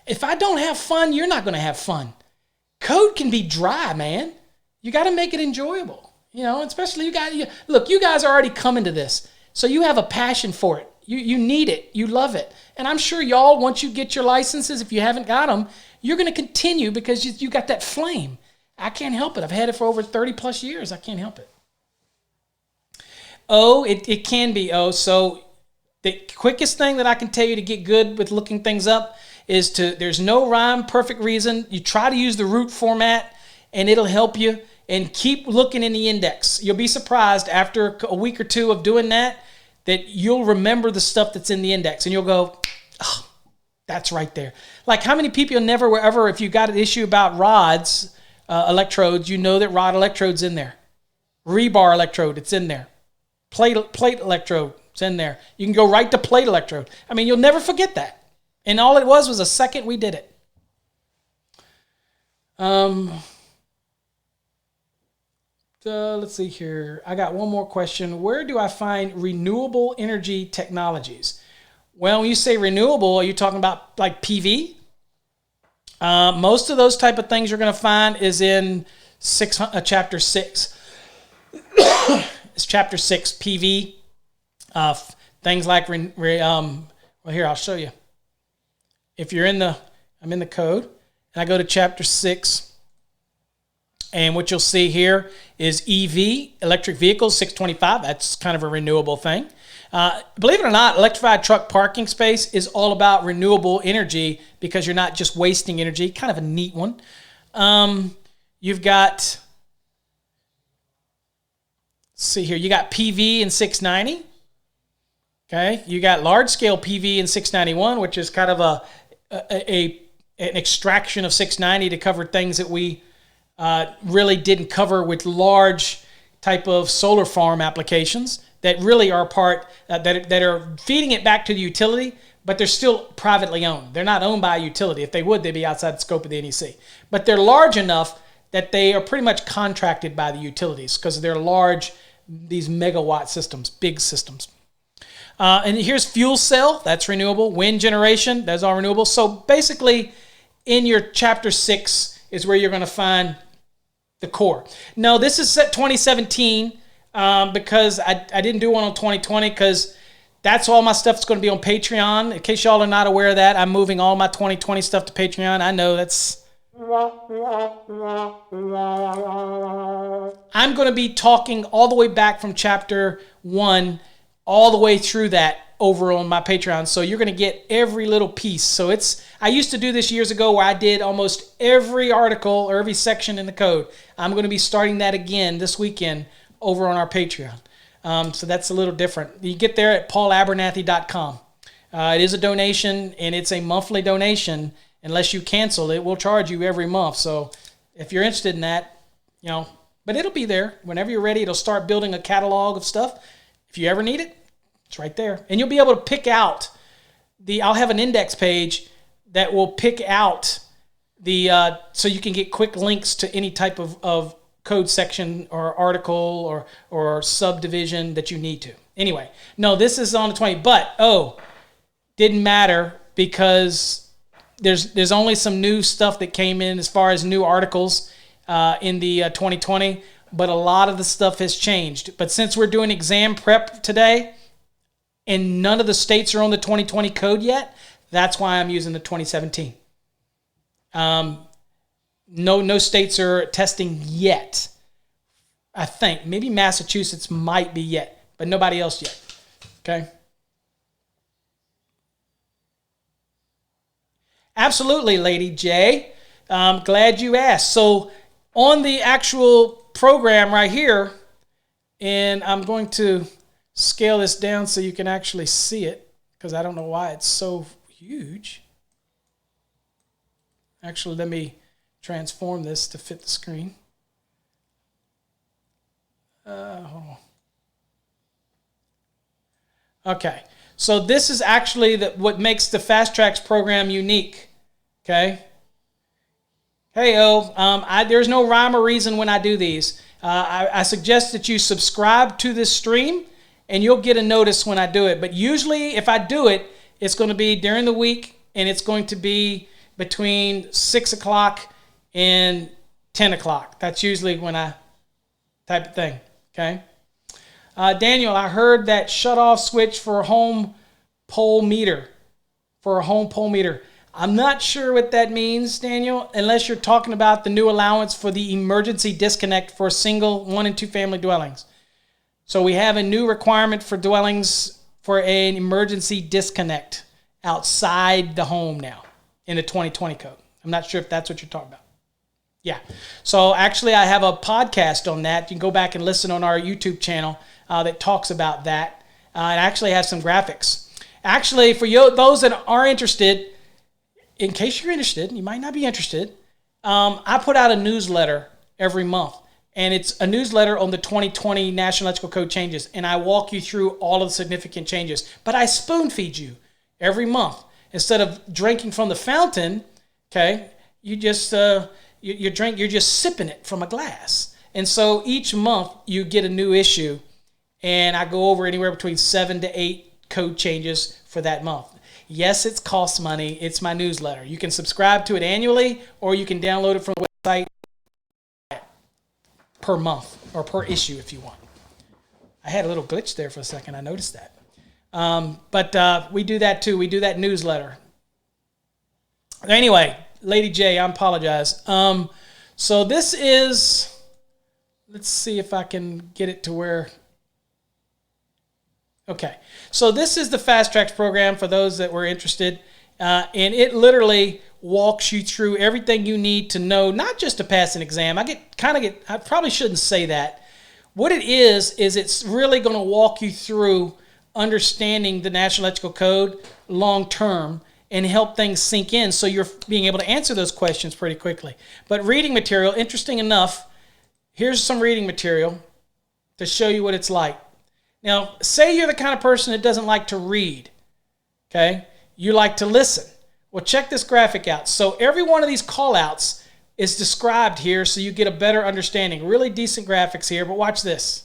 If I don't have fun, you're not going to have fun. Code can be dry, man. You got to make it enjoyable, especially you guys are already coming to this. So you have a passion for it. You need it. You love it. And I'm sure y'all, once you get your licenses, if you haven't got them, you're going to continue because you got that flame. I can't help it. I've had it for over 30 plus years. I can't help it. It can be So the quickest thing that I can tell you to get good with looking things up is there's no rhyme, perfect reason. You try to use the root format and it'll help you. And keep looking in the index. You'll be surprised after a week or two of doing that you'll remember the stuff that's in the index. And you'll go, oh, that's right there. Like how many people never were ever, if you got an issue about rods, electrodes, you know that rod electrode's in there. Rebar electrode, it's in there. Plate electrode, it's in there. You can go right to plate electrode. I mean, you'll never forget that. And all it was a second we did it. Let's see here. I got one more question. Where do I find renewable energy technologies? Well, when you say renewable, are you talking about like PV? Most of those type of things you're going to find is in chapter 6. It's chapter 6, PV. Things like, well, here, I'll show you. If you're I'm in the code, and I go to chapter 6, and what you'll see here is EV, electric vehicles, 625. That's kind of a renewable thing. Believe it or not, electrified truck parking space is all about renewable energy because you're not just wasting energy. Kind of a neat one. You've got, see here, you got PV in 690. Okay, you got large scale PV in 691, which is kind of an extraction of 690 to cover things that we really didn't cover with large type of solar farm applications that really are part that are feeding it back to the utility, but they're still privately owned. They're not owned by a utility. If they would, they'd be outside the scope of the NEC. But they're large enough that they are pretty much contracted by the utilities because they're large, these megawatt systems, big systems. And here's fuel cell, that's renewable. Wind generation, that's all renewable. So basically, in your chapter 6 is where you're going to find the core. No, this is set 2017 because I didn't do one on 2020 because That's all my stuff's going to be on Patreon. In case y'all are not aware of that, I'm moving all my 2020 stuff to Patreon. I know that's... I'm going to be talking all the way back from chapter 1 all the way through that over on my Patreon. So you're going to get every little piece. So I used to do this years ago where I did almost every article or every section in the code. I'm going to be starting that again this weekend over on our Patreon. So that's a little different. You get there at paulabernathy.com. It is a donation, and it's a monthly donation. Unless you cancel it, we'll charge you every month. So if you're interested in that, but it'll be there. Whenever you're ready, it'll start building a catalog of stuff. If you ever need it, it's right there. And you'll be able to pick out I'll have an index page that will pick out so you can get quick links to any type of code section or article or subdivision that you need to. Anyway, no, this is on the 20, but didn't matter because there's only some new stuff that came in as far as new articles in the 2020, but a lot of the stuff has changed. But since we're doing exam prep today and none of the states are on the 2020 code yet, that's why I'm using the 2017. No states are testing yet. I think maybe Massachusetts might be yet, but nobody else yet. Okay. Absolutely, Lady J. I'm glad you asked. So on the actual program right here, and I'm going to scale this down so you can actually see it because I don't know why it's so huge. Actually, let me transform this to fit the screen. Hold on. Okay, so this is actually what makes the Fast Tracks program unique. Okay. There's no rhyme or reason when I do these. I suggest that you subscribe to this stream, and you'll get a notice when I do it. But usually, if I do it, it's going to be during the week, and it's going to be between 6 o'clock and 10 o'clock. That's usually when I type of thing. Okay. Daniel, I heard that shut-off switch for a home pole meter. I'm not sure what that means, Daniel, unless you're talking about the new allowance for the emergency disconnect for single 1 and 2 family dwellings. So we have a new requirement for dwellings for an emergency disconnect outside the home now in the 2020 code. I'm not sure if that's what you're talking about. Yeah. So actually, I have a podcast on that. You can go back and listen on our YouTube channel that talks about that. It actually has some graphics. Actually, for those that are interested, in case you're interested, you might not be interested, I put out a newsletter every month. And it's a newsletter on the 2020 National Electrical Code changes. And I walk you through all of the significant changes. But I spoon feed you every month. Instead of drinking from the fountain, okay, you just... you're just sipping it from a glass. And so each month you get a new issue, and I go over anywhere between 7 to 8 code changes for that month. Yes, it costs money. It's my newsletter. You can subscribe to it annually, or you can download it from the website per month or per issue if you want. I had a little glitch there for a second. I noticed that. But we do that too. We do that newsletter. Anyway, Lady J, I apologize. So this is, let's see if I can get it to where, okay. So this is the Fast Tracks program for those that were interested. And it literally walks you through everything you need to know, not just to pass an exam. I probably shouldn't say that. What it is it's really going to walk you through understanding the National Electrical Code long term and help things sink in so you're being able to answer those questions pretty quickly. But reading material, interesting enough, here's some reading material to show you what it's like. Now, say you're the kind of person that doesn't like to read, okay? You like to listen. Well, check this graphic out. So every one of these call-outs is described here so you get a better understanding. Really decent graphics here, but watch this.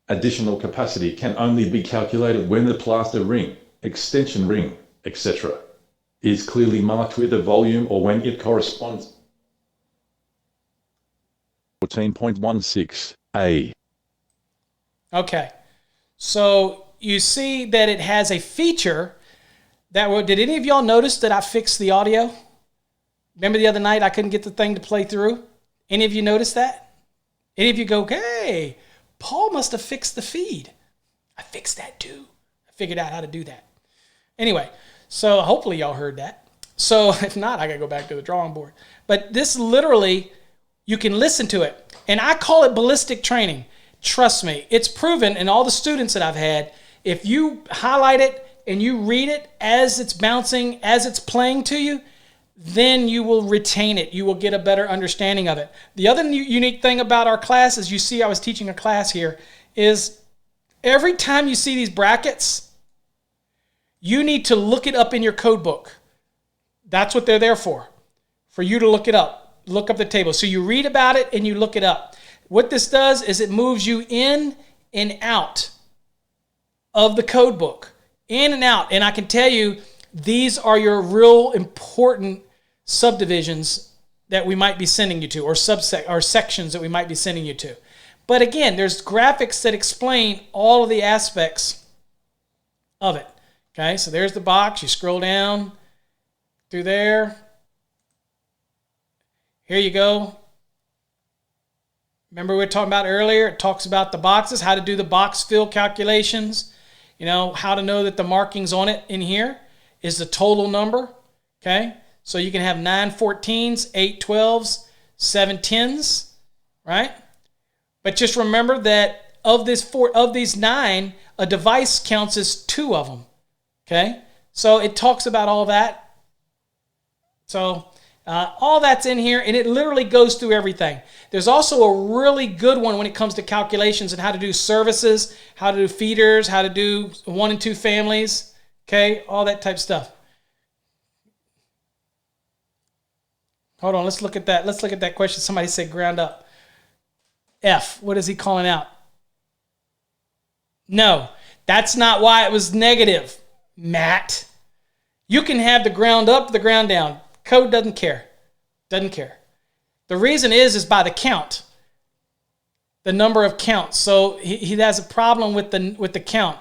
Additional capacity can only be calculated when the plaster ring, extension ring, etc. is clearly marked with a volume or when it corresponds 14.16a. Okay. So you see that it has a feature that did any of y'all notice that I fixed the audio? Remember the other night I couldn't get the thing to play through? Any of you notice that? Any of you go, hey, Paul must have fixed the feed. I fixed that too. I figured out how to do that. Anyway, so hopefully y'all heard that. So if not, I got to go back to the drawing board. But this literally, you can listen to it. And I call it ballistic training. Trust me, it's proven in all the students that I've had, if you highlight it and you read it as it's bouncing, as it's playing to you, then you will retain it. You will get a better understanding of it. The other unique thing about our class, as you see, I was teaching a class here, is every time you see these brackets, you need to look it up in your code book. That's what they're there for you to look it up. Look up the table. So you read about it and you look it up. What this does is it moves you in and out of the code book. In and out. And I can tell you, these are your real important subdivisions that we might be sending you to, or sections that we might be sending you to. But again, there's graphics that explain all of the aspects of it. Okay, so there's the box. You scroll down through there. Here you go. Remember we were talking about earlier? It talks about the boxes, how to do the box fill calculations. You know, how to know that the markings on it in here is the total number. Okay, so you can have 9 14s, 8 12s, 7 10s, right? But just remember that of these 9, a device counts as 2 of them. Okay, so it talks about all that. So all that's in here, and it literally goes through everything. There's also a really good one when it comes to calculations and how to do services, how to do feeders, how to do 1 and 2 families, okay, all that type of stuff. Hold on, let's look at that. Let's look at that question. Somebody said ground up. F, what is he calling out? No, that's not why it was negative, Matt. You can have the ground up, the ground down. Code doesn't care. Doesn't care. The reason is by the count. The number of counts. So he has a problem with the count.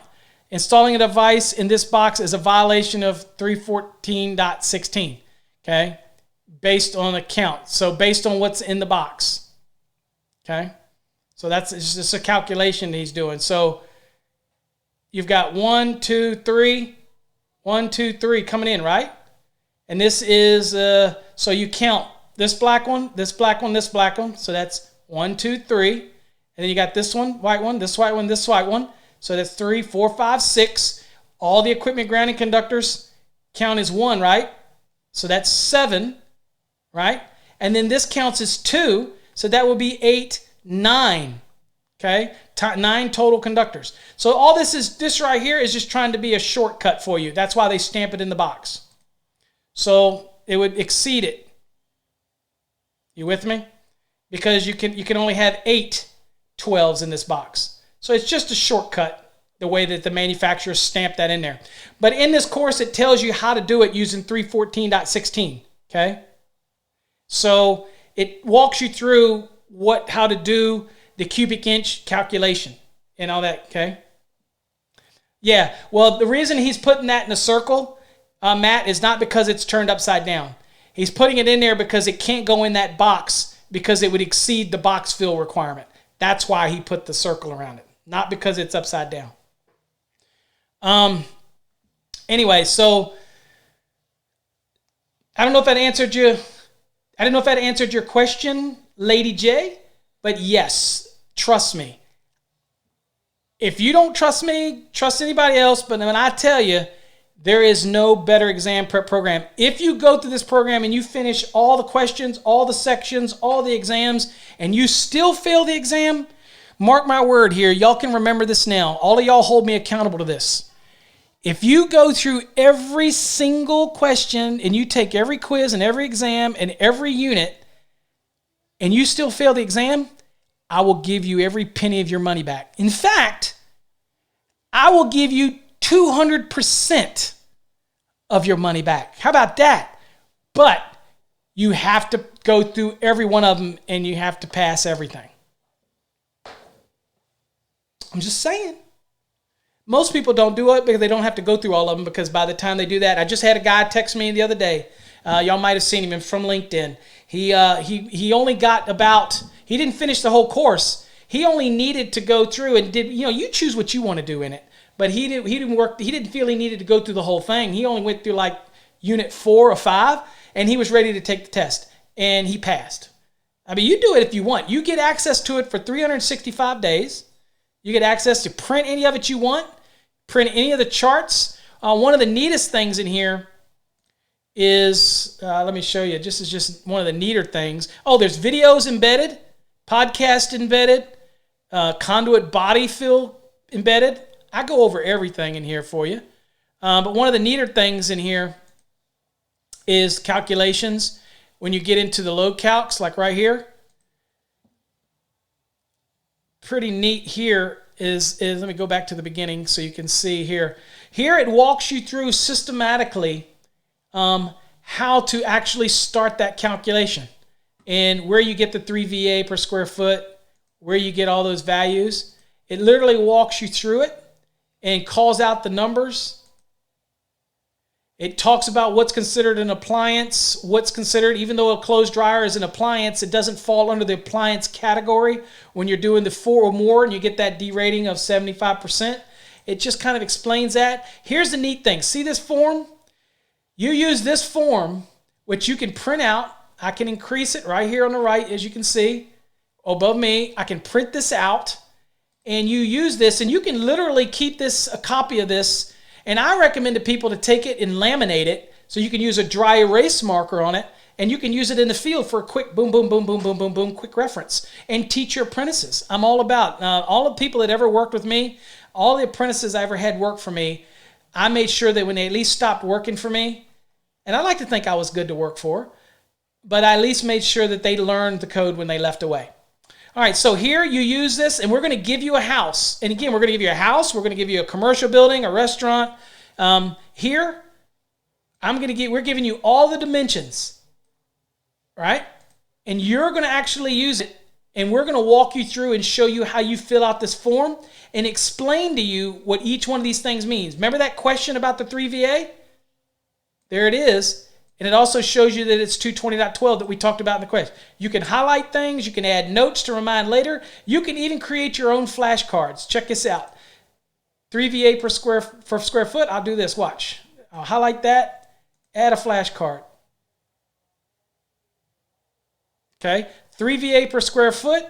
Installing a device in this box is a violation of 314.16. Okay? Based on a count. So based on what's in the box. Okay? So it's just a calculation that he's doing. So you've got 1, 2, 3. 1, 2, 3 coming in, right? And this is, so you count this black one, this black one, this black one. So that's 1, 2, 3. And then you got this one, white one, this white one, this white one. So that's 3, 4, 5, 6. All the equipment grounding conductors count as 1, right? So that's 7, right? And then this counts as 2. So that will be 8, 9. Okay? 9 total conductors. So all this right here is just trying to be a shortcut for you. That's why they stamp it in the box. So it would exceed it. You with me? Because you can only have 8 12s in this box. So it's just a shortcut, the way that the manufacturers stamp that in there. But in this course, it tells you how to do it using 314.16. Okay? So it walks you through how to do the cubic inch calculation and all that. Okay? Yeah. Well, the reason he's putting that in a circle, Matt, is not because it's turned upside down. He's putting it in there because it can't go in that box because it would exceed the box fill requirement. That's why he put the circle around it, not because it's upside down. Anyway, so I don't know if that answered you. I don't know if that answered your question, Lady J, but yes, trust me. If you don't trust me, trust anybody else, but when I tell you, there is no better exam prep program. If you go through this program and you finish all the questions, all the sections, all the exams, and you still fail the exam, mark my word here, y'all can remember this now. All of y'all hold me accountable to this. If you go through every single question and you take every quiz and every exam and every unit and you still fail the exam, I will give you every penny of your money back. In fact, I will give you 200% of your money back. How about that? But you have to go through every one of them and you have to pass everything. I'm just saying. Most people don't do it because they don't have to go through all of them, because by the time they do that, I just had a guy text me the other day. Y'all might have seen him from LinkedIn. He only got about, he didn't finish the whole course. He only needed to go through and did, you choose what you want to do in it. But he didn't feel he needed to go through the whole thing. He only went through like unit 4 or 5, and he was ready to take the test, and he passed. I mean, you do it if you want. You get access to it for 365 days. You get access to print any of it you want, print any of the charts. One of the neatest things in here is, let me show you. This is just one of the neater things. Oh, there's videos embedded, podcast embedded, conduit body fill embedded. I go over everything in here for you. But one of the neater things in here is calculations. When you get into the load calcs, like right here, pretty neat here is let me go back to the beginning so you can see here. Here it walks you through systematically how to actually start that calculation and where you get the 3 VA per square foot, where you get all those values. It literally walks you through it and calls out the numbers. It talks about what's considered an appliance, what's considered, even though a clothes dryer is an appliance, it doesn't fall under the appliance category when you're doing the 4 or more and you get that D rating of 75%. It just kind of explains that. Here's the neat thing. See this form? You use this form, which you can print out. I can increase it right here on the right, as you can see, above me. I can print this out, and you use this, and you can literally keep this, a copy of this. And I recommend to people to take it and laminate it so you can use a dry erase marker on it, and you can use it in the field for a quick boom, boom, boom, boom, boom, boom, boom, quick reference, and teach your apprentices. I'm all about all the people that ever worked with me, all the apprentices I ever had work for me, I made sure that when they at least stopped working for me, and I like to think I was good to work for, but I at least made sure that they learned the code when they left away. All right, so here you use this, and we're going to give you a house. And again, we're going to give you a house. We're going to give you a commercial building, a restaurant. Here, we're giving you all the dimensions, right? And you're going to actually use it, and we're going to walk you through and show you how you fill out this form and explain to you what each one of these things means. Remember that question about the 3 VA? There it is. And it also shows you that it's 220.12 that we talked about in the question. You can highlight things. You can add notes to remind later. You can even create your own flashcards. Check this out. 3 VA per square foot. I'll do this. Watch. I'll highlight that. Add a flashcard. Okay. 3 VA per square foot.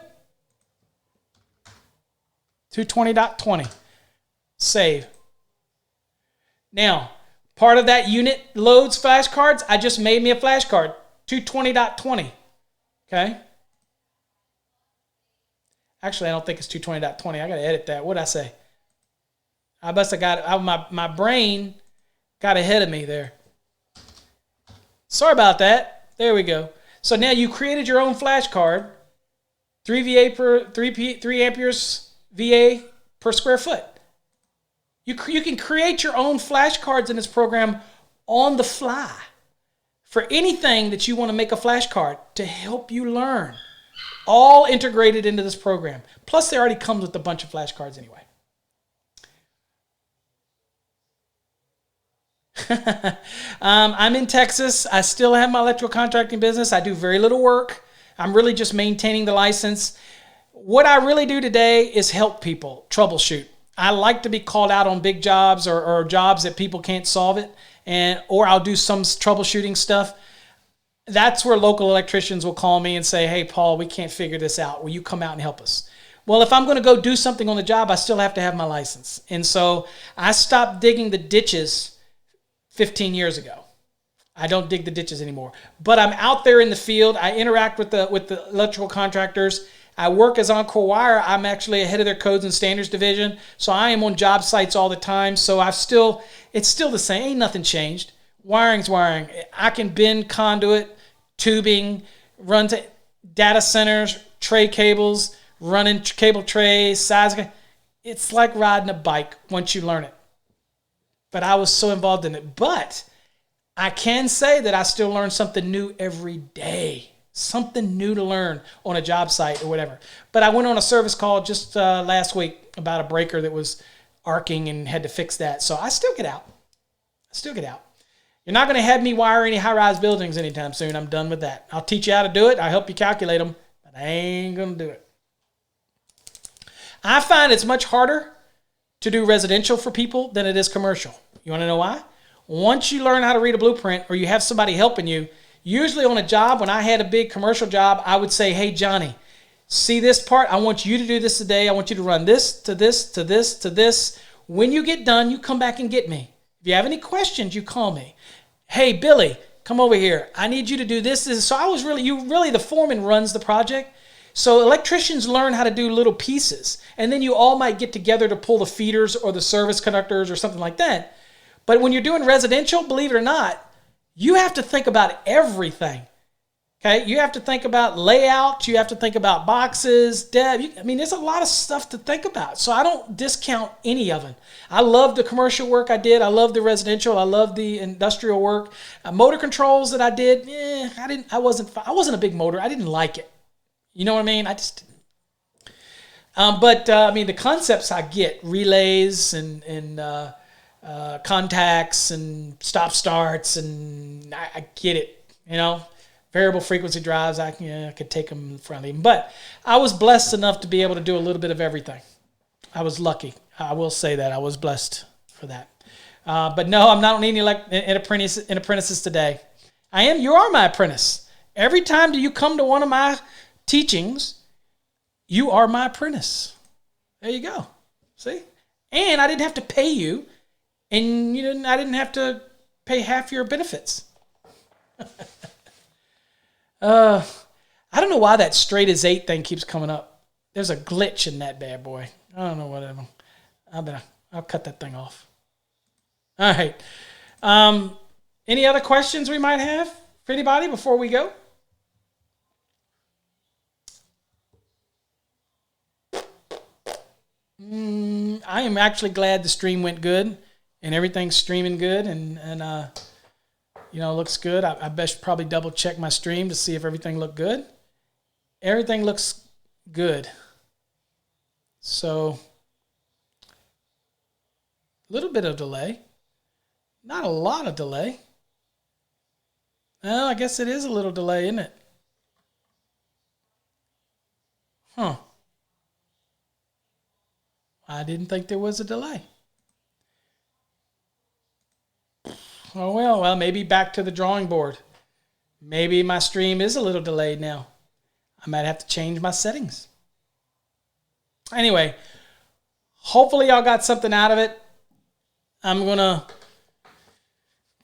220.20. Save. Now, part of that unit loads flashcards, I just made me a flashcard, 220.20, okay? Actually, I don't think it's 220.20. I got to edit that. What did I say? I must have got, my brain got ahead of me there. Sorry about that. There we go. So now you created your own flashcard, 3 amperes VA per square foot. You can create your own flashcards in this program on the fly for anything that you want to make a flashcard to help you learn. All integrated into this program. Plus, they already comes with a bunch of flashcards anyway. I'm in Texas. I still have my electrical contracting business. I do very little work. I'm really just maintaining the license. What I really do today is help people troubleshoot. I like to be called out on big jobs or jobs that people can't solve it, or I'll do some troubleshooting stuff. That's where local electricians will call me and say, hey, Paul, we can't figure this out. Will you come out and help us? Well, if I'm going to go do something on the job, I still have to have my license. And so I stopped digging the ditches 15 years ago. I don't dig the ditches anymore. But I'm out there in the field. I interact with the electrical contractors. I work as Encore Wire. I'm actually head of their codes and standards division. So I am on job sites all the time. So it's still the same. Ain't nothing changed. Wiring's wiring. I can bend conduit, tubing, run to data centers, tray cables, running cable trays, size. It's like riding a bike once you learn it. But I was so involved in it. But I can say that I still learn something new every day. something new to learn on a job site or whatever. But I went on a service call just last week about a breaker that was arcing and had to fix that. So I still get out. You're not going to have me wire any high-rise buildings anytime soon. I'm done with that. I'll teach you how to do it. I'll help you calculate them, but I ain't going to do it. I find it's much harder to do residential for people than it is commercial. You want to know why? Once you learn how to read a blueprint or you have somebody helping you, usually on a job, when I had a big commercial job, I would say, hey, Johnny, see this part? I want you to do this today. I want you to run this to this to this to this. When you get done, you come back and get me. If you have any questions, you call me. Hey, Billy, come over here. I need you to do this. So the foreman runs the project. So electricians learn how to do little pieces. And then you all might get together to pull the feeders or the service conductors or something like that. But when you're doing residential, believe it or not, you have to think about everything. Okay, you have to think about layout. You have to think about boxes, there's a lot of stuff to think about. So I don't discount any of it. I love the commercial work I did. I love the residential. I love the industrial work. Motor controls that I did. I wasn't a big motor. I didn't like it. You know what I mean? I just didn't. The concepts I get, relays and contacts and stop starts, and I get it. Variable frequency drives, I could take them in front of them. But I was blessed enough to be able to do a little bit of everything. I was lucky. I will say that. I was blessed for that. But no, I'm not needing apprentices today. You are my apprentice. Every time you come to one of my teachings, you are my apprentice. There you go. See? And I didn't have to pay you, and I didn't have to pay half your benefits. I don't know why that straight as 8 thing keeps coming up. There's a glitch in that bad boy. I don't know whatever. I'll cut that thing off. All right. Any other questions we might have for anybody before we go? I am actually glad the stream went good and everything's streaming good and looks good. I best probably double check my stream to see if everything looked good. Everything looks good. So, a little bit of delay. Not a lot of delay. Well, I guess it is a little delay, isn't it? Huh. I didn't think there was a delay. Oh, well, maybe back to the drawing board. Maybe my stream is a little delayed now. I might have to change my settings. Anyway, hopefully y'all got something out of it. I'm gonna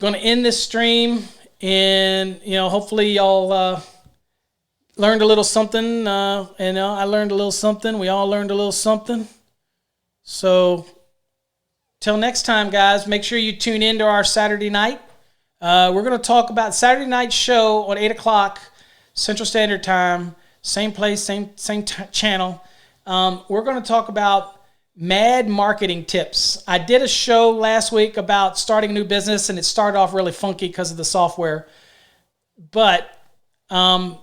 end this stream, and hopefully y'all learned a little something. I learned a little something. We all learned a little something. So, till next time, guys, make sure you tune in to our Saturday night. We're going to talk about Saturday night show on 8 o'clock Central Standard Time. Same place, same channel. We're going to talk about mad marketing tips. I did a show last week about starting a new business, and it started off really funky because of the software. But I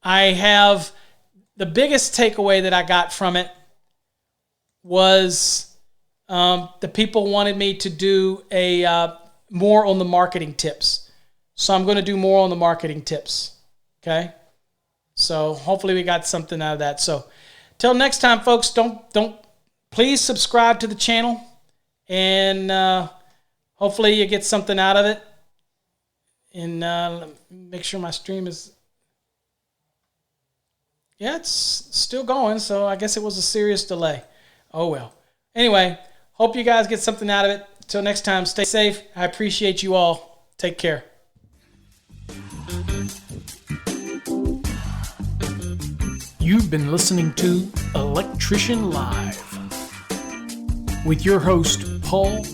have the biggest takeaway that I got from it was the people wanted me to do more on the marketing tips. So I'm going to do more on the marketing tips. Okay? So hopefully we got something out of that. So till next time, folks, don't please subscribe to the channel, and hopefully you get something out of it. And make sure my stream is... Yeah, it's still going, so I guess it was a serious delay. Oh, well. Anyway, hope you guys get something out of it. Till next time, stay safe. I appreciate you all. Take care. You've been listening to Electrician Live with your host, Paul